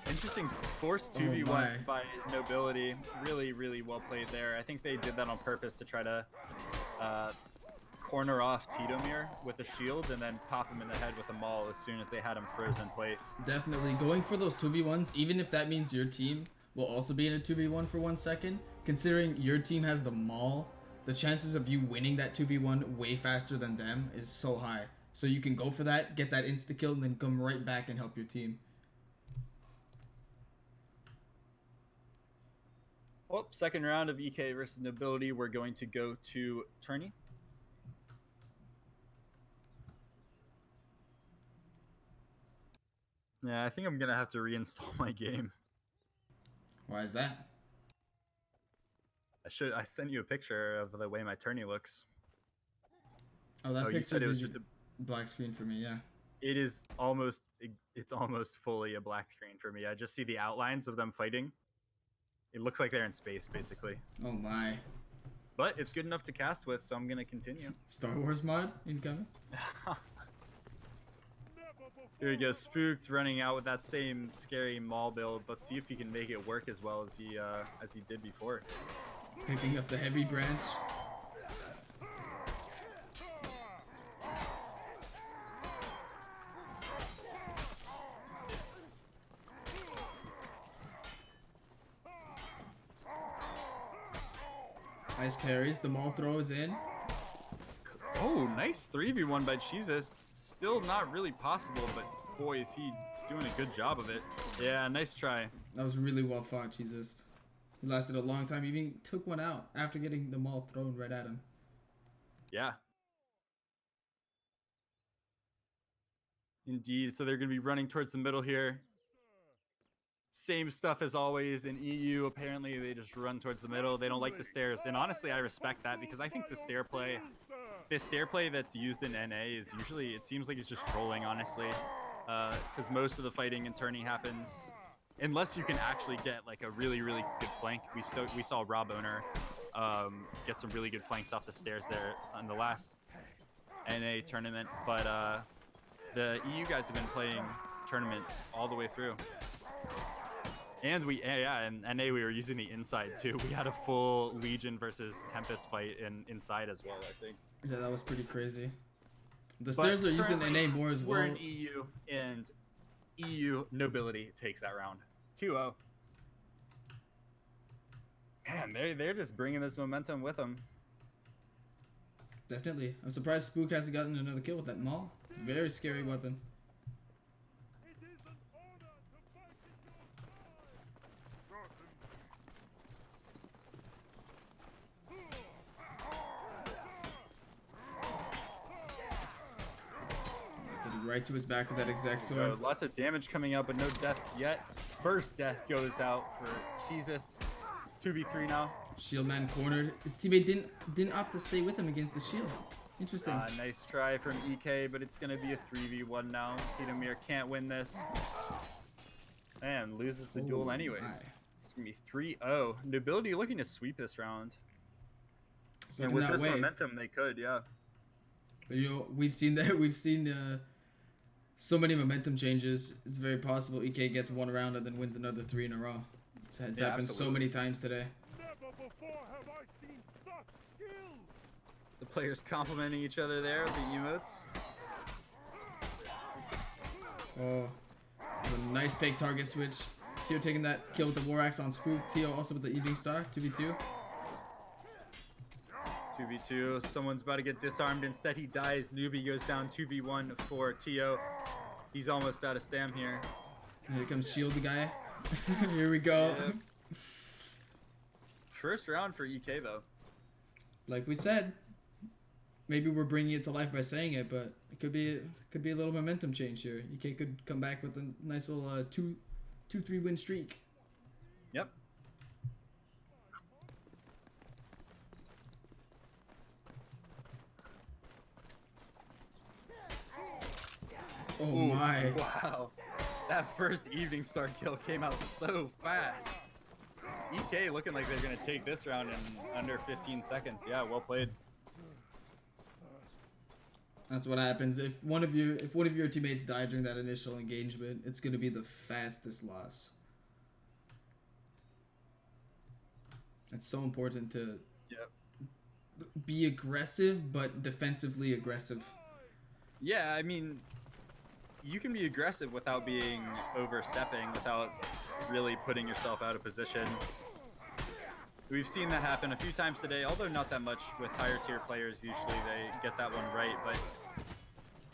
Interesting forced Oh 2v1 my. by Nobility. Really, really well played there. I think they did that on purpose to try to corner off Titomir with a shield and then pop him in the head with a maul as soon as they had him frozen in place. Definitely going for those 2v1s, even if that means your team will also be in a 2v1 for 1 second. Considering your team has the Maul, the chances of you winning that 2v1 way faster than them is so high. So you can go for that, get that insta-kill, and then come right back and help your team. Well, second round of EK versus Nobility. We're going to go to Tourney. Yeah, I think I'm gonna have to reinstall my game. Why is that? I sent you a picture of the way my tourney looks. Oh, that Oh, you picture said it was did just a. black screen for me. Yeah. It's almost fully a black screen for me. I just see the outlines of them fighting. It looks like they're in space, basically. Oh my. But it's good enough to cast with, so I'm gonna continue. Star Wars mod incoming. Here we go, Spooked running out with that same scary maul build. Let's see if he can make it work as well as he did before. Picking up the heavy branch. Nice parries. The maul throw is in. Oh, nice 3v1 by Jesus. Still not really possible, but boy, is he doing a good job of it. Yeah, nice try. That was really well fought, Jesus. He lasted a long time. He even took one out after getting the maul thrown right at him. Yeah. Indeed, so they're going to be running towards the middle here. Same stuff as always in EU. Apparently, they just run towards the middle. They don't like the stairs. And honestly, I respect that because I think the stair play that's used in NA is usually, it seems like it's just trolling, honestly. Because most of the fighting in tourney happens, unless you can actually get like a really, really good flank. We saw Rob Owner get some really good flanks off the stairs there on the last NA tournament. But the EU guys have been playing tournament all the way through. And in NA we were using the inside too. We had a full Legion versus Tempest fight inside as well, I think. Yeah, that was pretty crazy. The stairs are using NA more as well. We're in EU, and EU nobility takes that round. 2-0. Man, they're just bringing this momentum with them. Definitely. I'm surprised Spook hasn't gotten another kill with that maul. It's a very scary weapon. It is an honor to fight in your side. Getting right to his back with that exact So sword. lots of damage coming out, but no deaths yet. First death goes out for Jesus. 2v3 now. Shield man cornered. His teammate didn't opt to stay with him against the shield. Interesting. Nice try from EK, but it's going to be a 3v1 now. Tidomir can't win this. And loses the duel anyways. My. It's going to be 3-0. Nobility looking to sweep this round. So And in with that this way, momentum, they could, yeah. but you know, we've seen so many momentum changes. It's very possible EK gets one round and then wins another 3 in a row. It's happened absolutely. so many times today. Never before have I seen such skill. The players complimenting each other there, the emotes. Oh, a nice fake target switch. Tio taking that kill with the War Axe on Spook. Tio also with the Evening Star, 2v2. 2v2, someone's about to get disarmed. Instead, he dies. Newbie goes down 2v1 for Tio. He's almost out of stam here. Here comes Shield the guy. Here we go. Yep. First round for EK, though. Like we said, maybe we're bringing it to life by saying it, but it could be a little momentum change here. EK could come back with a nice little 2-3 win streak. Yep. Oh Ooh, my. Wow. That first Evening Star kill came out so fast. EK looking like they're going to take this round in under 15 seconds. Yeah, well played. That's what happens if one of your teammates die during that initial engagement. It's gonna be the fastest loss. It's so important to Yep. be aggressive, but defensively aggressive. Yeah, I mean, you can be aggressive without being overstepping, without really putting yourself out of position. We've seen that happen a few times today, although not that much with higher tier players. Usually they get that one right, but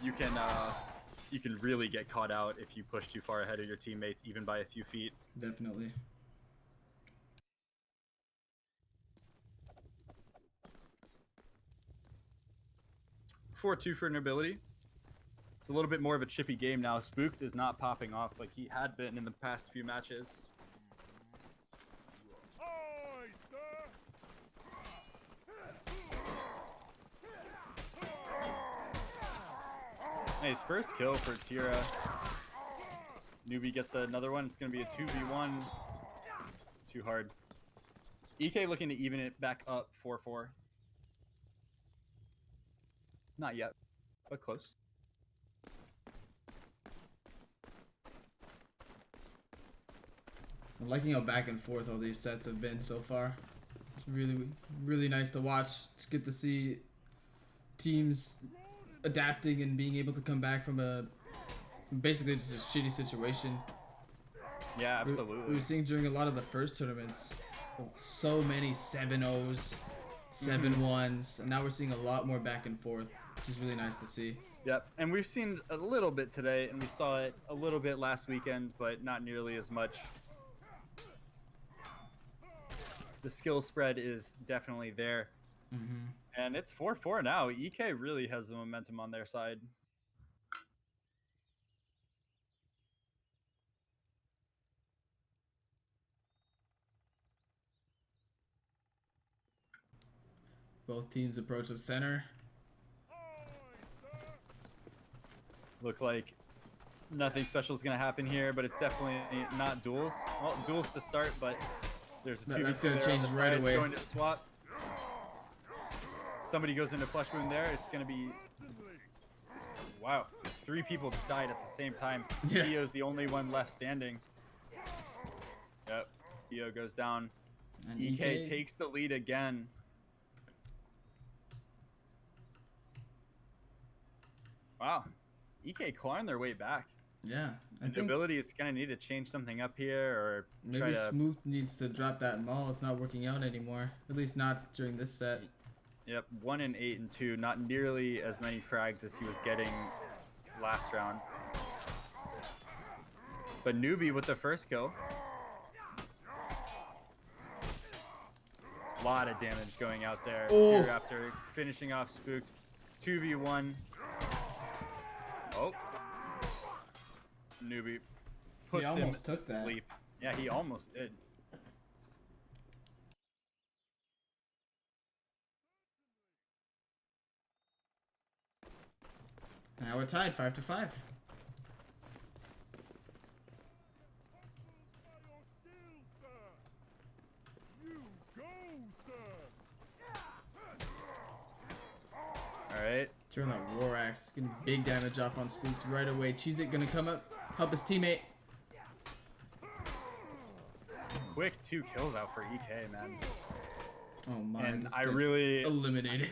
you can really get caught out if you push too far ahead of your teammates, even by a few feet. Definitely. Four 2 for Nobility. It's a little bit more of a chippy game now. Spooked is not popping off like he had been in the past few matches. Aye, sir. Nice first kill for Tira. Newbie gets another one. It's going to be a 2v1. Too hard. EK looking to even it back up 4-4. Not yet, but close. I'm liking how back and forth all these sets have been so far. It's really nice to watch. It's good to see teams adapting and being able to come back from basically just a shitty situation. Yeah, absolutely. We were seeing during a lot of the first tournaments, so many 7-0s, 7-1s, and now we're seeing a lot more back and forth, which is really nice to see. Yep, and we've seen a little bit today, and we saw it a little bit last weekend, but not nearly as much. The skill spread is definitely there. And it's 4-4 now. EK really has the momentum on their side. Both teams approach the center. Look like nothing special is going to happen here, but it's definitely not duels. Well, duels to start, but there's a 2v2 That's going to there on change the right side, away. Going to swap. Somebody goes into flush wound there. It's going to be... Wow. 3 people died at the same time. Yeah. Tio's the only one left standing. Yep. Tio goes down. And EK takes the lead again. Wow. EK clawing their way back. Yeah. I think Nobility is going to need to change something up here or try maybe to... Smooth needs to drop that maul. It's not working out anymore. At least not during this set. Yep, 1 in 8 and 2. Not nearly as many frags as he was getting last round. But Newbie with the first kill. A lot of damage going out there. Oh. Here after finishing off Spooked. 2v1. Oh. Newbie puts him almost to took that. sleep. Yeah, he almost did. Now we're tied 5-5. By your skill, sir. You go, sir. Alright. Turn that War Axe, getting big damage off on Spooked right away. Cheese It gonna come up, help his teammate. Quick 2 kills out for EK, man. Oh my! And this I gets really- eliminated.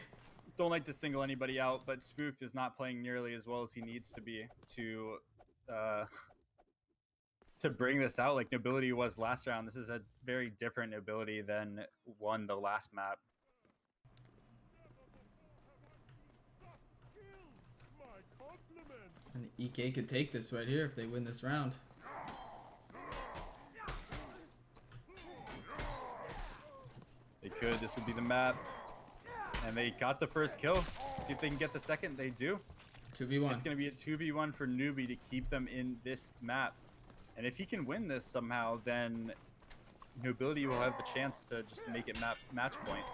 Don't like to single anybody out, but Spooked is not playing nearly as well as he needs to be to bring this out like Nobility was last round. This is a very different Nobility than won the last map. My compliment. And EK could take this right here if they win this round. They could. This would be the map. And they got the first kill. See if they can get the second. They do. 2v1. It's going to be a 2v1 for Newbie to keep them in this map. And if he can win this somehow, then Nobility will have the chance to just make it match point.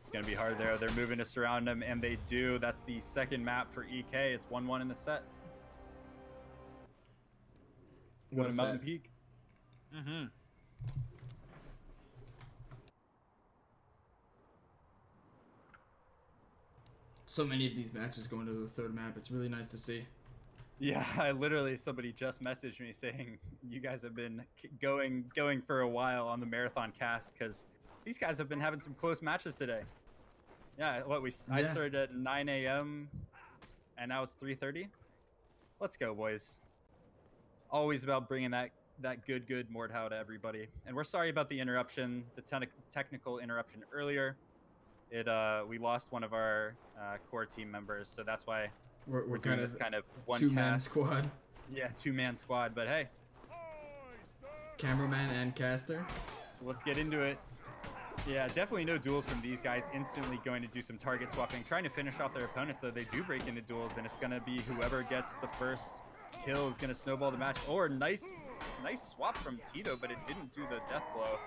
It's going to be hard there. They're moving to surround him, and they do. That's the second map for EK. It's 1-1 in the set. Go What to a Mountain set. Peak. Mm-hmm. So many of these matches going to the third map. It's really nice to see. Yeah, somebody just messaged me saying you guys have been going for a while on the marathon cast because these guys have been having some close matches today. Yeah, I Yeah. started at 9 a.m. and now it's 3:30. Let's go, boys. Always about bringing that good Mordhau to everybody. And we're sorry about the interruption, the technical interruption earlier. We lost one of our core team members, so that's why We're doing kind this of kind of one two-man cast. squad. Yeah, 2-man squad, but hey, Aye, sir. Cameraman and caster. let's get into it. Yeah, definitely no duels from these guys. Instantly going to do some target swapping, trying to finish off their opponents, though they do break into duels, and it's going to be whoever gets the first kill is going to snowball the match. Or nice swap from Tito, but it didn't do the death blow.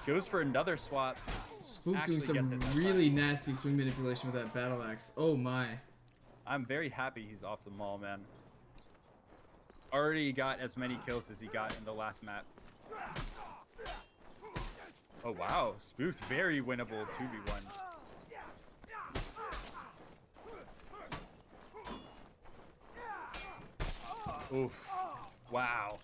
Goes for another swap. Spook Actually doing gets some it that really nasty swing manipulation with that battle axe. Oh my. I'm very happy he's off the mall, man. Already got as many kills as he got in the last map. Oh wow, Spooked, very winnable 2v1. Oof, wow.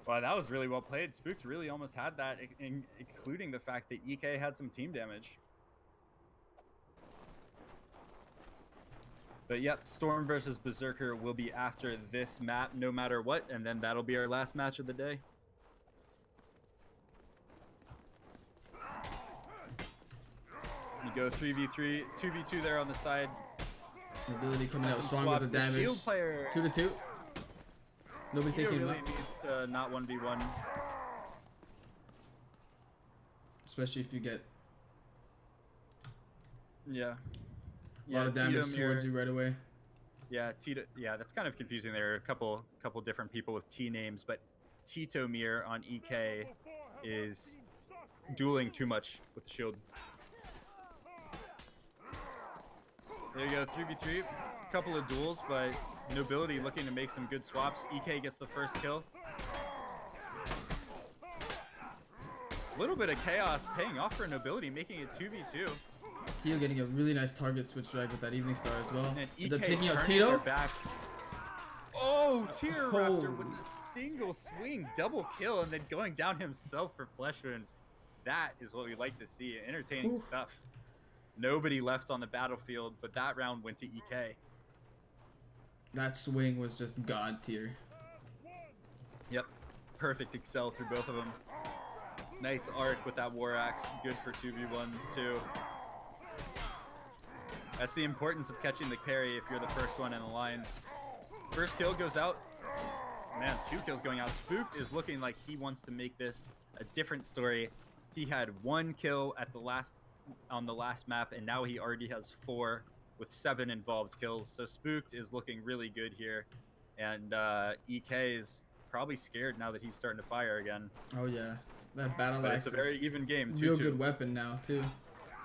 Wow, that was really well played. Spooked really almost had that, including the fact that EK had some team damage. But yep, Storm versus Berserker will be after this map no matter what, and then that'll be our last match of the day. You go 3v3, 2v2 there on the side. Mobility coming out Some strong swaps. with the The damage. shield player 2-2. Nobody Tito taking him really out. needs to not 1v1. Especially if you get Yeah. a lot of damage Tito towards Mir- you right away. Yeah, Tito. Yeah, that's kind of confusing. There are a couple different people with T names, but Tito Mir on EK is dueling too much with the shield. There you go, 3v3. Couple of duels, but Nobility looking to make some good swaps. EK gets the first kill. A little bit of chaos paying off for Nobility, making it 2v2. Tito getting a really nice target switch drag with that Evening Star as well. And Is EK it taking out turning their Tito? backs. Oh, Tear Raptor with Holy. a single swing, double kill, and then going down himself for Flesh Wound. That is what we like to see. Entertaining Ooh. stuff. Nobody left on the battlefield, but that round went to EK. That swing was just god tier. Yep. Perfect excel through both of them. Nice arc with that War Axe. Good for 2v1s too. That's the importance of catching the parry if you're the first one in the line. First kill goes out. Man, 2 kills going out. Spooked is looking like he wants to make this a different story. He had 1 kill at the on the last map, and now he already has 4 with 7 involved kills. So Spooked is looking really good here, and EK is probably scared now that he's starting to fire again. Oh yeah, that battle But axe it's a very is even game. real 2-2. good weapon now too.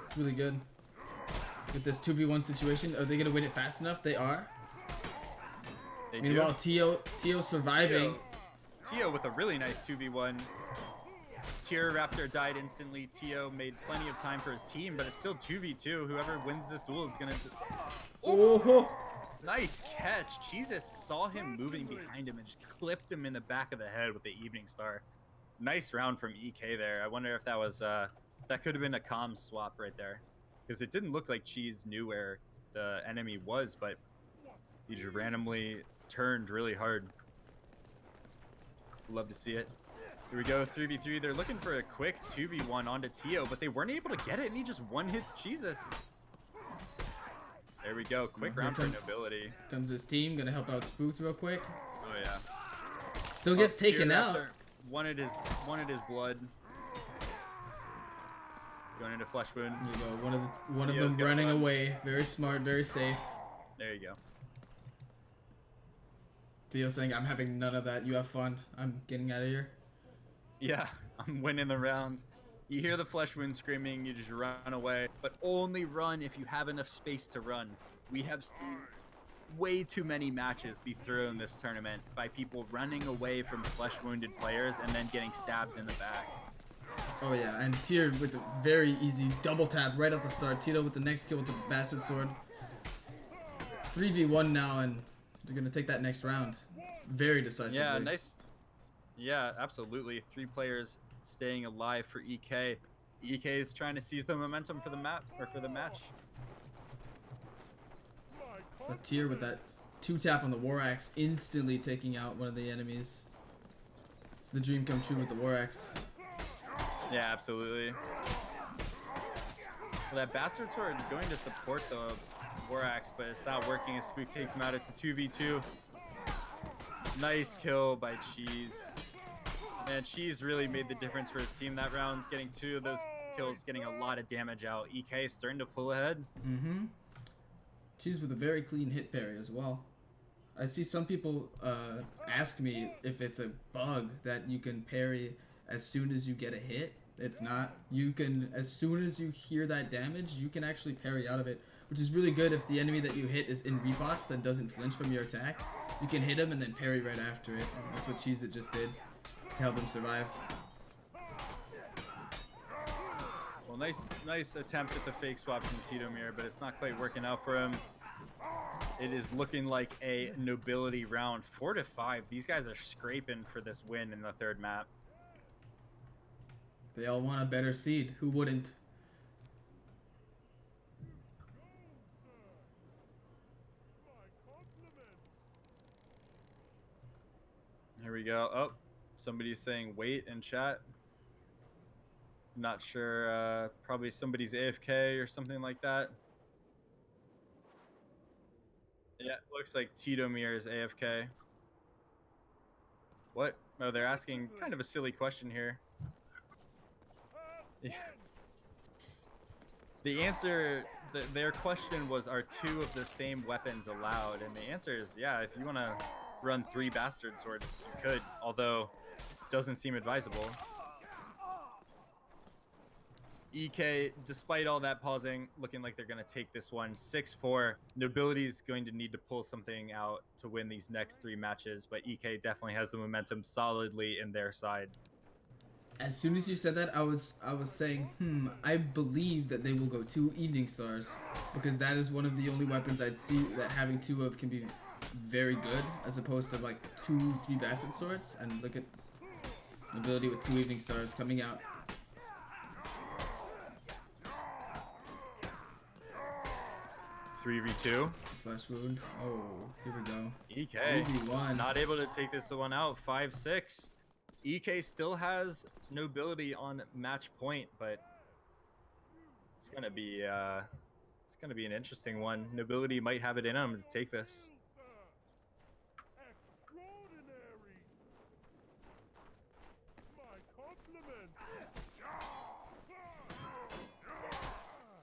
It's really good. With this 2v1 situation, are they gonna win it fast enough? They are. They Meanwhile, do. Tio surviving. Tio with a really nice 2v1. Tear Raptor died instantly. Tio made plenty of time for his team, but it's still 2v2. Whoever wins this duel is gonna. Oh, Nice catch. Jesus saw him moving behind him and just clipped him in the back of the head with the Evening Star. Nice round from EK there. I wonder if that was that could have been a comm swap right there, because it didn't look like Cheese knew where the enemy was, but he just randomly turned really hard. Love to see it. Here we go, 3v3. They're looking for a quick 2v1 onto Tio, but they weren't able to get it, and he just one-hits Jesus. There we go, quick Here round for comes- Nobility. comes his team, gonna help out Spooked real quick. Oh yeah. Still gets Tear taken out. Raptor wanted his blood. Going into Flesh Wound. There you go. One of Tio's them gonna running run. away. Very smart, very safe. There you go. Theo saying, "I'm having none of that. You have fun. I'm getting out of here." Yeah, I'm winning the round. You hear the Flesh Wound screaming, you just run away, but only run if you have enough space to run. We have seen way too many matches be thrown this tournament by people running away from flesh wounded players and then getting stabbed in the back. Oh yeah, and Tyr with a very easy double tap right at the start. Tito with the next kill with the Bastard Sword. 3v1 now, and they're gonna take that next round. Very decisively. Yeah, nice. Yeah, absolutely. 3 players staying alive for EK. EK is trying to seize the momentum for the map or for the match. But Tyr with that 2-tap on the War Axe, instantly taking out one of the enemies. It's the dream come true with the War Axe. Yeah, absolutely. Well, that Bastard Sword is going to support the War Axe, but it's not working as Spook takes him out. It's a 2v2. Nice kill by Cheese. And she's really made the difference for his team that round, getting 2 of those kills, getting a lot of damage out. EK starting to pull ahead. Mm-hmm. She's with a very clean hit parry as well. I see some people ask me if it's a bug that you can parry as soon as you get a hit. It's not. You can, as soon as you hear that damage, you can actually parry out of it, which is really good if the enemy that you hit is in rebox that doesn't flinch from your attack. You can hit him and then parry right after it. That's what Cheez It just did to help him survive. Well, nice attempt at the fake swap from Titomir, but it's not quite working out for him. It is looking like a nobility round. 4-5. These guys are scraping for this win in the 3rd map. They all want a better seed. Who wouldn't? Here we go. Oh, somebody's saying wait in chat. Not sure. Probably somebody's AFK or something like that. Yeah, looks like Titomir is AFK. What? Oh, they're asking kind of a silly question here. Yeah. The answer, their question was, are 2 of the same weapons allowed? And the answer is, yeah, if you want to run 3 bastard swords, you could, although it doesn't seem advisable. EK, despite all that pausing, looking like they're going to take this one. 6-4. Nobility's going to need to pull something out to win these next 3 matches, but EK definitely has the momentum solidly in their side. As soon as you said that, I was saying, I believe that they will go 2 Evening Stars, because that is one of the only weapons I'd see that having 2 of can be very good, as opposed to like 2-3 Bastard Swords. And look at Nobility with 2 Evening Stars coming out. Three v 2. Flash wound. Oh, here we go. EK 3v1. not able to take this one out. 5-6. EK still has nobility on match point, but it's gonna be an interesting one. Nobility might have it in him to take this. Extraordinary. My compliments.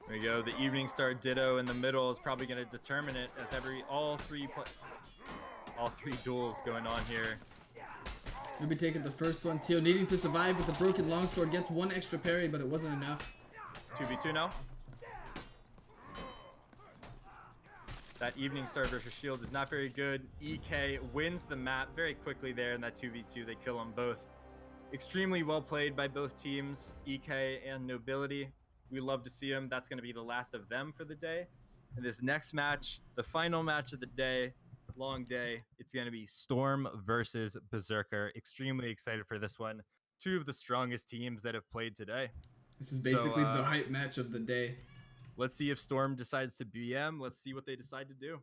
There we go. The Evening Star Ditto in the middle is probably going to determine it, as all three duels going on here. We'll be taking the first one. Teo needing to survive with a broken longsword, gets 1 extra parry, but it wasn't enough. 2v2 now. That Evening Star versus Shield is not very good. EK wins the map very quickly there in that 2v2. They kill them both. Extremely well played by both teams, EK and Nobility. We love to see them. That's going to be the last of them for the day. And this next match, the final match of the day, long day, it's going to be Storm versus Berserker. Extremely excited for this one. 2 of the strongest teams that have played today. This is basically the hype match of the day. Let's see if Storm decides to BM. Let's see what they decide to do.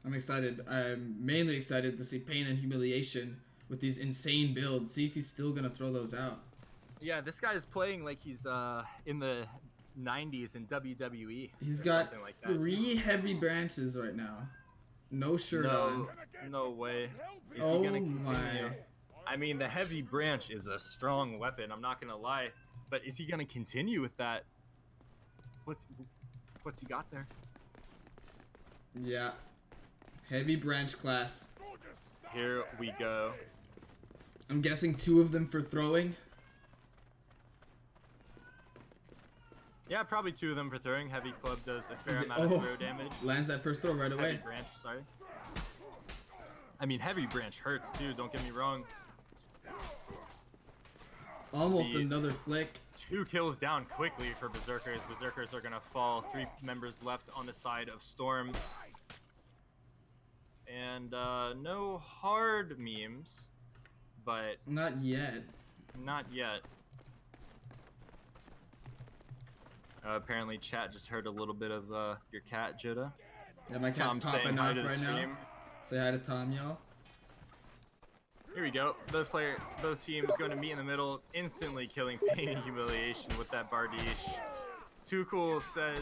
I'm excited. I'm mainly excited to see Pain and Humiliation with these insane builds. See if he's still going to throw those out. Yeah, this guy is playing like he's in the 90s in WWE. He's got like 3 heavy branches right now. No shirt on. No way. Is Oh he gonna continue? my. I mean, the heavy branch is a strong weapon. I'm not gonna lie, but is he gonna continue with that? What's he got there? Yeah. Heavy branch class. Here we go. I'm guessing 2 of them for throwing. Yeah, probably 2 of them for throwing. Heavy club does a fair amount of throw damage. Lands that first throw right away. Heavy branch, sorry. I mean, heavy branch hurts too. Don't get me wrong. Almost another flick. 2 kills down quickly for Berserkers. Berserkers are gonna fall. 3 members left on the side of Storm. And no hard memes, but Not yet. not yet. Apparently chat just heard a little bit of your cat, Joda. Yeah, my cat's Tom saying popping hi off to the right now. stream. Say hi to Tom, y'all. Here we go. Both teams going to meet in the middle, instantly killing Pain and Humiliation with that Bardiche. Too Cool says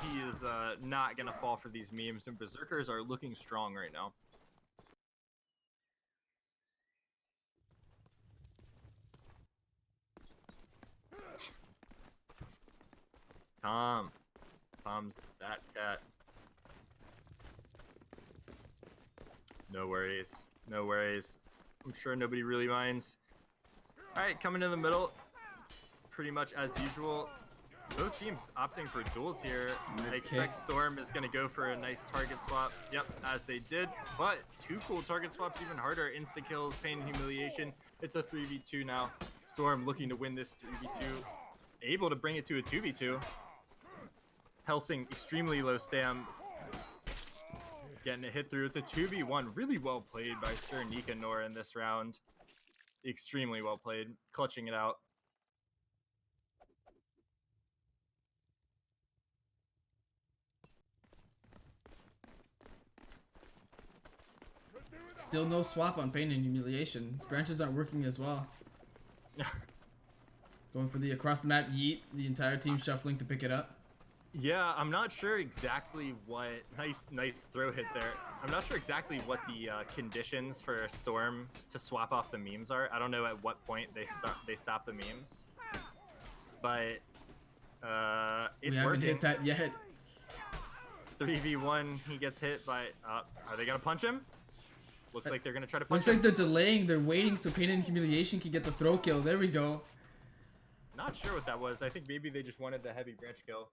he is not going to fall for these memes, and Berserkers are looking strong right now. Tom's that cat. No worries. No worries. I'm sure nobody really minds. Alright, coming in the middle. Pretty much as usual. Both teams opting for duels here. I expect Storm is going to go for a nice target swap. Yep, as they did. But two cool target swaps, even harder. Insta kills, pain and humiliation. It's a 3v2 now. Storm looking to win this 3v2. Able to bring it to a 2v2. Helsing extremely low stam. Getting a hit through. It's a 2v1. Really well played by Sir Nicanor in this round. Extremely well played. Clutching it out. Still no swap on pain and humiliation. His branches aren't working as well. Going for the across the map yeet. The entire team shuffling to pick it up. Yeah, I'm not sure exactly what nice throw hit there. I'm not sure exactly what the conditions for Storm to swap off the memes are. I don't know at what point they stop the memes, but it's we haven't working. hit that yet. 3v1, he gets hit by. Are they gonna punch him? Looks like they're gonna try to punch Looks him. like they're delaying. They're waiting so pain and humiliation can get the throw kill. There we go. Not sure what that was. I think maybe they just wanted the heavy branch kill.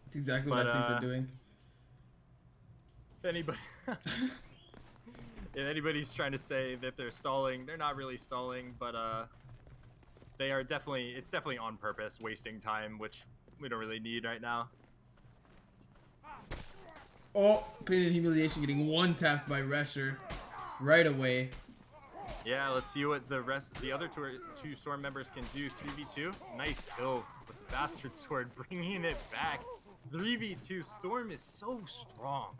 That's exactly what I think they're doing. If anybody, if anybody's trying to say that they're stalling, they're not really stalling, but they are definitely. It's definitely on purpose, wasting time, which we don't really need right now. Oh, pain and humiliation getting one tapped by Resher right away. Yeah, let's see what the other two Storm members can do. 3v2, nice kill with the Bastard Sword, bringing it back. 3v2, Storm is so strong.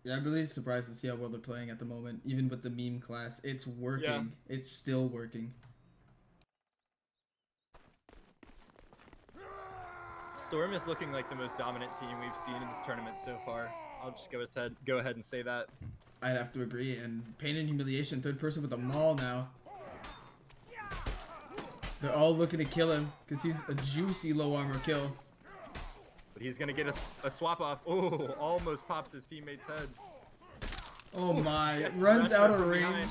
Yeah, I'm really surprised to see how well they're playing at the moment. Even with the meme class, it's working. Yeah. It's still working. Storm is looking like the most dominant team we've seen in this tournament so far. I'll just go ahead and say that. I'd have to agree. And pain and humiliation, third person with a maul now. They're all looking to kill him because he's a juicy low armor kill. But he's gonna get a swap off. Oh, almost pops his teammate's head. Oh my! Gets Runs Resher out of from range. behind.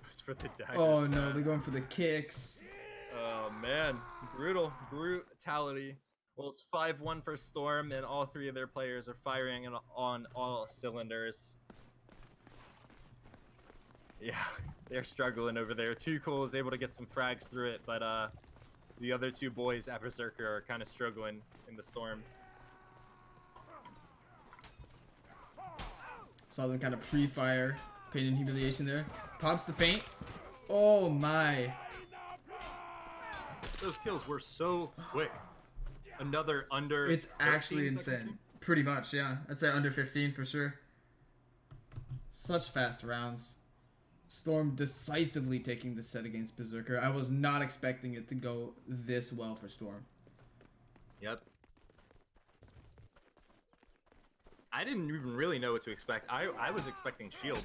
Goes for the dagger Oh no! stab. They're going for the kicks. Oh man, brutality. Well, it's 5-1 for Storm, and all three of their players are firing on all cylinders. Yeah, they're struggling over there. Too Cool is able to get some frags through it, but the other two boys at Berserker are kind of struggling in the Storm. Saw them kind of pre-fire. Pain and humiliation there. Pops the feint. Oh my! Those kills were so quick. Another under. It's actually 13 second insane. Pretty much, yeah. I'd say under 15 for sure. Such fast rounds. Storm decisively taking the set against Berserker. I was not expecting it to go this well for Storm. Yep. I didn't even really know what to expect. I was expecting shield.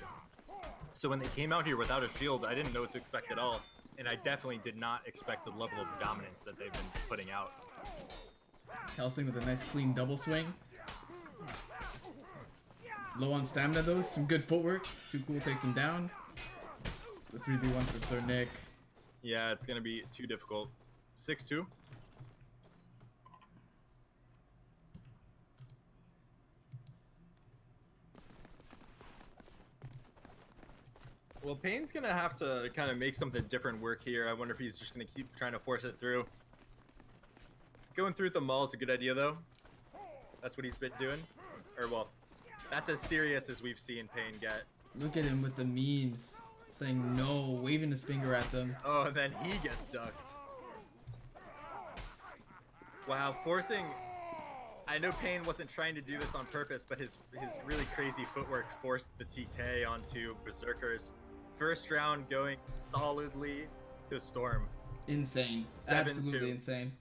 So when they came out here without a shield, I didn't know what to expect at all. And I definitely did not expect the level of dominance that they've been putting out. Helsing with a nice clean double swing. Low on stamina though, some good footwork. Too Cool takes him down. The 3v1 for Sir Nick. Yeah, it's going to be too difficult. 6-2. Well, Payne's going to have to kind of make something different work here. I wonder if he's just going to keep trying to force it through. Going through the maul is a good idea, though. That's what he's been doing. Or, well, that's as serious as we've seen Payne get. Look at him with the memes. Saying no, waving his finger at them. Oh, and then he gets ducked. Wow, forcing... I know Payne wasn't trying to do this on purpose, but his really crazy footwork forced the TK onto Berserkers. First round going solidly to Storm. Insane. 7-2. Absolutely insane.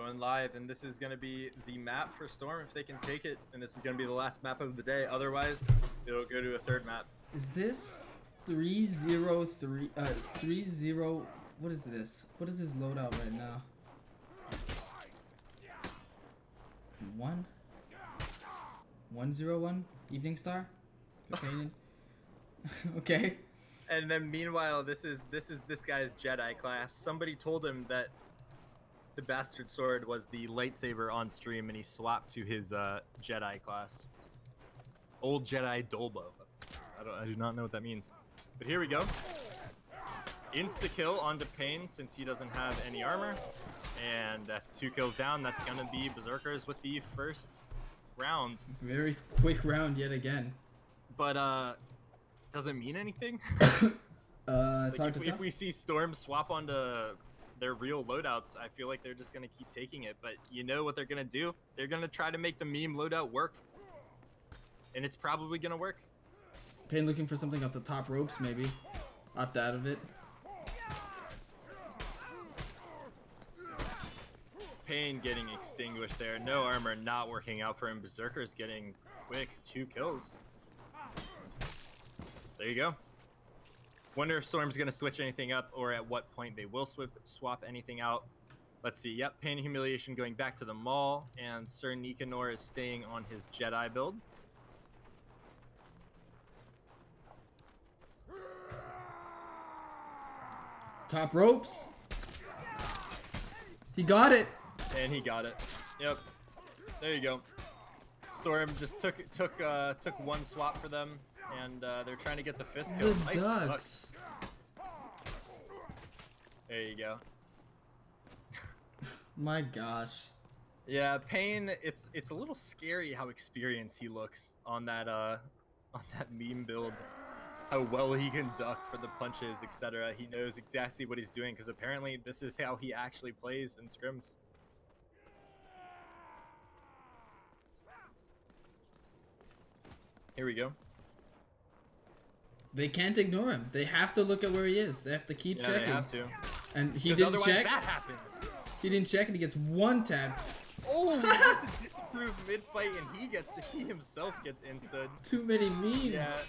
Going live, and this is going to be the map for Storm if they can take it, and this is going to be the last map of the day. Otherwise, it'll go to a third map. Is this 303 30 what is this? What is his loadout right now? 101 Evening Star? Okay. Okay. And then meanwhile, this is this guy's Jedi class. Somebody told him that the bastard sword was the lightsaber on stream, and he swapped to his Jedi class. Old Jedi Dolbo. I do not know what that means. But here we go. Insta kill onto Pain since he doesn't have any armor, and that's 2 kills down. That's gonna be Berserkers with the first round. Very quick round yet again. But doesn't mean anything. It's hard to if tell. we see Storm swap onto their real loadouts, I feel like they're just gonna keep taking it. But you know what they're gonna do? They're gonna try to make the meme loadout work, and it's probably gonna work. Pain looking for something off the top ropes, maybe. Opt out of it. Pain getting extinguished there. No armor, not working out for him. Berserker's getting quick 2 kills. There you go. Wonder if Storm's gonna switch anything up, or at what point they will swap anything out. Let's see. Yep, Pain and Humiliation going back to the mall, and Sir Nicanor is staying on his Jedi build. Top ropes. He got it. And he got it. Yep. There you go. Storm just took one swap for them, and they're trying to get the fist kill. The Nice ducks. There you go. My gosh. Yeah, Pain. It's a little scary how experienced he looks on that meme build. How well he can duck for the punches, etc. He knows exactly what he's doing, because apparently this is how he actually plays in scrims. Here we go. They can't ignore him. They have to look at where he is. They have to keep Yeah, checking. they have to. And he 'Cause didn't otherwise check. that happens. He didn't check, and he gets 1 tap. Oh, he gets to disapprove mid-fight, and he himself gets insta'd. Too many memes. Yeah,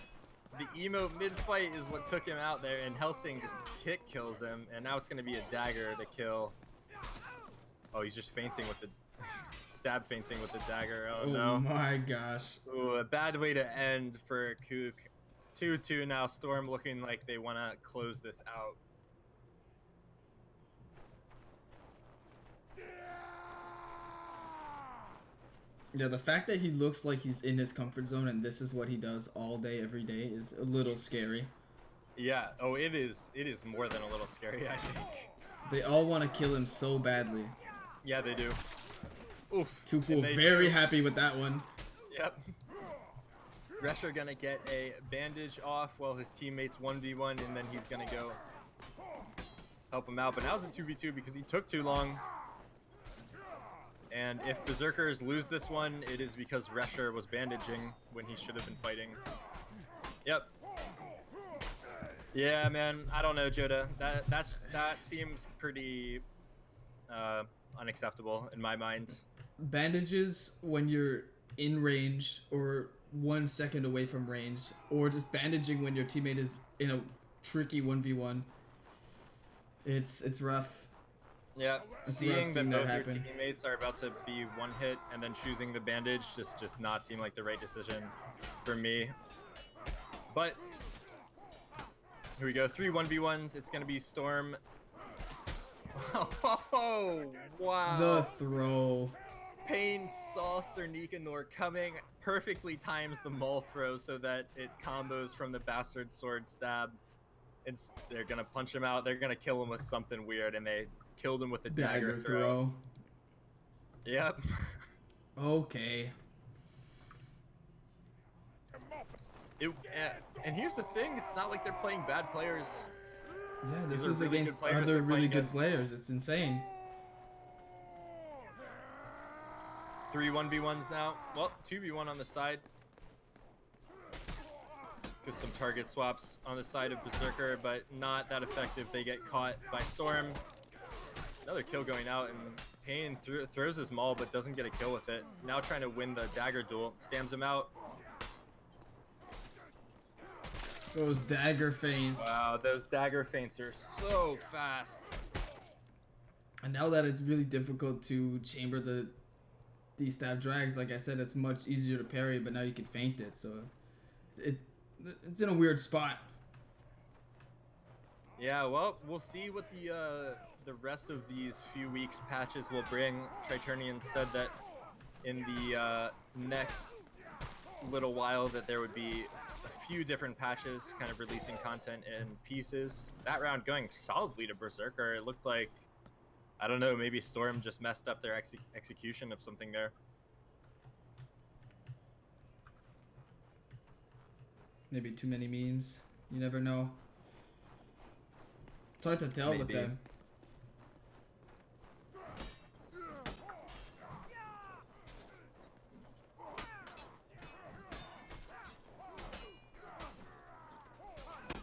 the emote mid-fight is what took him out there, and Helsing just kick kills him, and now it's gonna be a dagger to kill. Oh, he's just feinting with the stab feinting with the dagger. Oh, Oh no. my gosh. Ooh, a bad way to end for Kook. It's 2-2 now. Storm looking like they want to close this out. Yeah, the fact that he looks like he's in his comfort zone and this is what he does all day, every day is a little scary. Yeah. Oh, it is more than a little scary, I think. They all want to kill him so badly. Yeah, they do. Oof. Tupu And they very do. happy with that one. Yep. Resher gonna get a bandage off while his teammates 1v1, and then he's gonna go help him out. But now it's a 2v2 because he took too long. And if Berserkers lose this one, it is because Resher was bandaging when he should have been fighting. Yep. Yeah, man. I don't know, Joda. That seems pretty unacceptable in my mind. Bandages when you're in range or 1 second away from range, or just bandaging when your teammate is in a tricky 1v1. It's rough. Yeah, It's seeing rough that seeing both that your happen. teammates are about to be one hit and then choosing the bandage just not seem like the right decision for me. But here we go, 3 1v1s. It's gonna be Storm. Oh, wow. The throw. Pain saw Sir Nicanor coming, perfectly times the maul throw so that it combos from the bastard sword stab. They're gonna punch him out. They're gonna kill him with something weird, and they killed him with a dagger throw. Yep. Okay. And here's the thing: it's not like they're playing bad players. Yeah, this These are is really good against players other they're really playing good against. players. It's insane. 3 1v1s now. Well, 2v1 on the side. Just some target swaps on the side of Berserker, but not that effective. They get caught by Storm. Another kill going out, and Pain throws his maul, but doesn't get a kill with it. Now trying to win the dagger duel. Stamps him out. Those dagger feints. Wow, those dagger feints are so fast. And now that it's really difficult to chamber these stab drags, like I said, it's much easier to parry, but now you can feint it, so it's in a weird spot. Yeah, well, we'll see what the rest of these few weeks patches will bring. Triturnian said that in the next little while that there would be a few different patches kind of releasing content in pieces. That round going solidly to Berserker. It looked like, I don't know, maybe Storm just messed up their execution of something there. Maybe too many memes. You never know. It's hard to tell with Maybe. them.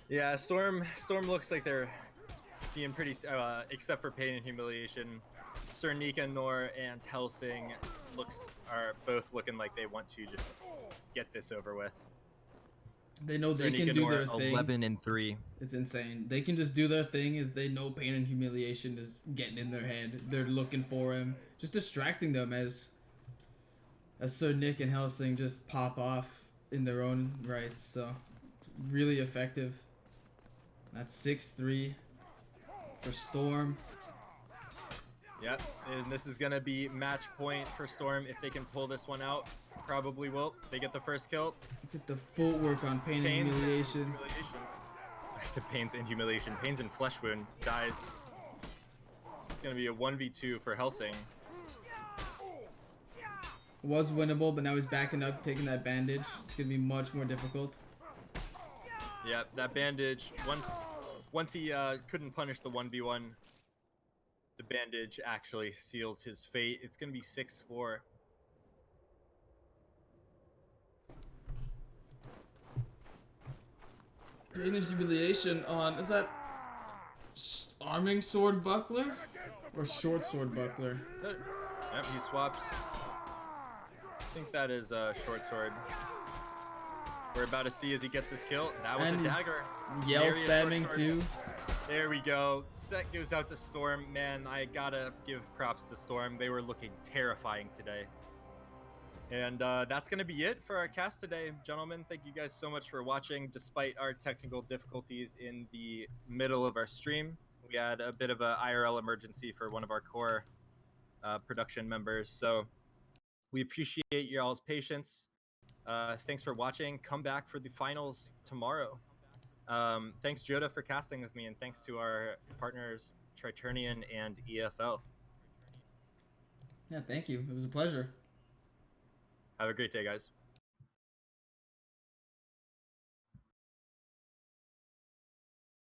Yeah, Storm looks like they're being pretty, except for Pain and Humiliation. Sir Nicanor and Helsing are both looking like they want to just get this over with. They know Sir they can do their Nicanor, thing. 11-3. It's insane. They can just do their thing as they know Pain and Humiliation is getting in their head. They're looking for him. Just distracting them as Sir Nick and Helsing just pop off in their own rights. So it's really effective. That's 6-3 for Storm. Yep, and this is going to be match point for Storm. If they can pull this one out, probably will. They get the first kill. Look at the footwork on Pain and Pain's Humiliation. I said Pain's and Humiliation. Pain's in Flesh Wound. Dies. It's going to be a 1v2 for Helsing. Was winnable, but now he's backing up, taking that bandage. It's going to be much more difficult. Yep, that bandage, once he couldn't punish the 1v1, the bandage actually seals his fate. It's going to be 6-4. Pain and Humiliation on, is that arming sword buckler or short sword buckler? Yep, he swaps. I think that is a short sword. We're about to see as he gets this kill. That was And a he's dagger. Yell Nary a short spamming sword. too. There we go. Set goes out to Storm. Man, I gotta give props to Storm. They were looking terrifying today. And that's going to be it for our cast today, gentlemen. Thank you guys so much for watching. Despite our technical difficulties in the middle of our stream, we had a bit of a IRL emergency for one of our core production members. So we appreciate y'all's patience. Thanks for watching. Come back for the finals tomorrow. Thanks, Joda, for casting with me, and thanks to our partners, Triturnian and EFL. Yeah, thank you. It was a pleasure. Have a great day, guys.